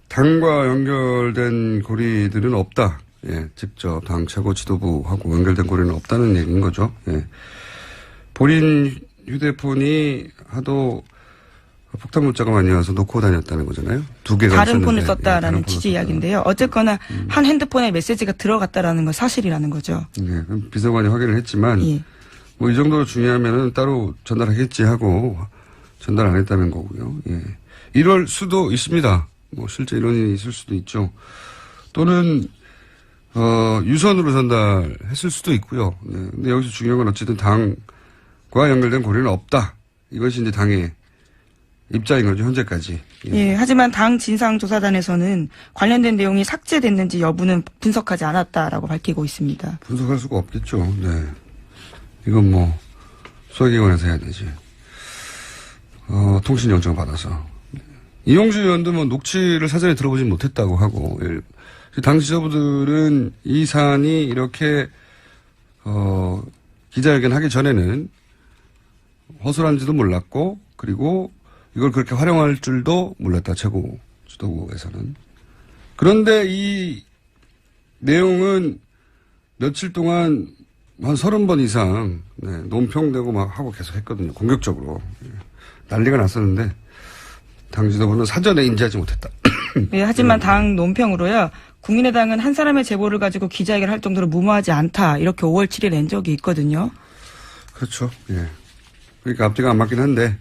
당과 연결된 고리들은 없다. 예, 직접 당 최고 지도부하고 연결된 고리는 없다는 얘기인 거죠. 예. 본인 휴대폰이 하도 폭탄 문자가 많이 와서 놓고 다녔다는 거잖아요. 2개가 다른 있었는데. 폰을 썼다라는 예, 취지 이야기인데요. 어쨌거나 한 핸드폰에 메시지가 들어갔다라는 건 사실이라는 거죠. 예, 비서관이 확인을 했지만 예. 뭐 이 정도로 중요하면은 따로 전달하겠지 하고 전달 안 했다는 거고요. 예. 이럴 수도 있습니다. 뭐 실제 이런 일이 있을 수도 있죠. 또는 유선으로 전달했을 수도 있고요. 네. 근데 여기서 중요한 건 어쨌든 당과 연결된 고리는 없다. 이것이 이제 당의 입장인 거죠. 현재까지. 예. 예, 하지만 당 진상조사단에서는 관련된 내용이 삭제됐는지 여부는 분석하지 않았다라고 밝히고 있습니다. 분석할 수가 없겠죠. 네. 이건 뭐 수사기관에서 해야 되지. 통신영장 받아서. 이용주 의원도 뭐 녹취를 사전에 들어보진 못했다고 하고, 당 지도부들은 이 사안이 이렇게, 기자회견 하기 전에는 허술한지도 몰랐고, 그리고 이걸 그렇게 활용할 줄도 몰랐다, 최고 지도부에서는. 그런데 이 내용은 며칠 동안 한 30번 이상 논평되고 막 하고 계속 했거든요. 공격적으로. 난리가 났었는데 당 지도부는 사전에 인지하지 못했다. 네, 하지만 당 논평으로요. 국민의당은 한 사람의 제보를 가지고 기자회견을 할 정도로 무모하지 않다. 이렇게 5월 7일 낸 적이 있거든요. 그렇죠. 예. 그러니까 앞뒤가 안 맞긴 한데.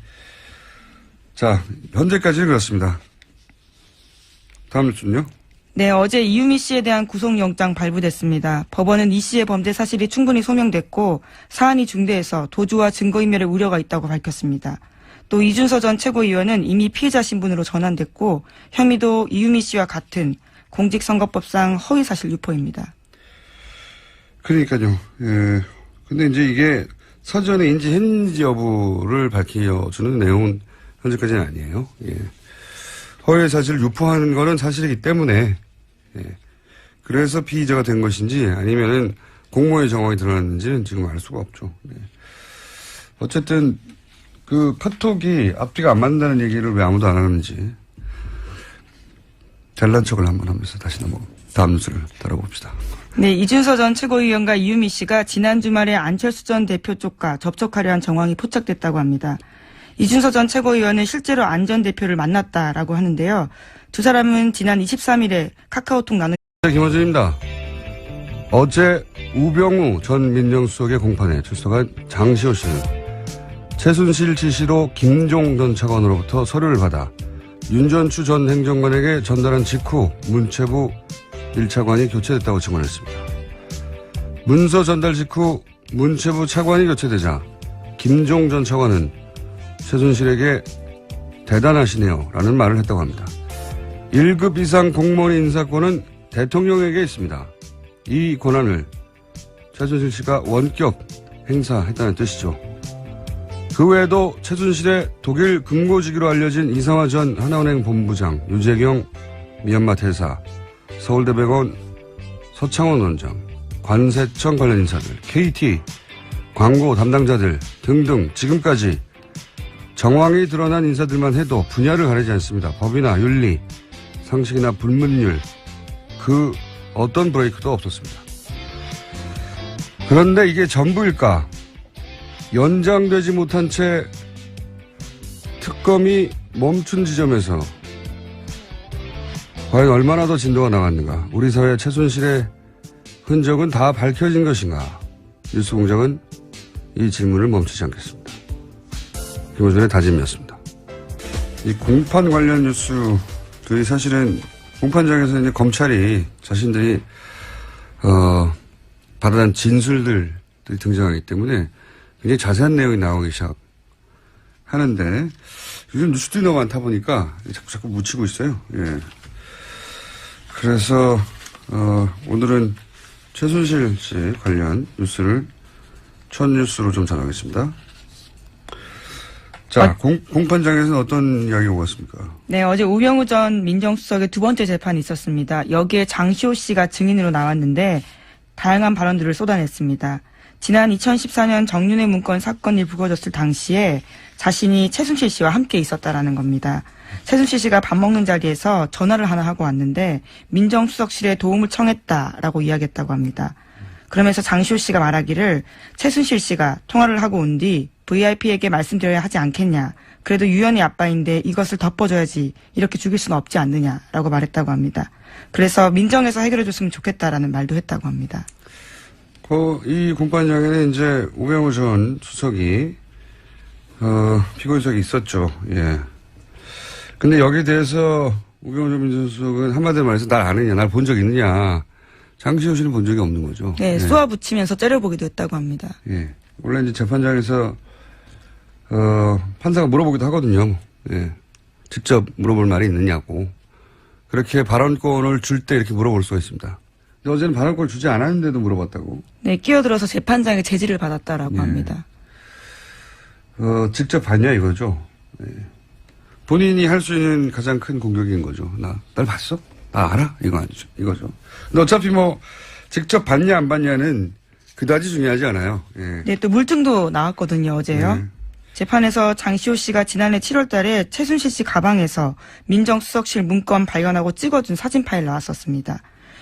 자, 현재까지는 그렇습니다. 다음 뉴스는요? 네, 어제 이유미 씨에 대한 구속영장 발부됐습니다. 법원은 이 씨의 범죄 사실이 충분히 소명됐고 사안이 중대해서 도주와 증거인멸의 우려가 있다고 밝혔습니다. 또 이준서 전 최고위원은 이미 피해자 신분으로 전환됐고 혐의도 이유미 씨와 같은 공직선거법상 허위사실 유포입니다. 그러니까요. 예. 근데 이제 이게 사전에 인지했는지 여부를 밝혀주는 내용은 현재까지는 아니에요. 예. 허위 사실을 유포하는 거는 사실이기 때문에, 예. 그래서 피의자가 된 것인지 아니면은 공모의 정황이 드러났는지는 지금 알 수가 없죠. 예. 어쨌든 그 카톡이 앞뒤가 안 맞는다는 얘기를 왜 아무도 안 하는지 잘난 척을 한번 하면서 다시 다음 뉴스를 다뤄봅시다. 네, 이준서 전 최고위원과 이유미 씨가 지난 주말에 안철수 전 대표 쪽과 접촉하려 한 정황이 포착됐다고 합니다. 이준서 전 최고위원은 실제로 안 전 대표를 만났다라고 하는데요. 두 사람은 지난 23일에 카카오톡 나누. 김어준입니다. 어제 우병우 전 민정수석의 공판에 출석한 장시호 씨는 최순실 지시로 김종 전 차관으로부터 서류를 받아 윤전추 전 행정관에게 전달한 직후 문체부 1차관이 교체됐다고 증언했습니다. 문서 전달 직후 문체부 차관이 교체되자 김종 전 차관은 최순실에게 대단하시네요 라는 말을 했다고 합니다. 1급 이상 공무원 인사권은 대통령에게 있습니다. 이 권한을 최순실 씨가 원격 행사했다는 뜻이죠. 그 외에도 최순실의 독일 금고지기로 알려진 이상화 전 하나은행 본부장, 유재경 미얀마 대사, 서울대병원 서창원 원장, 관세청 관련 인사들, KT, 광고 담당자들 등등 지금까지 정황이 드러난 인사들만 해도 분야를 가리지 않습니다. 법이나 윤리, 상식이나 불문율 그 어떤 브레이크도 없었습니다. 그런데 이게 전부일까? 연장되지 못한 채 특검이 멈춘 지점에서 과연 얼마나 더 진도가 나갔는가? 우리 사회 최순실의 흔적은 다 밝혀진 것인가? 뉴스공장은 이 질문을 멈추지 않겠습니다. 김호준의 다짐이었습니다. 이 공판 관련 뉴스들이 사실은 공판장에서 이제 검찰이 자신들이 받아낸 진술들이 등장하기 때문에 굉장히 자세한 내용이 나오기 시작하는데 요즘 뉴스들이 너무 많다 보니까 자꾸 묻히고 있어요. 예. 그래서 오늘은 최순실 씨 관련 뉴스를 첫 뉴스로 좀 전하겠습니다. 자, 공판장에서는 어떤 이야기가 오갔습니까? 네, 어제 우병우 전 민정수석의 두 번째 재판이 있었습니다. 여기에 장시호 씨가 증인으로 나왔는데 다양한 발언들을 쏟아냈습니다. 지난 2014년 정윤회 문건 사건이 불거졌을 당시에 자신이 최순실 씨와 함께 있었다라는 겁니다. 최순실 씨가 밥 먹는 자리에서 전화를 하나 하고 왔는데 민정수석실에 도움을 청했다라고 이야기했다고 합니다. 그러면서 장시호 씨가 말하기를 최순실 씨가 통화를 하고 온 뒤 VIP에게 말씀드려야 하지 않겠냐. 그래도 유연이 아빠인데 이것을 덮어줘야지. 이렇게 죽일 수는 없지 않느냐라고 말했다고 합니다. 그래서 민정에서 해결해줬으면 좋겠다라는 말도 했다고 합니다. 이 공판장에는 이제 우병우 전 수석이 피고인석이 있었죠. 예. 근데 여기에 대해서 우병우 전 민정수석은 한마디로 말해서 날 아느냐, 날 본 적 있느냐. 장시호 씨는 본 적이 없는 거죠. 네, 쏘아 붙이면서 째려보기도 했다고 합니다. 예. 원래 이제 재판장에서 판사가 물어보기도 하거든요. 예. 직접 물어볼 말이 있느냐고. 그렇게 발언권을 줄 때 이렇게 물어볼 수가 있습니다. 근데 어제는 발언권을 주지 않았는데도 물어봤다고. 네, 끼어들어서 재판장의 제지를 받았다라고 예. 합니다. 직접 봤냐 이거죠. 예. 본인이 할 수 있는 가장 큰 공격인 거죠. 날 봤어? 나 알아? 이거 아니죠. 이거죠. 근데 어차피 직접 봤냐 안 봤냐는 그다지 중요하지 않아요. 예. 네, 또 물증도 나왔거든요, 어제요. 네. 재판에서 장시호 씨가 지난해 7월 달에 최순실 씨 가방에서 민정수석실 문건 발견하고 찍어준 사진 파일 나왔었습니다.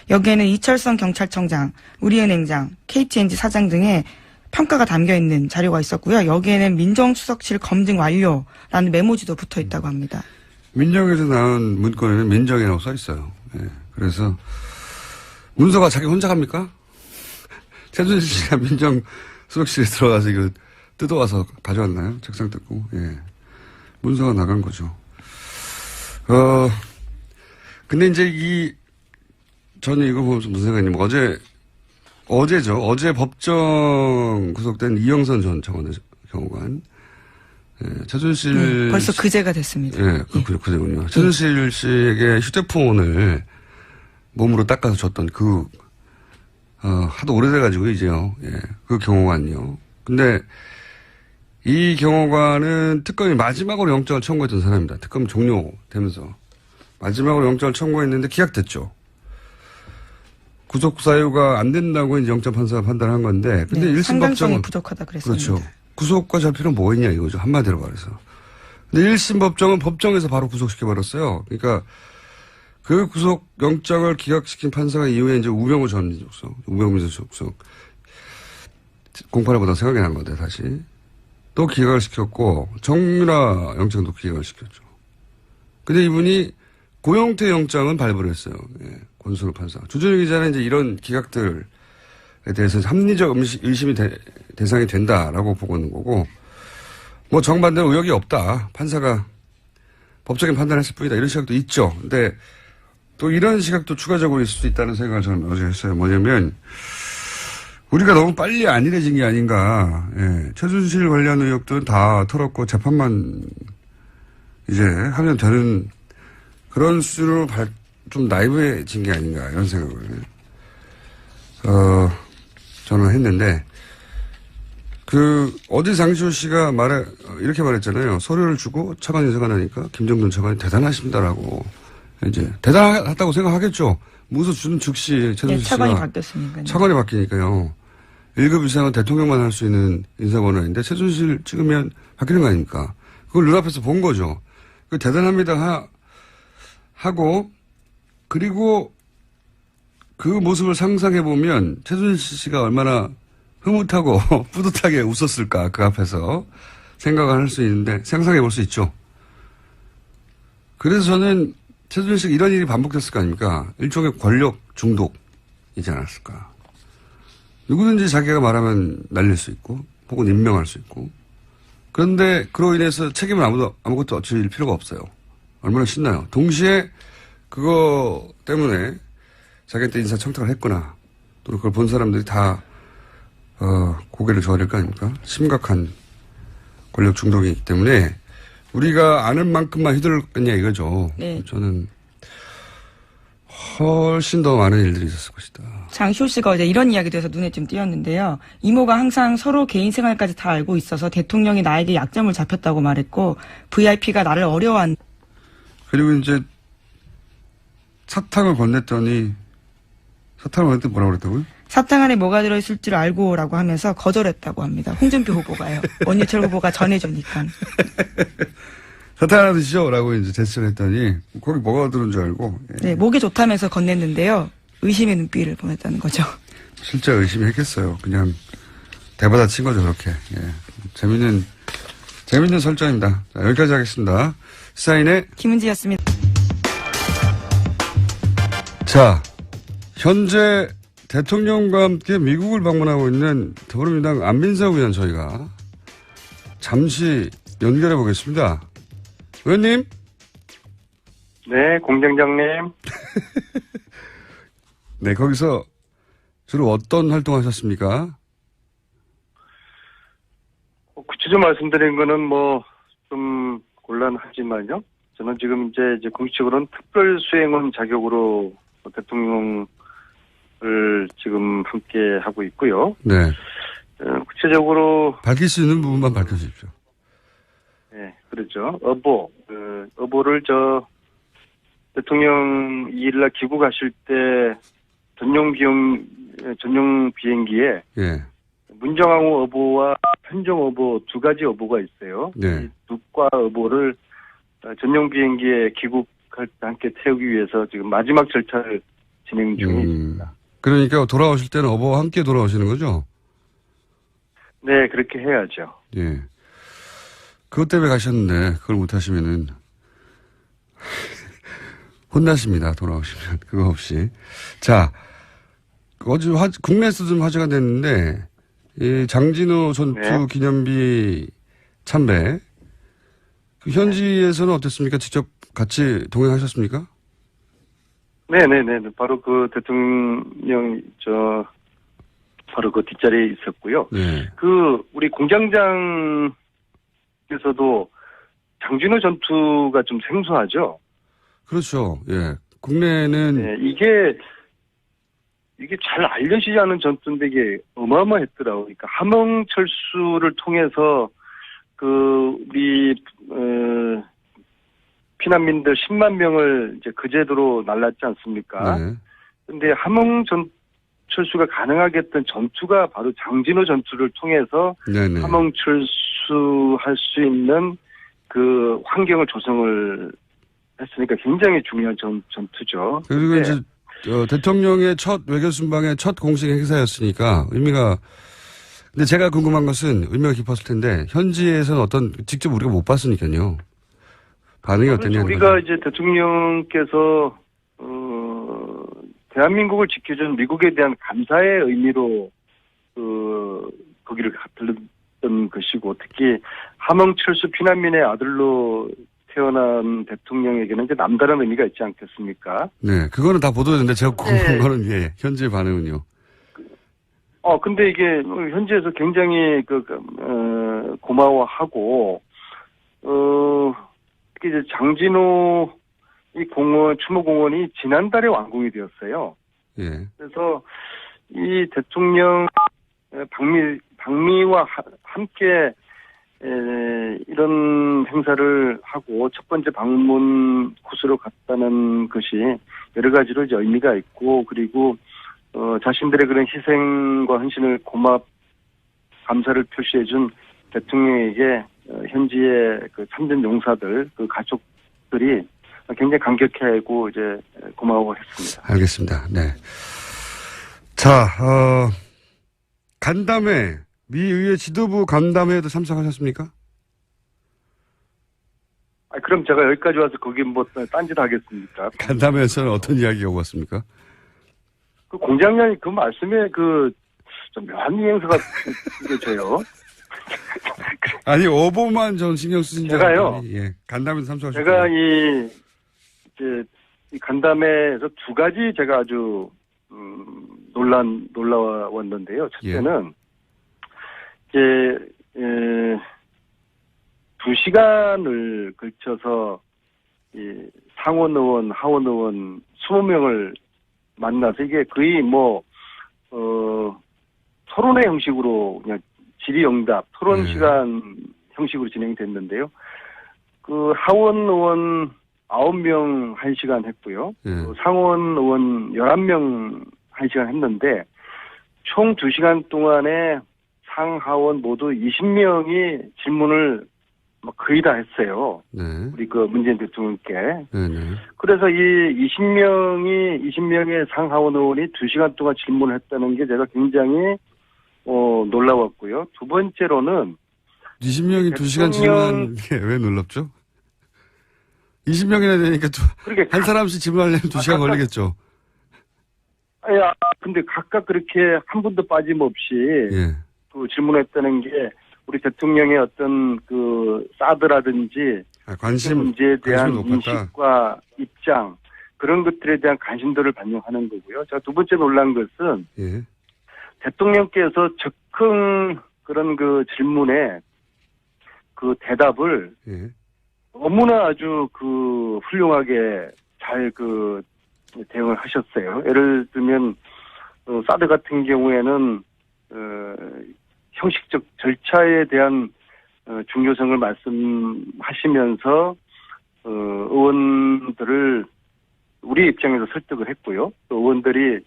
여기에는 이철성 경찰청장, 우리은행장, KTNG 사장 등의 평가가 담겨 있는 자료가 있었고요. 여기에는 민정수석실 검증 완료라는 메모지도 붙어 있다고 합니다. 민정에서 나온 문건에는 민정이라고 써 있어요. 예. 그래서 문서가 자기 혼자 갑니까? 최순실 씨가 민정수석실에 들어가서 이거 뜯어와서 가져왔나요? 책상 뜯고. 예. 문서가 나간 거죠. 근데 이제 저는 이거 보면서 무슨 생각이냐면 어제죠. 어제 법정 구속된 이영선 전 청와대 경호관. 예, 최순실. 벌써 그제가 됐습니다. 예, 그제군요. 최순실 씨에게 휴대폰을 몸으로 닦아서 줬던 하도 오래돼가지고 이제요. 예, 그 경호관이요. 근데 이 경호관은 특검이 마지막으로 영장을 청구했던 사람입니다. 특검 종료되면서. 마지막으로 영장을 청구했는데 기각됐죠. 구속 사유가 안 된다고 이제 영장 판사가 판단한 건데, 근데 네, 1심 상당성이 법정은 부족하다 그랬습니다. 그렇죠. 구속과 잡히는 뭐 있냐 이거죠. 한마디로 말해서. 근데 1심 법정은 법정에서 바로 구속시켜 버렸어요. 그러니까 그 구속 영장을 기각시킨 판사가 이후에 이제 우병우 전 민정수석, 우병우 민정수석 공판을 보다 생각이 난 건데 다시 또 기각을 시켰고 정유라 영장도 기각을 시켰죠. 근데 이분이 고영태 영장은 발부를 했어요. 예, 권순우 판사. 주준희 기자는 이제 이런 기각들에 대해서 합리적 의심이 대상이 된다라고 보고 있는 거고, 뭐 정반대로 의혹이 없다. 판사가 법적인 판단을 했을 뿐이다. 이런 시각도 있죠. 근데 또 이런 시각도 추가적으로 있을 수 있다는 생각을 저는 어제 했어요. 뭐냐면, 우리가 너무 빨리 안일해진 게 아닌가. 예, 최순실 관련 의혹들은 다 털었고 재판만 이제 하면 되는 그런 수준으로 좀 나이브해진 게 아닌가 이런 생각을 저는 했는데 어제 장시호 씨가 이렇게 말했잖아요. 서류를 주고 차관 인사가 나니까 김정돈 차관이 대단하십니다라고 이제 대단하다고 생각하겠죠. 문서 주는 즉시 최순실 씨가 차관이 바뀌었으니까요. 차관이 바뀌니까요. 1급 이상은 대통령만 할 수 있는 인사권한인데 최순실 찍으면 바뀌는 거 아닙니까? 그걸 눈앞에서 본 거죠. 대단합니다 하고 그리고 그 모습을 상상해 보면 최순실 씨가 얼마나 흐뭇하고 뿌듯하게 웃었을까 그 앞에서 생각을 할 수 있는데 상상해 볼 수 있죠. 그래서 저는 최순실 씨가 이런 일이 반복됐을 거 아닙니까? 일종의 권력 중독이지 않았을까. 누구든지 자기가 말하면 날릴 수 있고 혹은 임명할 수 있고 그런데 그로 인해서 책임을 아무것도 질 필요가 없어요. 얼마나 신나요. 동시에 그거 때문에 자기한테 인사청탁을 했거나 또 그걸 본 사람들이 다 고개를 저어야 될 거 아닙니까? 심각한 권력 중독이기 때문에 우리가 아는 만큼만 휘둘렀겠냐 이거죠. 네. 저는 훨씬 더 많은 일들이 있었을 것이다. 장시호 씨가 어제 이런 이야기도 해서 눈에 좀 띄었는데요. 이모가 항상 서로 개인 생활까지 다 알고 있어서 대통령이 나에게 약점을 잡혔다고 말했고 VIP가 나를 어려워한. 그리고 이제 사탕을 건넸더니 뭐라고 그랬다고요? 사탕 안에 뭐가 들어있을 줄 알고라고 하면서 거절했다고 합니다. 홍준표 후보가요. 원유철 후보가 전해주니까. 사탕 하나 드시죠? 라고 이제 제스처를 했더니 거기 뭐가 들은 줄 알고. 예. 네, 목에 좋다면서 건넸는데요. 의심의 눈빛을 보냈다는 거죠. 실제 의심이 했겠어요. 그냥 대받아 친 거죠, 그렇게. 예. 재밌는 설정입니다. 자, 여기까지 하겠습니다. 시사인의 김은지였습니다. 자, 현재 대통령과 함께 미국을 방문하고 있는 더불어민주당 안민석 의원 저희가 잠시 연결해 보겠습니다. 의원님? 네, 공장장님. 네, 거기서 주로 어떤 활동하셨습니까? 구체적으로 말씀드린 거는 좀 곤란하지만요. 저는 지금 이제 공식적으로는 특별 수행원 자격으로 대통령을 지금 함께 하고 있고요. 네. 구체적으로 밝힐 수 있는 부분만 밝혀주십시오. 네, 그렇죠. 어보를 대통령 2일날 귀국하실 때 전용 비행기에 예. 문정왕후 어보와 현종 어보 두 가지 어보가 있어요. 네. 이 두과 어보를 전용 비행기에 귀국할 때 함께 태우기 위해서 지금 마지막 절차를 진행 중에 있습니다. 그러니까 돌아오실 때는 어버와 함께 돌아오시는 거죠? 네, 그렇게 해야죠. 예. 그것 때문에 가셨는데 그걸 못 하시면은 혼나십니다. 돌아오시면 그거 없이. 자, 어제 국내에서 좀 화제가 됐는데 이 장진호 전투 네. 기념비 참배 그 현지에서는 어땠습니까? 직접 같이 동행하셨습니까? 네네네. 바로 그 대통령, 바로 그 뒷자리에 있었고요. 네. 우리 공장장에서도 장진호 전투가 좀 생소하죠? 그렇죠. 예. 국내는 네, 이게 잘 알려지지 않은 전투인데 이게 어마어마했더라고요. 그러니까 함흥철수를 통해서 우리, 피난민들 10만 명을 이제 그제도로 날랐지 않습니까? 네. 근데 함흥철수가 가능하게 했던 전투가 바로 장진호 전투를 통해서 네네. 함흥철수할 수 있는 그 환경을 조성을 했으니까 굉장히 중요한 전투죠. 그리고 근데 이제 대통령의 첫 외교 순방의 첫 공식 행사였으니까 의미가. 근데 제가 궁금한 것은 의미가 깊었을 텐데 현지에서는 직접 우리가 못 봤으니까요. 반응이 어땠냐는 우리가 거죠. 이제 대통령께서 대한민국을 지켜준 미국에 대한 감사의 의미로 거기를 들렀던 것이고 특히 함흥철수 피난민의 아들로 태어난 대통령에게는 이제 남다른 의미가 있지 않겠습니까? 네, 그거는 다 보도됐는데 제가 궁금한 네. 거는 예, 현지의 반응은요. 근데 이게 현지에서 굉장히 고마워하고 특히 이제 장진호 이 추모공원이 지난달에 완공이 되었어요. 예. 그래서 이 대통령 방미와 함께 이런 행사를 하고 첫 번째 방문 코스로 갔다는 것이 여러 가지로 이제 의미가 있고 그리고 자신들의 그런 희생과 헌신을 감사를 표시해준 대통령에게 현지의 그 참전 용사들, 그 가족들이 굉장히 감격해하고 이제 고마워했습니다. 알겠습니다. 네. 자, 간담회, 미 의회 지도부 간담회에도 참석하셨습니까? 그럼 제가 여기까지 와서 거기 딴짓 하겠습니까? 간담회에서는 어떤 이야기가 오갔습니까? 그 공장장이 그 말씀에 좀 묘한 이행사가 느껴져요. 아니, 어보만 전 신경 쓰신 줄 제가요. 알았더니, 예. 간담회 참석하셨어요. 제가 이 간담회에서 두 가지 제가 아주 놀라웠는데요. 첫째는 이제 2시간을 걸쳐서 이 상원 의원, 하원 의원 20명을 만나서 이게 거의 토론회 형식으로 그냥 질의응답, 토론 시간 형식으로 진행됐는데요. 그 하원 의원 9명 1시간 했고요. 상원 의원 11명 1시간 했는데 총 2시간 동안에 상하원 모두 20명이 질문을 거의 다 했어요. 네. 우리 문재인 대통령께. 네네. 그래서 이 20명의 상하원 의원이 2시간 동안 질문을 했다는 게 제가 굉장히 놀라웠고요. 두 번째로는 20명이 2시간 질문하는 게 왜 놀랍죠? 20명이나 되니까 한 사람씩 질문하려면 2시간 걸리겠죠. 근데 각각 그렇게 한 분도 빠짐없이 예. 질문했다는 게 우리 대통령의 어떤 사드라든지 관심 문제에 대한 높았다. 인식과 입장 그런 것들에 대한 관심도를 반영하는 거고요. 제가 두 번째 놀란 것은 예. 대통령께서 즉흥 그런 질문에 대답을 예. 너무나 아주 훌륭하게 잘 대응을 하셨어요. 예를 들면 사드 같은 경우에는 형식적 절차에 대한 중요성을 말씀하시면서 의원들을 우리 입장에서 설득을 했고요. 또 의원들이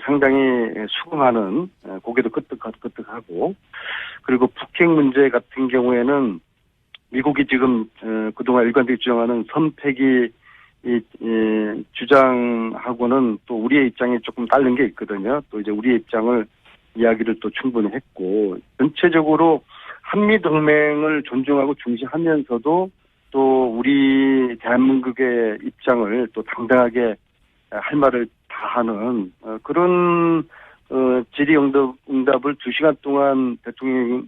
상당히 수긍하는 고개도 끄덕끄덕하고 그리고 북핵 문제 같은 경우에는 미국이 지금 그동안 일관되게 주장하는 선폐기에 주장하고는 또 우리의 입장이 조금 다른 게 있거든요. 또 이제 우리의 입장을 이야기를 또 충분히 했고, 전체적으로 한미동맹을 존중하고 중시하면서도 또 우리 대한민국의 입장을 또 당당하게 할 말을 다하는 그런 질의응답을 2시간 동안 대통령이